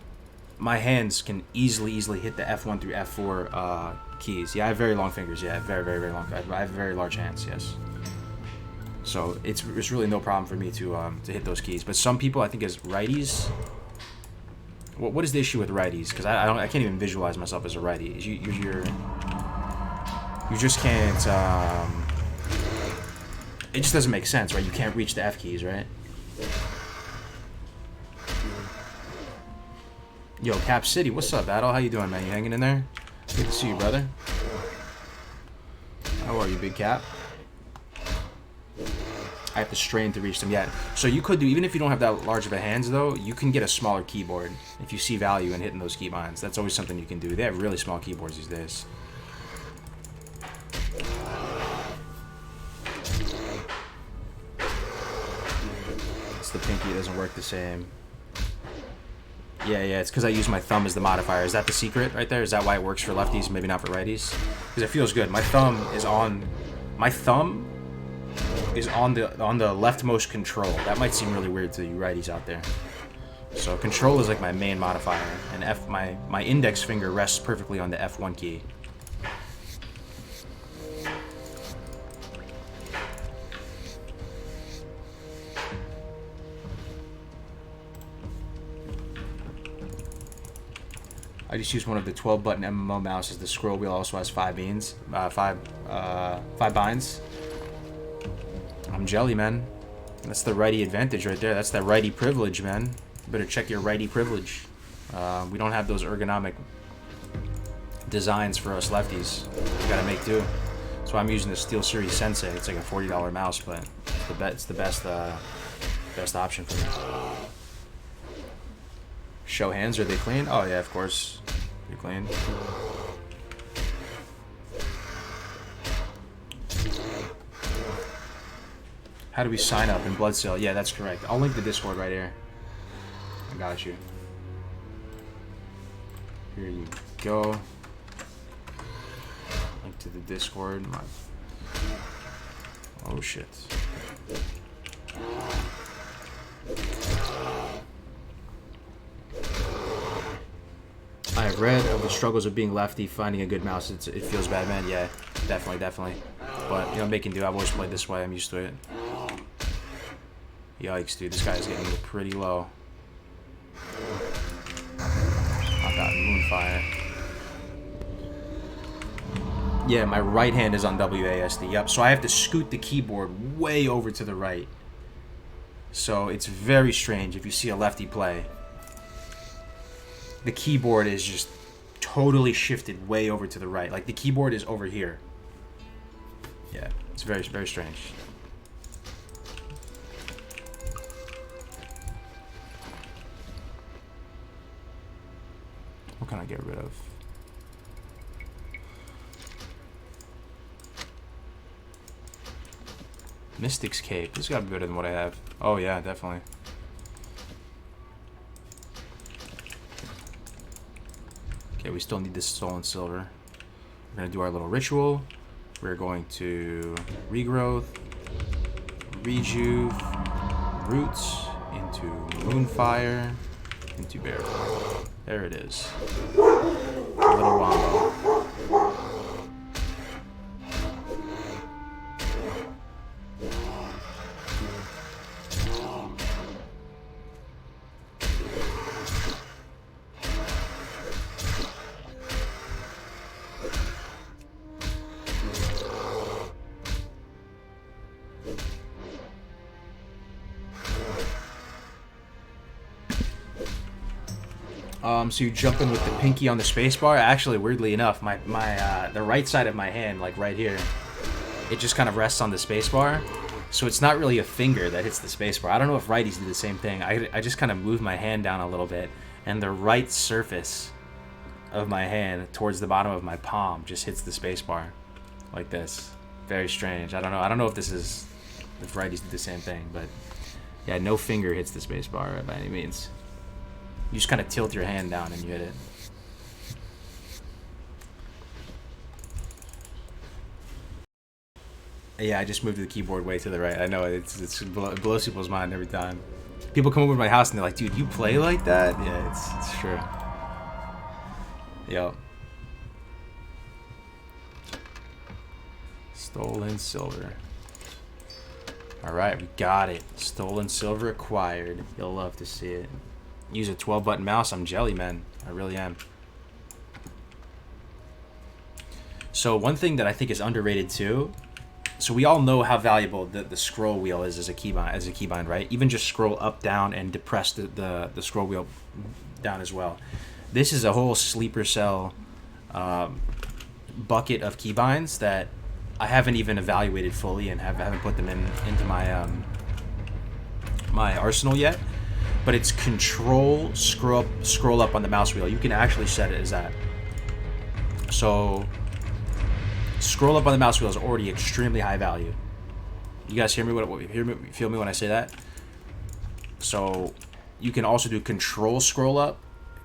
my hands can easily hit the F1 through F4 keys. Yeah, I have very long fingers. Yeah, very long. I have very large hands. Yes. So it's really no problem for me to hit those keys. But some people, I think, as righties, what is the issue with righties? Because I can't even visualize myself as a righty. You just can't. It just doesn't make sense, right? You can't reach the F keys, right? Yo, Cap City, what's up, Battle? How you doing, man? You hanging in there? Good to see you, brother. How are you, Big Cap? I have to strain to reach them yet. So you could do, even if you don't have that large of a hands though, you can get a smaller keyboard if you see value in hitting those keybinds. That's always something you can do. They have really small keyboards these days. It's the pinky. It doesn't work the same. Yeah, it's because I use my thumb as the modifier. Is that the secret right there? Is that why it works for lefties, maybe not for righties? Because it feels good. My thumb is on the leftmost control. That might seem really weird to you righties out there. So control is like my main modifier, and my index finger rests perfectly on the F1 key. I just use one of the 12-button MMO mouses. The scroll wheel also has 5 binds. I'm jelly, man. That's the righty advantage right there. That's that righty privilege, man. You better check your righty privilege. We don't have those ergonomic designs for us lefties. We gotta make do. That's why I'm using the SteelSeries Sensei. It's like a $40 mouse, but it's the best option for me. Show hands, are they clean? Oh yeah, of course. They're clean. How do we sign up in Bloodsail? Yeah, that's correct. I'll link the Discord right here. I got you. Here you go. Link to the Discord. Oh shit. I have read of the struggles of being lefty, finding a good mouse. It feels bad, man. Yeah, definitely. But, you know, making do. I've always played this way. I'm used to it. Yikes, dude. This guy's getting pretty low. I got Moonfire. Yeah, my right hand is on WASD. Yep, so I have to scoot the keyboard way over to the right. So it's very strange if you see a lefty play. The keyboard is just totally shifted way over to the right. Like the keyboard is over here. Yeah, it's very, very strange. What can I get rid of? Mystic's Cape. This gotta be better than what I have. Oh yeah, definitely. Okay, we still need this stolen silver. We're gonna do our little ritual. We're going to regrowth, rejuve, roots into moonfire, into bear. There it is. A little wombo. So you jump in with the pinky on the spacebar. Actually, weirdly enough, the right side of my hand, like right here, it just kind of rests on the spacebar. So it's not really a finger that hits the spacebar. I don't know if righties do the same thing. I just kind of move my hand down a little bit, and the right surface of my hand towards the bottom of my palm just hits the spacebar, like this. Very strange. I don't know if righties do the same thing, but yeah, no finger hits the spacebar by any means. You just kind of tilt your hand down and you hit it. Yeah, I just moved the keyboard way to the right. I know, it blows people's mind every time. People come over to my house and they're like, dude, you play like that? Yeah, it's true. Yo. Stolen silver. Alright, we got it. Stolen silver acquired. You'll love to see it. Use a 12-button mouse. I'm jelly, man. I really am. So one thing that I think is underrated too. So we all know how valuable the scroll wheel is as a keybind, right? Even just scroll up, down, and depress the scroll wheel down as well. This is a whole sleeper cell bucket of keybinds that I haven't even evaluated fully and haven't put them into my my arsenal yet. But it's control scroll up on the mouse wheel. You can actually set it as that. So scroll up on the mouse wheel is already extremely high value. You guys feel me when I say that? So you can also do control scroll up,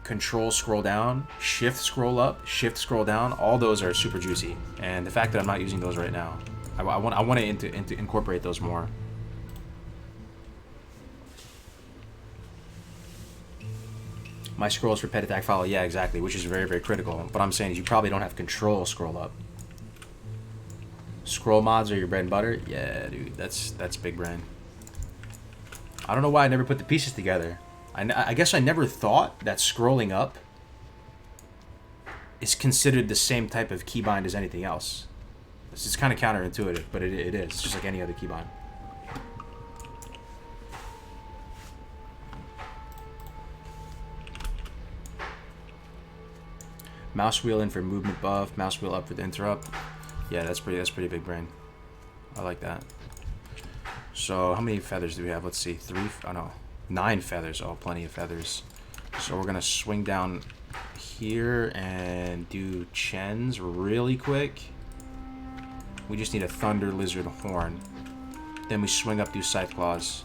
control scroll down, shift scroll up, shift scroll down. All those are super juicy. And the fact that I'm not using those right now, I want to incorporate those more. My scrolls for pet attack follow, yeah, exactly, which is very, very critical. But I'm saying is you probably don't have control scroll up. Scroll mods are your bread and butter? Yeah, dude, that's big brain. I don't know why I never put the pieces together. I guess I never thought that scrolling up is considered the same type of keybind as anything else. This is kind of counterintuitive, but it is. It's just like any other keybind. Mouse wheel in for movement buff, mouse wheel up for the interrupt. Yeah, that's pretty big brain. I like that. So how many feathers do we have? Let's see, 3. Oh no, 9 feathers. Oh, plenty of feathers. So we're gonna swing down here and do Chens really quick. We just need a thunder lizard horn. Then we swing up, do scythe claws.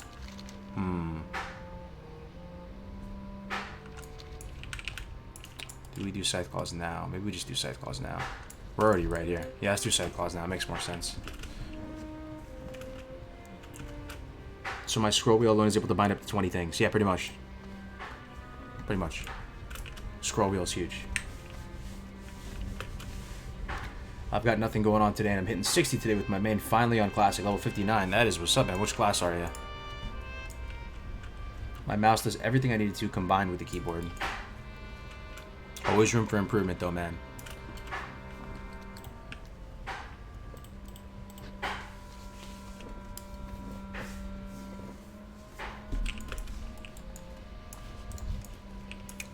Do we do scythe claws now? Maybe we just do scythe claws now. We're already right here. Yeah, let's do scythe claws now. It makes more sense. So my scroll wheel alone is able to bind up to 20 things. Yeah, pretty much. Pretty much. Scroll wheel is huge. I've got nothing going on today, and I'm hitting 60 today with my main finally on Classic, level 59. That is what's up, man. Which class are you? My mouse does everything I needed to combined with the keyboard. Always room for improvement, though, man.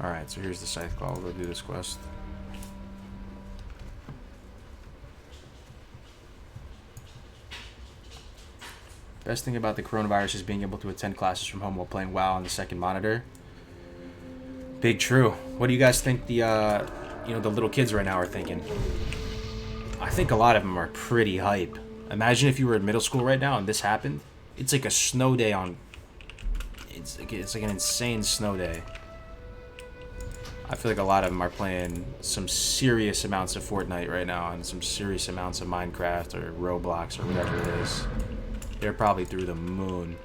Alright, so here's the scythe claw. We'll go do this quest. Best thing about the coronavirus is being able to attend classes from home while playing WoW on the second monitor. Big true. What do you guys think the the little kids right now are thinking? I think a lot of them are pretty hype. Imagine if you were in middle school right now and this happened. It's like a snow day on. It's like an insane snow day. I feel like a lot of them are playing some serious amounts of Fortnite right now and some serious amounts of Minecraft or Roblox or whatever it is. They're probably through the moon.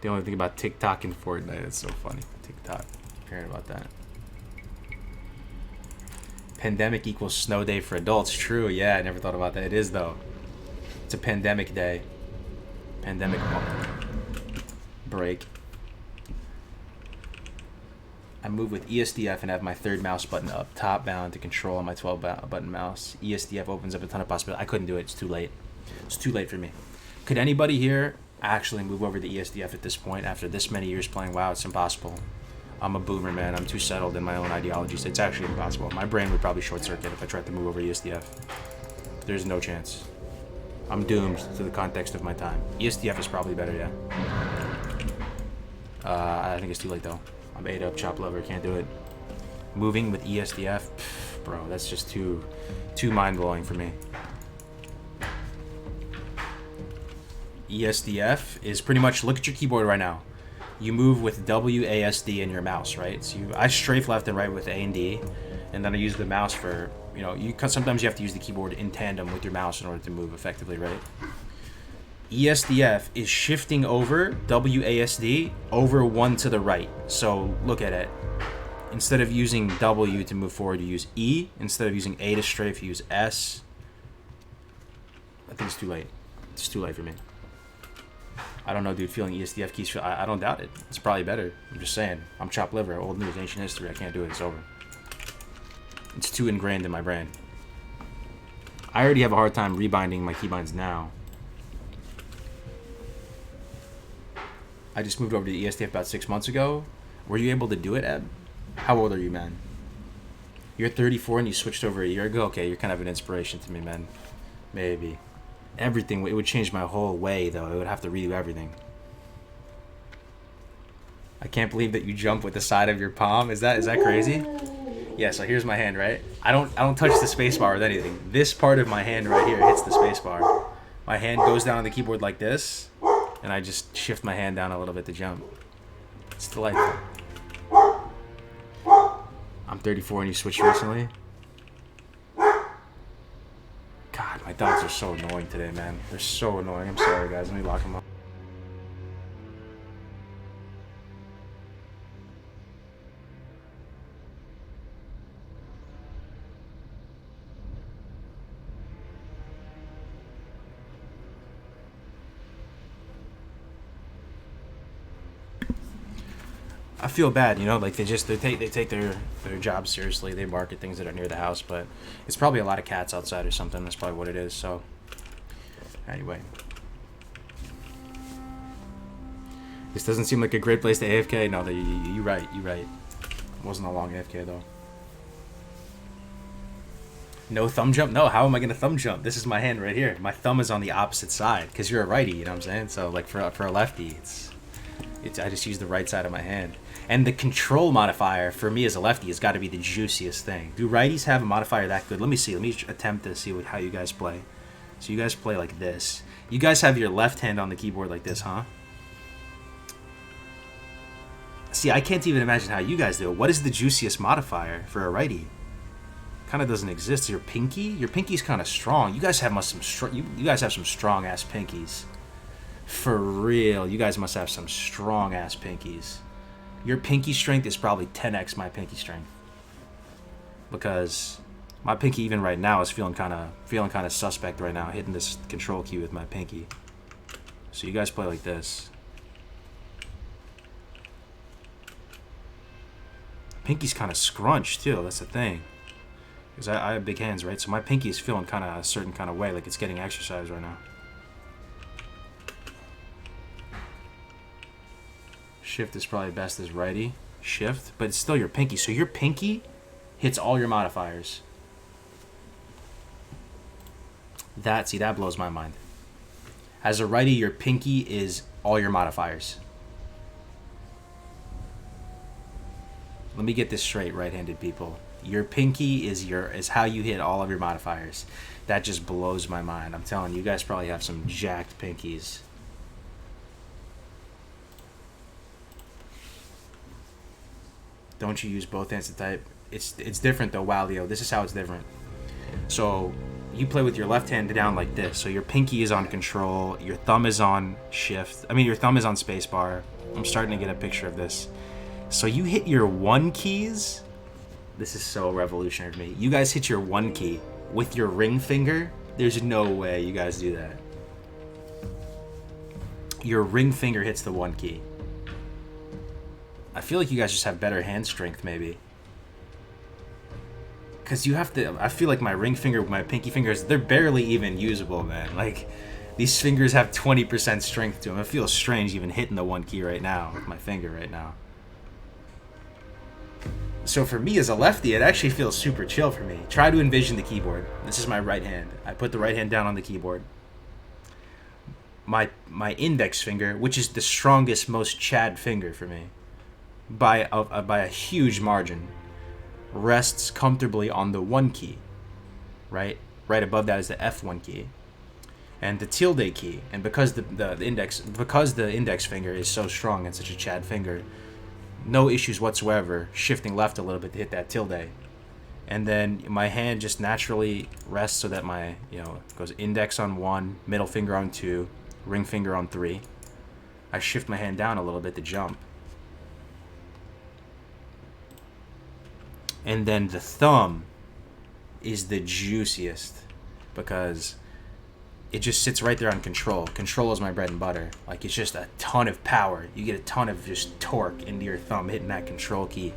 The only thing about TikTok and Fortnite, it's so funny. TikTok, caring about that. Pandemic equals snow day for adults. True, yeah, I never thought about that. It is, though. It's a pandemic day. Pandemic break. I move with ESDF and have my third mouse button up, top bound to control on my 12 button mouse. ESDF opens up a ton of possibilities. I couldn't do it. It's too late. It's too late for me. Could anybody here actually move over to ESDF at this point after this many years playing WoW? It's impossible. I'm a boomer, man. I'm too settled in my own ideologies. It's actually impossible. My brain would probably short circuit if I tried to move over to ESDF. There's no chance. I'm doomed to the context of my time. ESDF is probably better, yeah. I think it's too late though. I'm 8 up, chop liver, can't do it. Moving with ESDF, pff, bro, that's just too mind-blowing for me. ESDF is pretty much, look at your keyboard right now. You move with WASD in your mouse, right? So I strafe left and right with A and D, and then I use the mouse for, sometimes you have to use the keyboard in tandem with your mouse in order to move effectively, right? ESDF is shifting over WASD over 1 to the right. So look at it. Instead of using W to move forward, you use E. Instead of using A to strafe, you use S. I think it's too late. It's too late for me. I don't know, dude. Feeling ESDF keys, I don't doubt it. It's probably better. I'm just saying. I'm chopped liver. Old news, ancient history. I can't do it. It's over. It's too ingrained in my brain. I already have a hard time rebinding my keybinds now. I just moved over to ESDF about 6 months ago. Were you able to do it, Eb? How old are you, man? You're 34 and you switched over a year ago? Okay, you're kind of an inspiration to me, man. Maybe. Everything, it would change my whole way, though. I would have to redo everything. I can't believe that you jump with the side of your palm. Is that crazy? Yeah, so here's my hand, right? I don't touch the spacebar with anything. This part of my hand right here hits the spacebar. My hand goes down on the keyboard like this, and I just shift my hand down a little bit to jump. It's delightful. I'm 34 and you switched recently? God, my dogs are so annoying today, man. They're so annoying. I'm sorry, guys. Let me lock them up. I feel bad, you know, like they take their job seriously. They market things that are near the house, but it's probably a lot of cats outside or something. That's probably what it is. So anyway, this doesn't seem like a great place to AFK. No, you're right. It wasn't a long AFK though. No thumb jump? No, how am I gonna thumb jump? This is my hand right here. My thumb is on the opposite side because you're a righty. You know what I'm saying? So like for a lefty, I just use the right side of my hand. And the control modifier for me as a lefty has got to be the juiciest thing. Do righties have a modifier that good? Let me see. Let me attempt to see how you guys play. So you guys play like this. You guys have your left hand on the keyboard like this, huh? See, I can't even imagine how you guys do it. What is the juiciest modifier for a righty? Kind of doesn't exist. Your pinky? Your pinky's kind of strong. You guys have you guys have some strong ass pinkies. For real, you guys must have some strong ass pinkies. Your pinky strength is probably 10x my pinky strength. Because my pinky even right now is feeling kind of suspect right now, hitting this control key with my pinky. So you guys play like this. Pinky's kind of scrunched too. That's the thing. Because I have big hands, right? So my pinky is feeling kind of a certain kind of way, like it's getting exercise right now. Shift is probably best as righty. Shift, but it's still your pinky. So your pinky hits all your modifiers. That blows my mind. As a righty, your pinky is all your modifiers. Let me get this straight, right-handed people. Your pinky is how you hit all of your modifiers. That just blows my mind. I'm telling you, you guys probably have some jacked pinkies. Don't you use both hands to type? It's different though, wow, Leo. This is how it's different. So you play with your left hand down like this. So your pinky is on control. Your thumb is on shift. Your thumb is on spacebar. I'm starting to get a picture of this. So you hit your 1 keys. This is so revolutionary to me. You guys hit your 1 key with your ring finger. There's no way you guys do that. Your ring finger hits the 1 key. I feel like you guys just have better hand strength, maybe. Because you have to... I feel like my ring finger, my pinky fingers, they're barely even usable, man. Like, these fingers have 20% strength to them. It feels strange even hitting the 1 key right now with my finger right now. So for me as a lefty, it actually feels super chill for me. Try to envision the keyboard. This is my right hand. I put the right hand down on the keyboard. My index finger, which is the strongest, most Chad finger for me, by a huge margin, rests comfortably on the 1 key, right? Right above that is the F1 key, and the tilde key. And because the index finger is so strong and such a Chad finger, no issues whatsoever shifting left a little bit to hit that tilde. And then my hand just naturally rests so that my goes index on 1, middle finger on 2, ring finger on 3. I shift my hand down a little bit to jump. And then the thumb is the juiciest because it just sits right there on control. Control is my bread and butter. Like, it's just a ton of power. You get a ton of just torque into your thumb hitting that control key.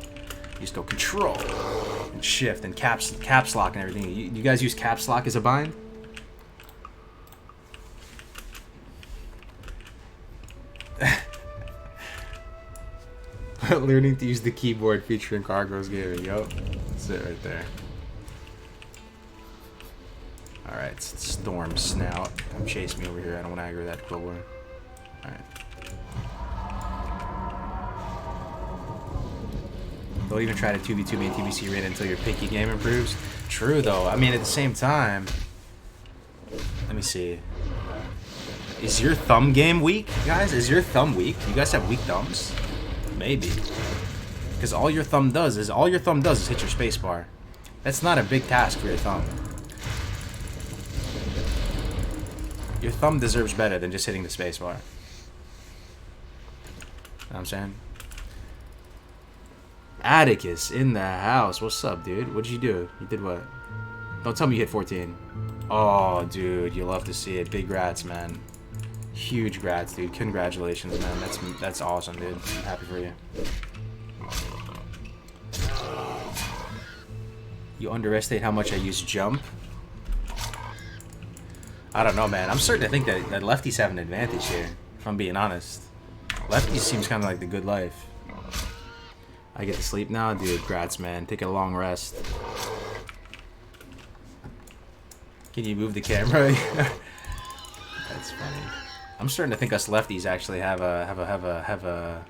You just go control and shift and caps lock and everything. You guys use caps lock as a bind? Learning to use the keyboard featuring Cargo's Gaming. Yup. That's it right there. Alright, Storm Snout. Come chase me over here. I don't want to aggro that Quillborn. Alright. Don't even try to 2v2 me in TBC raid until your pinky game improves. True, though. At the same time... Let me see. Is your thumb game weak, guys? Is your thumb weak? You guys have weak thumbs? Maybe. Because all your thumb does is hit your space bar. That's not a big task for your thumb. Your thumb deserves better than just hitting the space bar. Know what I'm saying? Atticus in the house. What's up, dude? What'd you do? You did what? Don't tell me you hit 14. Oh, dude, you love to see it. Big grats, man. Huge grats, dude. Congratulations, man. That's awesome, dude. I'm happy for you. You underestimate how much I use jump. I don't know, man. I'm starting to think that lefties have an advantage here, if I'm being honest. Lefties seems kind of like the good life. I get to sleep now? Dude, grats, man. Take a long rest. Can you move the camera? That's funny. I'm starting to think us lefties actually have a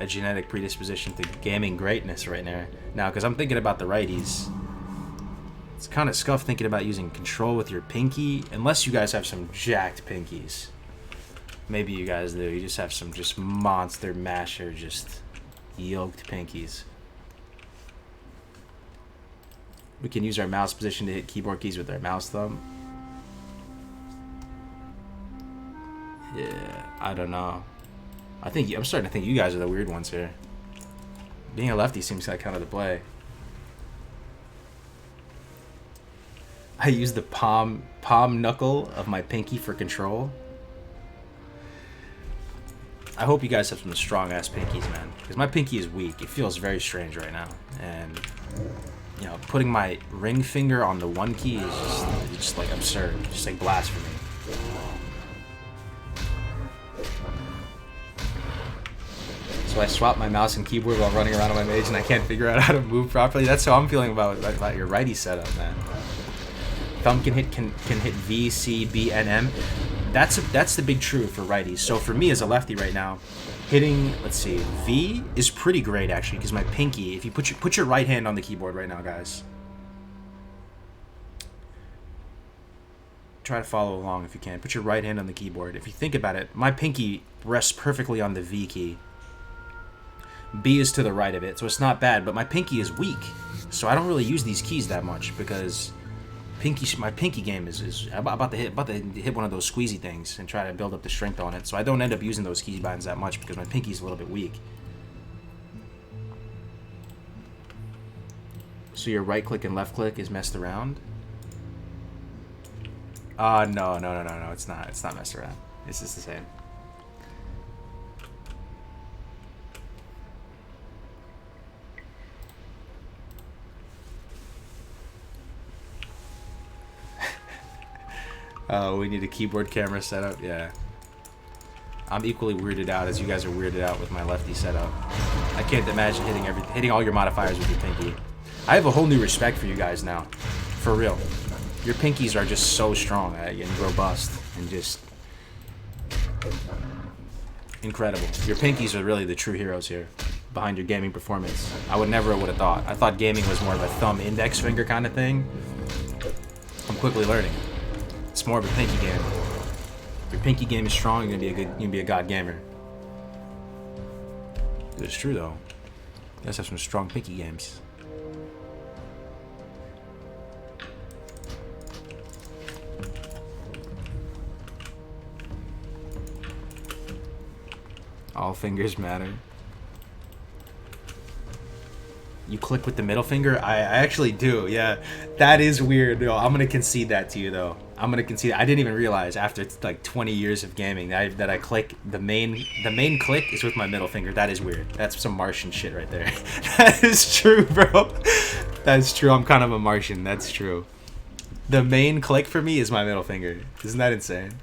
genetic predisposition to gaming greatness right now. Because I'm thinking about the righties. It's kind of scuffed thinking about using control with your pinky, unless you guys have some jacked pinkies. Maybe you guys do. You just have some just monster masher, just yoked pinkies. We can use our mouse position to hit keyboard keys with our mouse thumb. Yeah, I don't know. I'm starting to think you guys are the weird ones here. Being a lefty seems like kind of the play. I use the palm knuckle of my pinky for control. I hope you guys have some strong ass pinkies, man, because my pinky is weak. It feels very strange right now, and you know, putting my ring finger on the one key is just like absurd, just like blasphemy. So I swap my mouse and keyboard while running around on my mage, and I can't figure out how to move properly. That's how I'm feeling about your righty setup, man. Thumb can hit V, C, B, and M. That's the big truth for righties. So for me as a lefty right now, hitting, let's see, V is pretty great actually, because my pinky, if you put your right hand on the keyboard right now, guys. Try to follow along if you can. Put your right hand on the keyboard. If you think about it, my pinky rests perfectly on the V key. B is to the right of it, so it's not bad, but my pinky is weak. So I don't really use these keys that much because my pinky game is about to hit one of those squeezy things and try to build up the strength on it. So I don't end up using those key binds that much because my pinky's a little bit weak. So your right click and left click is messed around? No, it's not. It's not messed around. It's just the same. Oh, we need a keyboard camera setup? Yeah. I'm equally weirded out as you guys are weirded out with my lefty setup. I can't imagine hitting all your modifiers with your pinky. I have a whole new respect for you guys now. For real. Your pinkies are just so strong and robust and just incredible. Your pinkies are really the true heroes here behind your gaming performance. I would never have thought. I thought gaming was more of a thumb index finger kind of thing. I'm quickly learning. It's more of a pinky game. If your pinky game is strong, you're gonna be a god gamer. It's true though. You guys have some strong pinky games. All fingers matter. You click with the middle finger? I actually do, yeah. That is weird. No, I'm gonna concede that to you though. I'm gonna concede. I didn't even realize after like 20 years of gaming that I click the main click is with my middle finger. That is weird. That's some Martian shit right there. That is true, bro. That's true. I'm kind of a Martian. That's true. The main click for me is my middle finger. Isn't that insane?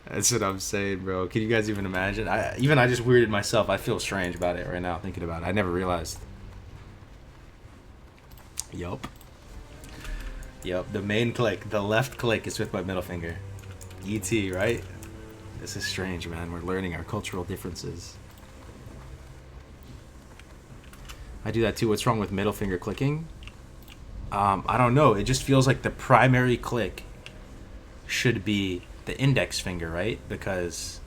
That's what I'm saying, bro. Can you guys even imagine? I just weirded myself. I feel strange about it right now, thinking about it. I never realized. Yup. The main click, the left click is with my middle finger. E.T., right? This is strange, man. We're learning our cultural differences. I do that too. What's wrong with middle finger clicking? I don't know. It just feels like the primary click should be the index finger, right? Because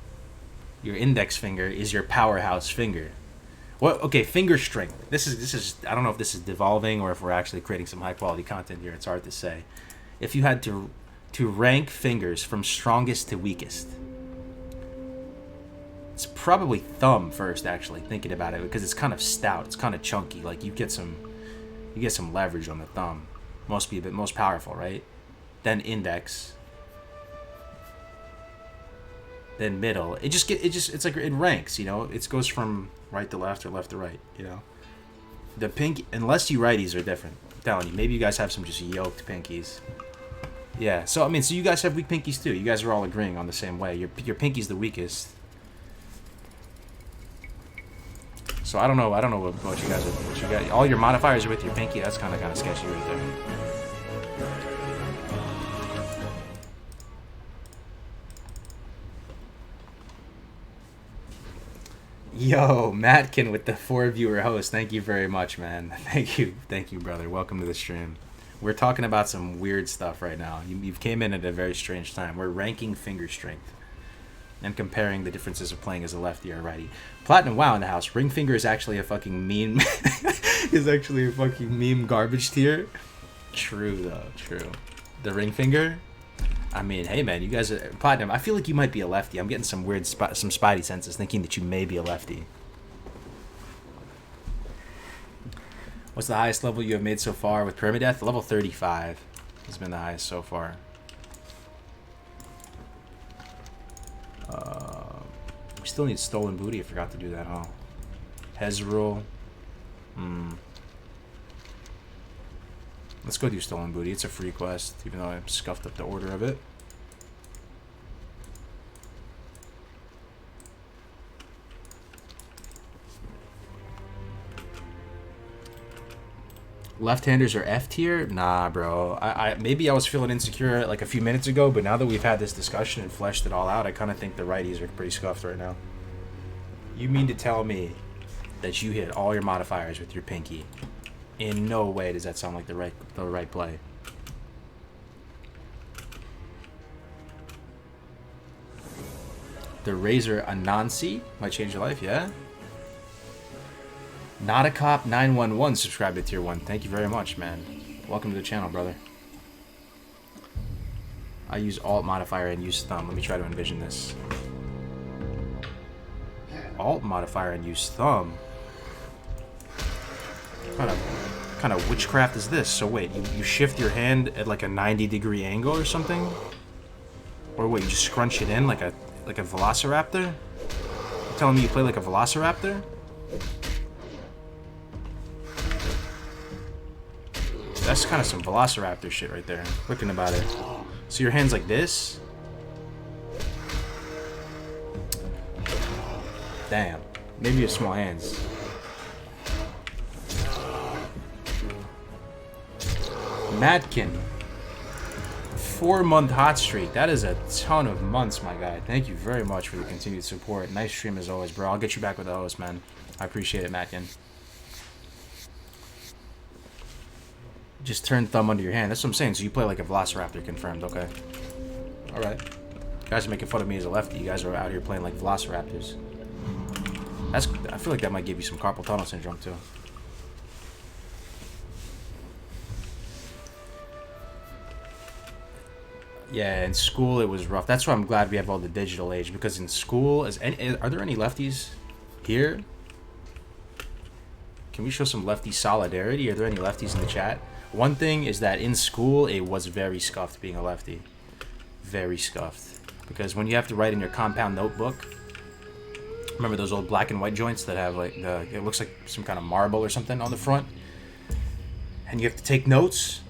your index finger is your powerhouse finger. What? Okay, finger strength. This is. I don't know if this is devolving or if we're actually creating some high quality content here. It's hard to say. If you had to rank fingers from strongest to weakest, it's probably thumb first. Actually, thinking about it, because it's kind of stout. It's kind of chunky. Like you get some leverage on the thumb. Must be a bit most powerful, right? Then index. Then middle. It's like it ranks, you know. It goes from right to left or left to right, you know. The pink, unless you righties are different. I'm telling you, maybe you guys have some just yoked pinkies. Yeah. So I mean, so you guys have weak pinkies too. You guys are all agreeing on the same way. Your pinky's the weakest. So I don't know what you guys are. What you got? All your modifiers are with your pinky. That's kind of sketchy right there. Yo, Matkin with the 4-viewer host. Thank you very much, man. Thank you, brother. Welcome to the stream. We're talking about some weird stuff right now. You've came in at a very strange time. We're ranking finger strength and comparing the differences of playing as a lefty or a righty. Platinum Wow in the house. Ring finger is actually a fucking meme. Is actually a fucking meme garbage tier. True though, true. The ring finger. I mean, hey man, you guys are Platinum. I feel like you might be a lefty. I'm getting some weird, some spidey senses, thinking that you may be a lefty. What's the highest level you have made so far with permadeath? Level 35 has been the highest so far. We still need stolen booty. I forgot to do that, huh? Hezrul. Let's go do stolen booty. It's a free quest, even though I scuffed up the order of it. Left-handers are F tier? Nah, bro. Maybe I was feeling insecure like a few minutes ago, but now that we've had this discussion and fleshed it all out, I kind of think the righties are pretty scuffed right now. You mean to tell me that you hit all your modifiers with your pinky? In no way does that sound like the right play. The Razor Anansi might change your life, yeah? Not a Cop 911 subscribed to tier 1. Thank you very much, man. Welcome to the channel, brother. I use alt modifier and use thumb. Let me try to envision this. Alt modifier and use thumb. What kind of witchcraft is this? So wait, you shift your hand at like a 90-degree angle or something? Or wait, you just scrunch it in like a velociraptor? You're telling me you play like a velociraptor? That's kind of some velociraptor shit right there. Looking about it. So your hand's like this? Damn. Maybe you have small hands. Madkin. 4-month hot streak. That is a ton of months, my guy. Thank you very much for the continued support. Nice stream as always, bro. I'll get you back with the host, man. I appreciate it, Madkin. Just turn thumb under your hand. That's what I'm saying. So you play like a velociraptor, confirmed. Okay. Alright. You guys are making fun of me as a lefty. You guys are out here playing like velociraptors. I feel like that might give you some carpal tunnel syndrome, too. Yeah, in school it was rough. That's why I'm glad we have all the digital age, because in school, are there any lefties here? Can we show some lefty solidarity? Are there any lefties in the chat? One thing is that in school it was very scuffed being a lefty. Very scuffed. Because when you have to write in your compound notebook, remember those old black and white joints that have like it looks like some kind of marble or something on the front? And you have to take notes?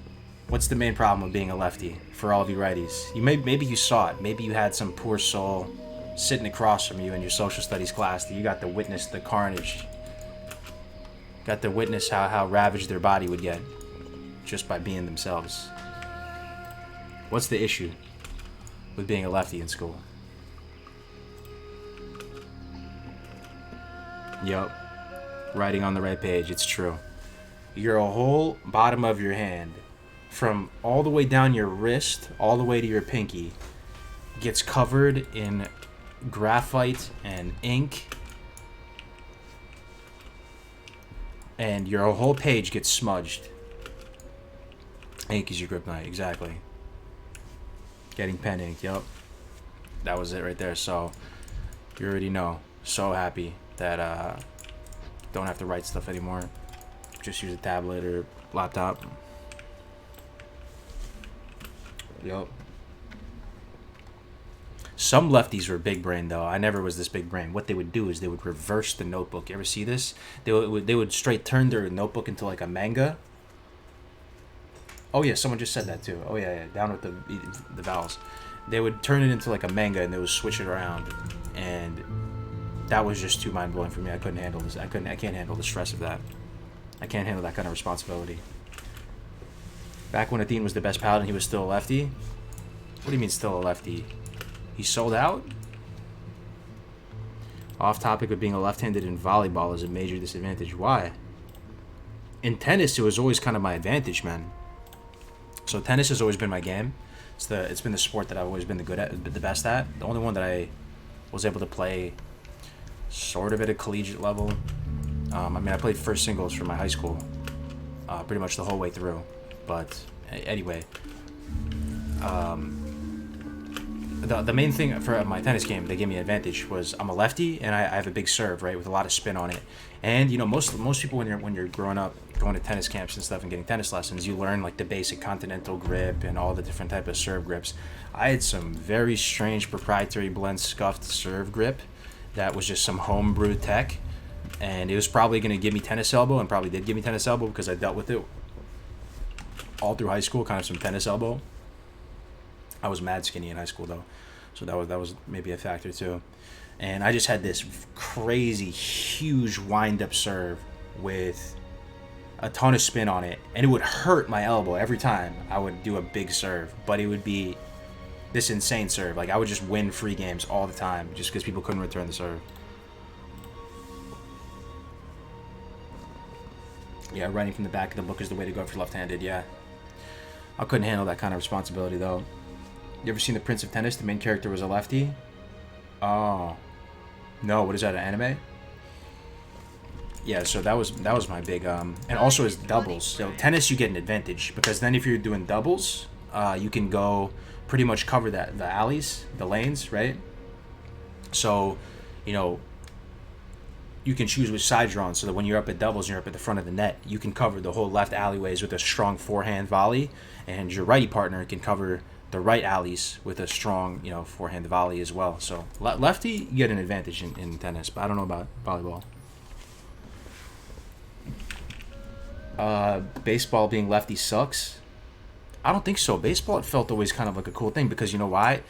What's the main problem with being a lefty for all of you righties? Maybe you saw it. Maybe you had some poor soul sitting across from you in your social studies class that you got to witness the carnage. Got to witness how ravaged their body would get just by being themselves. What's the issue with being a lefty in school? Yup. Writing on the right page. It's true. Your whole bottom of your hand from all the way down your wrist, all the way to your pinky, gets covered in graphite and ink, and your whole page gets smudged. Ink is your grip knight, exactly. Getting pen ink, yep. That was it right there. So you already know. So happy that don't have to write stuff anymore. Just use a tablet or laptop. Yep. Some lefties were big brain though. I never was this big brain. What they would do is they would reverse the notebook. You ever see this? They would straight turn their notebook into like a manga. Oh yeah, someone just said that too. Oh yeah, down with the vowels. They would turn it into like a manga and they would switch it around, and that was just too mind blowing for me. I couldn't handle this. I can't handle the stress of that. I can't handle that kind of responsibility. Back when Athene was the best paladin, he was still a lefty. What do you mean still a lefty? He sold out? Off topic of being a left-handed in volleyball is a major disadvantage. Why? In tennis, it was always kind of my advantage, man. So tennis has always been my game. It's been the sport that I've always been the best at. The only one that I was able to play sort of at a collegiate level. I mean, I played first singles for my high school pretty much the whole way through. But anyway, the main thing for my tennis game that gave me an advantage was I'm a lefty and I have a big serve, right, with a lot of spin on it. And you know, most people when you're growing up, going to tennis camps and stuff and getting tennis lessons, you learn like the basic continental grip and all the different type of serve grips. I had some very strange proprietary blend scuffed serve grip that was just some homebrew tech, and it was probably going to give me tennis elbow, and probably did give me tennis elbow because I dealt with it all through high school, kind of some tennis elbow. I was mad skinny in high school though, so that was maybe a factor too. And I just had this crazy huge wind up serve with a ton of spin on it, and it would hurt my elbow every time I would do a big serve, but it would be this insane serve. Like I would just win free games all the time just because people couldn't return the serve. Yeah, writing from the back of the book is the way to go for left-handed. Yeah, I couldn't handle that kind of responsibility though. You ever seen The Prince of Tennis? The main character was a lefty. Oh no, what is that, an anime? Yeah, so that was my big and also is doubles. So tennis, you get an advantage because then if you're doing doubles, you can go pretty much cover the alleys, the lanes, right? So, you know, you can choose which side you're on, so that when you're up at doubles and you're up at the front of the net, you can cover the whole left alleyways with a strong forehand volley, and your righty partner can cover the right alleys with a strong, you know, forehand volley as well. So lefty, you get an advantage in tennis, but I don't know about volleyball. Baseball being lefty sucks. I don't think so. Baseball, it felt always kind of like a cool thing because you know why?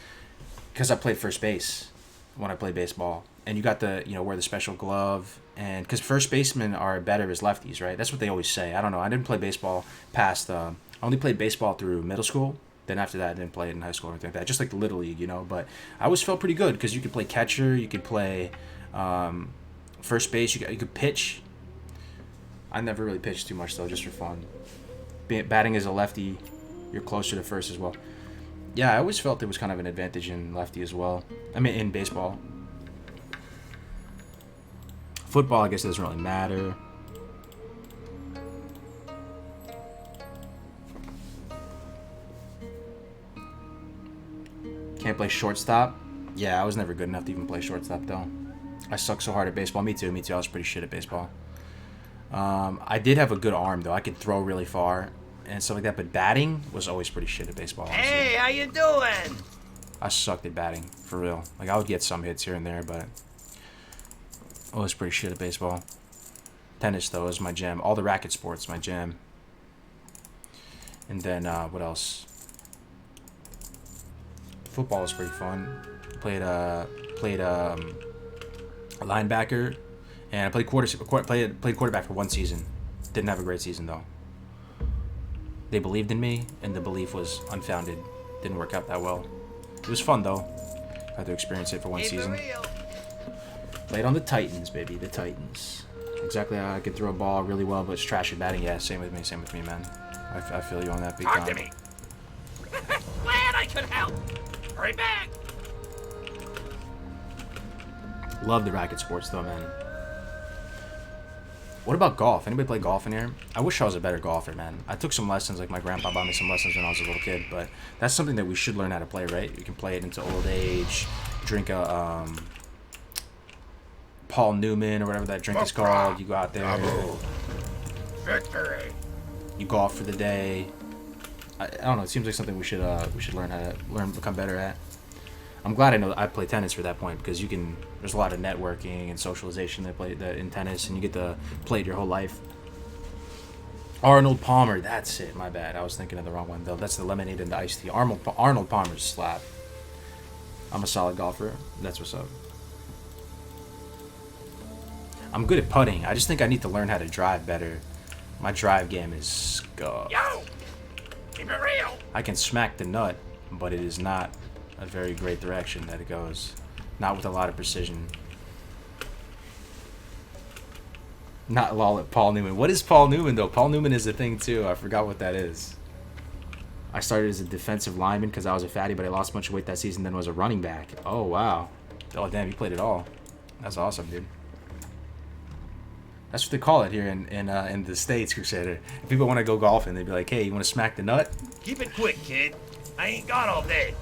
Because I played first base when I played baseball, and you got the, you know, wear the special glove, and because first basemen are better as lefties, right? That's what they always say. I don't know. I didn't play baseball past. I only played baseball through middle school. Then after that, I didn't play it in high school or anything like that. Just like the Little League, you know. But I always felt pretty good because you could play catcher, you could play first base, you could pitch. I never really pitched too much though, just for fun. Batting as a lefty, you're closer to first as well. Yeah, I always felt there was kind of an advantage in lefty as well. I mean, in baseball. Football, I guess, doesn't really matter. Can't play shortstop. Yeah, I was never good enough to even play shortstop though. I suck so hard at baseball. Me too. I was pretty shit at baseball. I did have a good arm though. I could throw really far and stuff like that. But batting was always pretty shit at baseball. Honestly. Hey, how you doing? I sucked at batting for real. Like I would get some hits here and there, but I was pretty shit at baseball. Tennis though is my jam. All the racket sports, my jam. And then what else? Football was pretty fun. Played a linebacker, and I played quarterback for one season. Didn't have a great season though. They believed in me, and the belief was unfounded. Didn't work out that well. It was fun though. Got to experience it for one season. Played on the Titans, baby, the Titans. Exactly how I could throw a ball really well, but it's trash at batting. Yeah, same with me, man. I feel you on that big Talk to time. me. Glad I could help. Hurry back. Love the racket sports though, man. What about golf? Anybody play golf in here? I wish I was a better golfer, man. I took some lessons, like my grandpa bought me some lessons when I was a little kid, but that's something that we should learn how to play, right? You can play it into old age, drink a Paul Newman or whatever that drink is called. You go out there, Double. Victory. you golf for the day. I don't know. It seems like something we should learn how to become better at. I'm glad I play tennis for that point because you can. There's a lot of networking and socialization in tennis, and you get to play it your whole life. Arnold Palmer, that's it. My bad. I was thinking of the wrong one though. That's the lemonade and the iced tea. Arnold Palmer's slap. I'm a solid golfer. That's what's up. I'm good at putting. I just think I need to learn how to drive better. My drive game is scuffed. Yo, keep it real. I can smack the nut, but it is not a very great direction that it goes. Not with a lot of precision. Not lol at Paul Newman. What is Paul Newman though? Paul Newman is a thing too. I forgot what that is. I started as a defensive lineman because I was a fatty, but I lost a bunch of weight that season. Then was a running back. Oh wow. Oh damn, you played it all. That's awesome, dude. That's what they call it here in the States, Crusader. If people want to go golfing, they'd be like, hey, you want to smack the nut? Keep it quick, kid. I ain't got all day.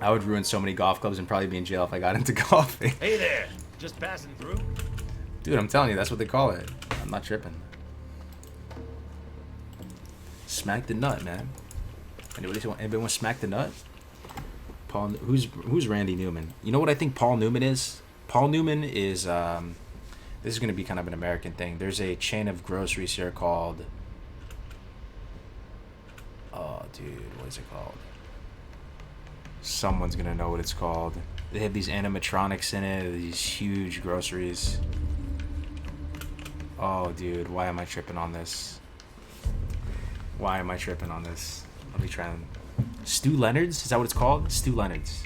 I would ruin so many golf clubs and probably be in jail if I got into golfing. Hey there. Just passing through. Dude, I'm telling you, that's what they call it. I'm not tripping. Smack the nut, man. Anybody want to smack the nut? Who's Randy Newman? You know what I think Paul Newman is? Paul Newman is this is gonna be kind of an American thing. There's a chain of groceries here called oh dude, what is it called? Someone's gonna know what it's called. They have these animatronics in it, these huge groceries. Oh dude, why am I tripping on this? Why am I tripping on this? Let me try and Stu Leonard's? Is that what it's called? Stu Leonard's.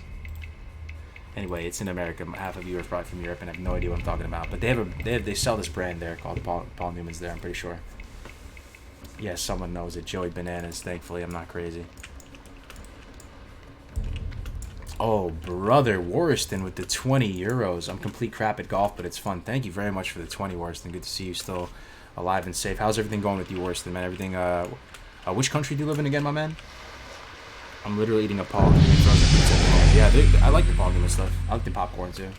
Anyway, it's in America. Half of you are probably from Europe and have no idea what I'm talking about. But they sell this brand there called Paul Newman's there, I'm pretty sure. Yeah, someone knows it. Joey Bananas, thankfully. I'm not crazy. Oh, brother, Warriston with the 20 euros. I'm complete crap at golf, but it's fun. Thank you very much for the 20, Warriston. Good to see you still alive and safe. How's everything going with you, Warriston, man? Everything, which country do you live in again, my man? I'm literally eating a Paul Newman frozen pizza at the moment. Yeah, I like the Paul Newman stuff. I like the popcorn, too.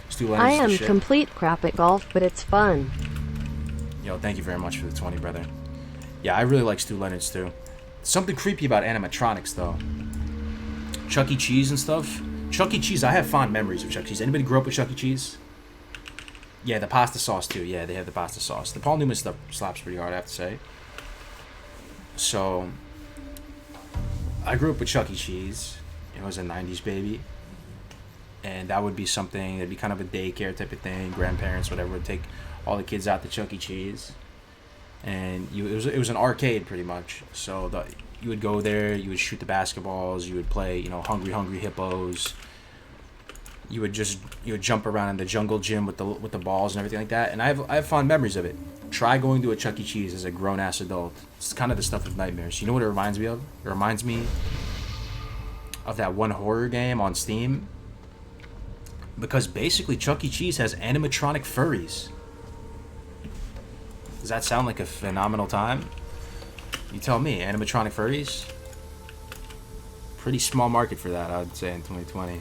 Stu I Leonard's the am shit. complete crap at golf, but it's fun. Yo, thank you very much for the 20, brother. Yeah, I really like Stu Leonard's, too. Something creepy about animatronics, though. Chuck E. Cheese and stuff. Chuck E. Cheese, I have fond memories of Chuck E. Cheese. Anybody grew up with Chuck E. Cheese? Yeah, the pasta sauce, too. Yeah, they have the pasta sauce. The Paul Newman stuff slaps pretty hard, I have to say. So, I grew up with Chuck E. Cheese. It was a 90s baby. And that would be something, it'd be kind of a daycare type of thing. Grandparents, whatever, would take all the kids out to Chuck E. Cheese. And it was an arcade, pretty much. So, you would go there, you would shoot the basketballs, you would play, Hungry Hungry Hippos. You would jump around in the jungle gym with the balls and everything like that. And I have fond memories of it. Try going to a Chuck E. Cheese as a grown-ass adult. It's kind of the stuff of nightmares. You know what it reminds me of? It reminds me of that one horror game on Steam. Because basically Chuck E. Cheese has animatronic furries. Does that sound like a phenomenal time? You tell me, animatronic furries? Pretty small market for that, I would say, in 2020.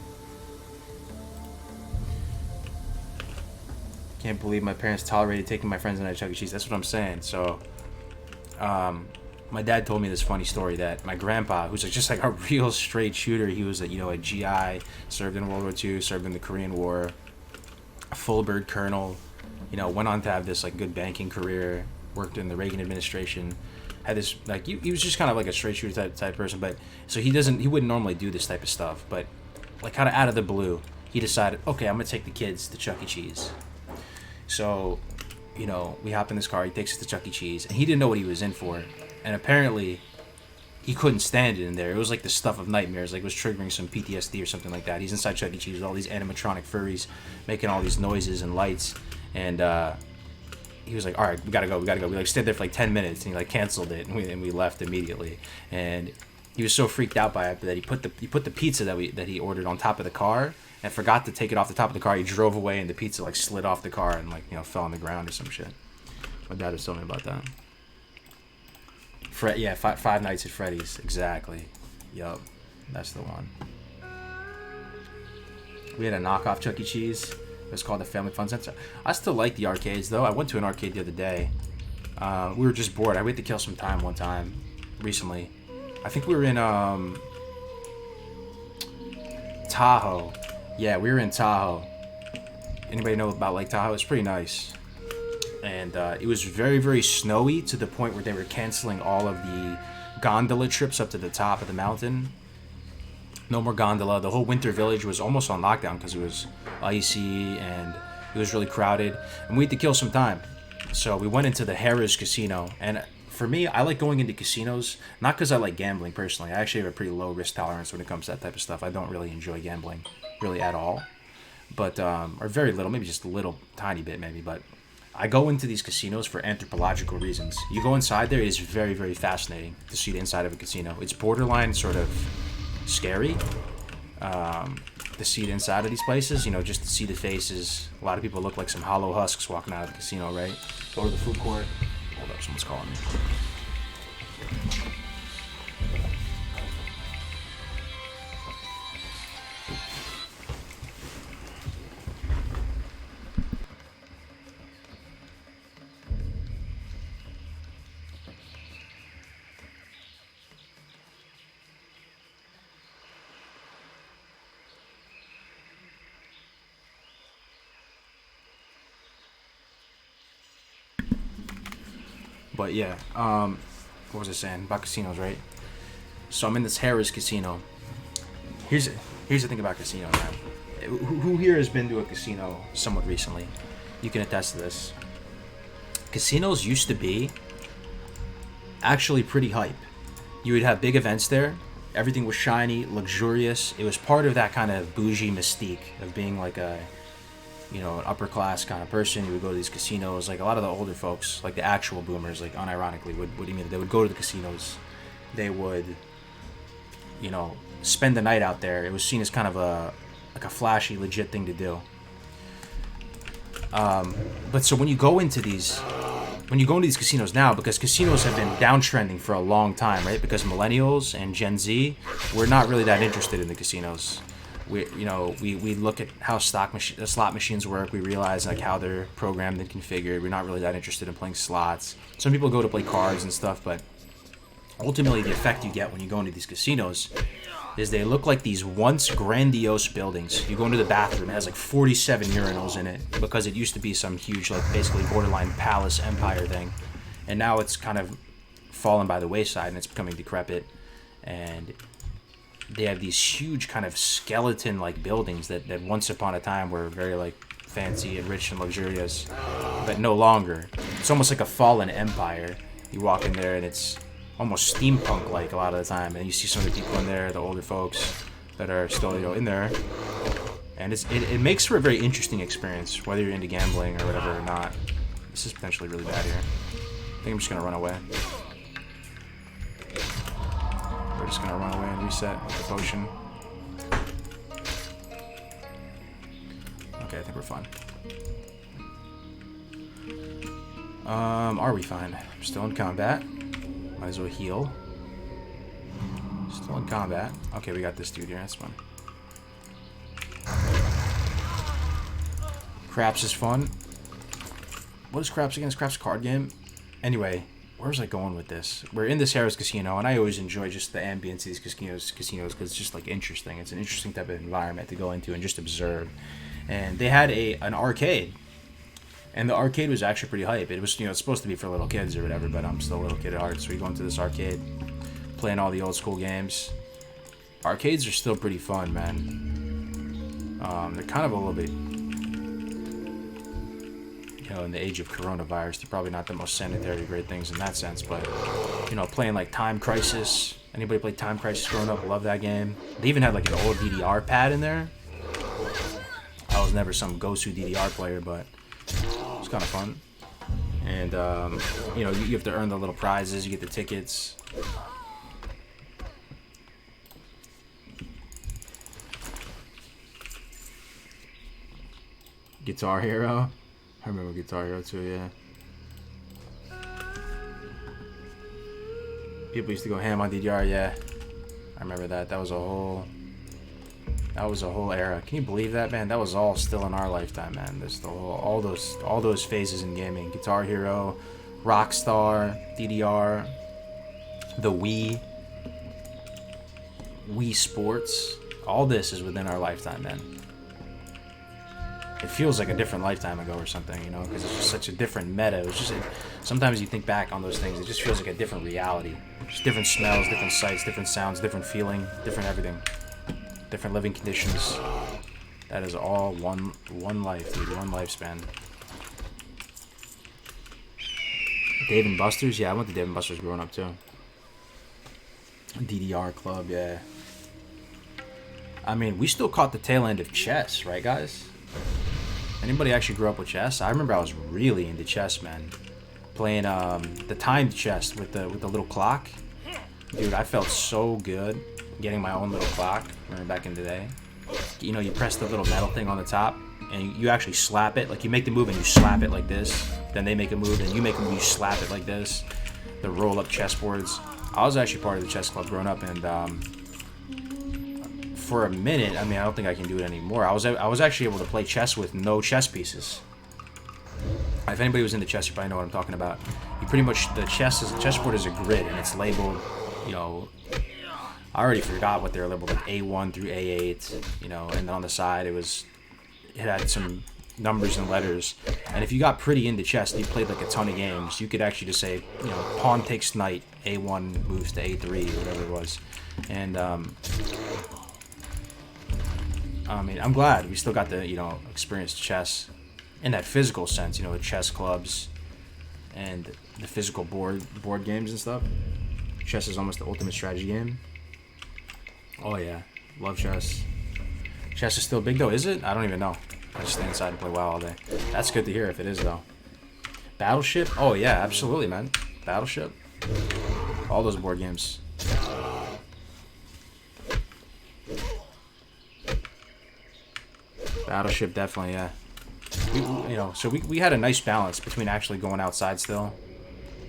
Can't believe my parents tolerated taking my friends and I to Chuck E. Cheese. That's what I'm saying. So, my dad told me this funny story that my grandpa, who's just like a real straight shooter, he was a GI, served in World War II, served in the Korean War, a full bird colonel, went on to have this like good banking career, worked in the Reagan administration, had this like he was just kind of like a straight shooter type person, but so he wouldn't normally do this type of stuff, but like kind of out of the blue, he decided, okay, I'm gonna take the kids to Chuck E. Cheese. So, we hop in this car, he takes us to Chuck E. Cheese, and he didn't know what he was in for. And apparently, he couldn't stand it in there. It was like the stuff of nightmares, like it was triggering some PTSD or something like that. He's inside Chuck E. Cheese with all these animatronic furries making all these noises and lights. And he was like, all right, we gotta go. We like stayed there for like 10 minutes, and he like canceled it, and we left immediately. And he was so freaked out by it that he put the pizza that he ordered on top of the car and forgot to take it off the top of the car. He drove away, and the pizza like slid off the car and like, you know, fell on the ground or some shit. My dad was telling me about that. Yeah, Five Nights at Freddy's, exactly. Yup, that's the one. We had a knockoff Chuck E. Cheese. It was called the Family Fun Center. I still like the arcades, though. I went to an arcade the other day. We were just bored. I waited to kill some time one time recently. I think we were in Tahoe. Yeah, we were in Tahoe. Anybody know about Lake Tahoe? It's pretty nice. And it was very, very snowy to the point where they were canceling all of the gondola trips up to the top of the mountain. No more gondola. The whole Winter Village was almost on lockdown because it was icy and it was really crowded. And we had to kill some time. So we went into the Harrah's Casino. And for me, I like going into casinos, not because I like gambling personally. I actually have a pretty low risk tolerance when it comes to that type of stuff. I don't really enjoy gambling, really at all. But, or very little, maybe just a little tiny bit maybe. But I go into these casinos for anthropological reasons. You go inside there, it is very, very fascinating to see the inside of a casino. It's borderline sort of scary to see the inside of these places, you know, just to see the faces. A lot of people look like some hollow husks walking out of the casino, right? Go to the food court. Hold up, someone's calling me. But yeah, what was I saying about casinos, right? So I'm in this Harrah's Casino. Here's the thing about casinos, man. Who here has been to a casino somewhat recently? You can attest to this. Casinos used to be actually pretty hype. You would have big events there. Everything was shiny, luxurious. It was part of that kind of bougie mystique of being like a, you know, an upper class kind of person. You would go to these casinos. Like a lot of the older folks, like the actual boomers, like unironically, what do you mean? They would go to the casinos. They would, you know, spend the night out there. It was seen as kind of a flashy, legit thing to do. But so when you go into these casinos now, because casinos have been downtrending for a long time, right? Because millennials and Gen Z, we're not really that interested in the casinos. We look at how slot machines work. We realize like how they're programmed and configured. We're not really that interested in playing slots. Some people go to play cards and stuff, but ultimately the effect you get when you go into these casinos is they look like these once grandiose buildings. You go into the bathroom, it has like 47 urinals in it because it used to be some huge, like basically borderline palace empire thing, and now it's kind of fallen by the wayside and it's becoming decrepit. And they have these huge kind of skeleton like buildings that once upon a time were very like fancy and rich and luxurious, but no longer. It's almost like a fallen empire. You walk in there and it's almost steampunk like a lot of the time, and you see some of the people in there, the older folks that are still, you know, in there, and it makes for a very interesting experience, whether you're into gambling or whatever or not. This is potentially really bad here. I think I'm just gonna run away. We're just gonna run away and reset with the potion. Okay, I think we're fine. Are we fine? I'm still in combat. Might as well heal. Still in combat. Okay, we got this dude here. That's fun. Craps is fun. What is Craps again? Is Craps a card game? Anyway, where was I going with this? We're in this Harrah's Casino, and I always enjoy just the ambience of these casinos because it's just like interesting. It's an interesting type of environment to go into and just observe. And they had an arcade, and the arcade was actually pretty hype. It was, you know, it's supposed to be for little kids or whatever, but I'm still a little kid at heart, so we go into this arcade, playing all the old school games. Arcades are still pretty fun, man. They're kind of a little bit, you know, in the age of coronavirus, they're probably not the most sanitary great things in that sense, but, you know, playing like Time Crisis. Anybody play Time Crisis growing up? Love that game. They even had like an old DDR pad in there. I was never some go-to DDR player, but it's kind of fun. And you know, you have to earn the little prizes. You get the tickets. Guitar Hero. I remember Guitar Hero too. Yeah. People used to go ham on DDR. Yeah, I remember that. That was a whole era. Can you believe that, man? That was all still in our lifetime, man. There's the whole, all those phases in gaming. Guitar Hero, Rockstar, DDR, the Wii Sports. All this is within our lifetime, man. It feels like a different lifetime ago or something, you know, because it's just such a different meta. It was just sometimes you think back on those things, it just feels like a different reality. Just different smells, different sights, different sounds, different feeling, different everything. Different living conditions. That is all one life, dude. One lifespan. Dave and Buster's? Yeah, I went to Dave and Buster's growing up, too. DDR Club, yeah. I mean, we still caught the tail end of chess, right, guys? Anybody actually grew up with chess? I remember I was really into chess, man. Playing the timed chess with the little clock. Dude, I felt so good getting my own little clock. Remember back in the day? You know, you press the little metal thing on the top, and you actually slap it. Like, you make the move and you slap it like this. Then they make a move, and you make a move, you slap it like this. The roll-up chessboards. I was actually part of the chess club growing up, and for a minute, I mean, I don't think I can do it anymore. I was actually able to play chess with no chess pieces. If anybody was into chess, you probably know what I'm talking about. You pretty much, the chessboard is a grid, and it's labeled, you know, I already forgot what they were labeled, like A1 through A8, you know, and then on the side it had some numbers and letters. And if you got pretty into chess and you played like a ton of games, you could actually just say, you know, pawn takes knight, A1 moves to A3, or whatever it was. And I mean, I'm glad we still got to, you know, experience chess in that physical sense, you know, with chess clubs and the physical board games and stuff. Chess is almost the ultimate strategy game. Oh yeah, love chess. Chess is still big though, is it? I don't even know. I just stay inside and play WoW all day. That's good to hear if it is though. Battleship? Oh yeah, absolutely, man. Battleship. All those board games. Battleship, definitely, yeah. We had a nice balance between actually going outside still,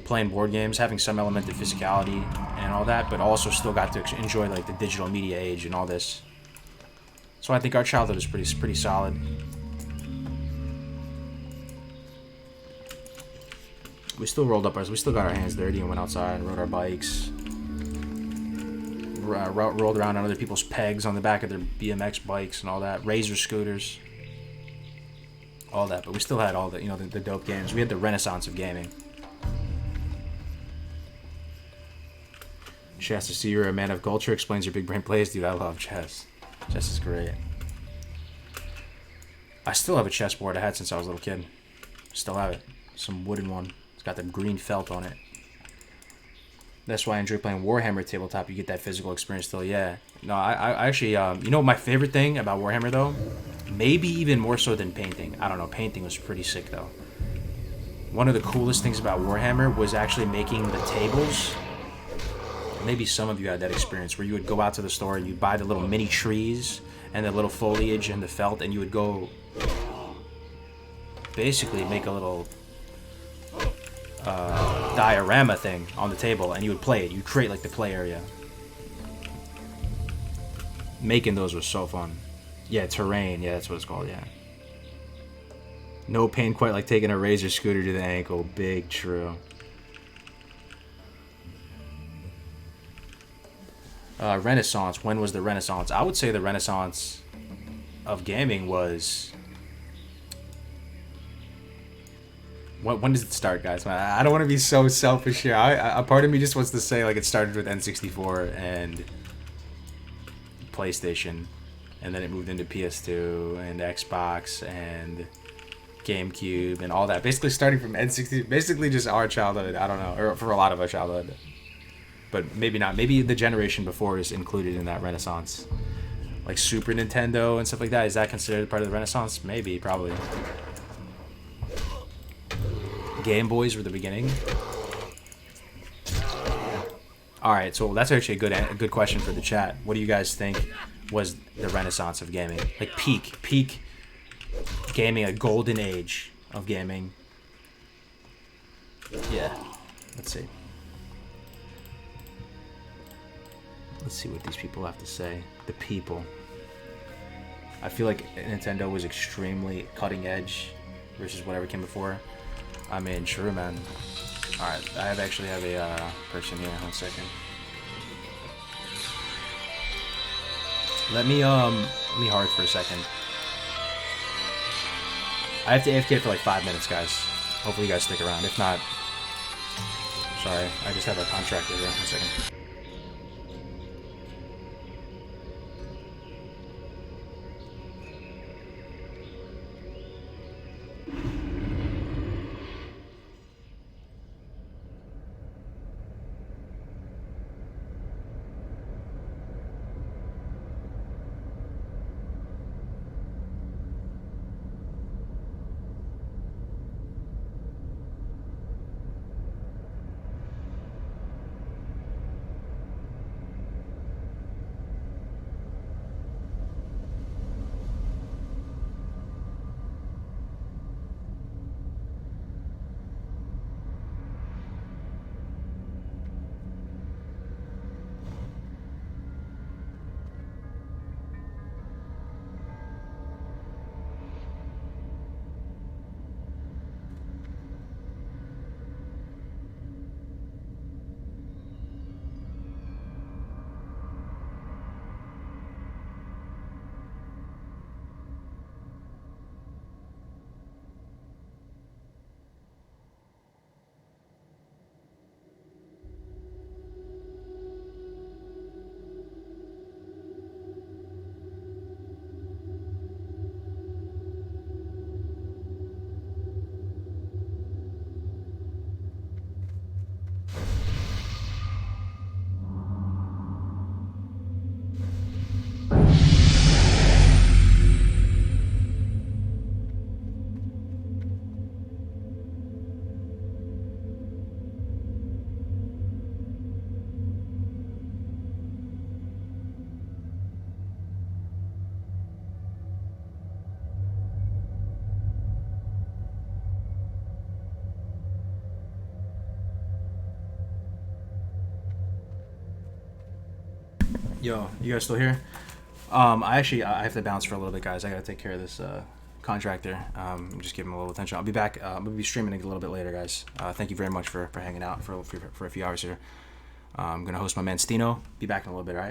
playing board games, having some element of physicality and all that, but also still got to enjoy like the digital media age and all this. So I think our childhood is pretty solid. We still rolled up we still got our hands dirty and went outside and rode our bikes. Rolled around on other people's pegs on the back of their BMX bikes and all that. Razor scooters. All that, but we still had all the, you know, the dope games. We had the renaissance of gaming. Chess, to see you're a man of culture, explains your big brain plays. Dude, I love chess. Chess is great. I still have a chessboard I had since I was a little kid. Still have it. Some wooden one. It's got the green felt on it. That's why I enjoy playing Warhammer tabletop. You get that physical experience still, yeah. No, I actually, you know my favorite thing about Warhammer, though? Maybe even more so than painting. I don't know, painting was pretty sick, though. One of the coolest things about Warhammer was actually making the tables. Maybe some of you had that experience where you would go out to the store and you'd buy the little mini trees and the little foliage and the felt, and you would go basically make a little diorama thing on the table, and you would play it. You'd create like the play area. Making those was so fun. Yeah, terrain. Yeah, that's what it's called. Yeah. No pain quite like taking a razor scooter to the ankle. Big true. Renaissance. When was the Renaissance? I would say the Renaissance of gaming was... When does it start, guys? I don't want to be so selfish here. A part of me just wants to say like it started with N64 and PlayStation, and then it moved into PS2 and Xbox and GameCube and all that. Basically starting from N60, basically just our childhood. I don't know, or for a lot of our childhood. But maybe not. Maybe the generation before is included in that Renaissance. Like Super Nintendo and stuff like that. Is that considered part of the Renaissance? Maybe, probably. Game Boys were the beginning. All right, so that's actually a good question for the chat. What do you guys think was the renaissance of gaming? Like peak gaming, a golden age of gaming. Yeah, let's see. Let's see what these people have to say. The people. I feel like Nintendo was extremely cutting edge versus whatever came before. I mean, true, man. Alright, I actually have a person here. 1 second. Let me hard for a second. I have to AFK for like 5 minutes, guys. Hopefully you guys stick around. If not, sorry, I just have a contractor here. 1 second. Yo, you guys still here? I have to bounce for a little bit, guys. I gotta take care of this contractor. Just give him a little attention. I'll be back. I'm gonna be streaming a little bit later, guys. Thank you very much for hanging out for a few hours here. I'm gonna host my man Stino. Be back in a little bit, all right?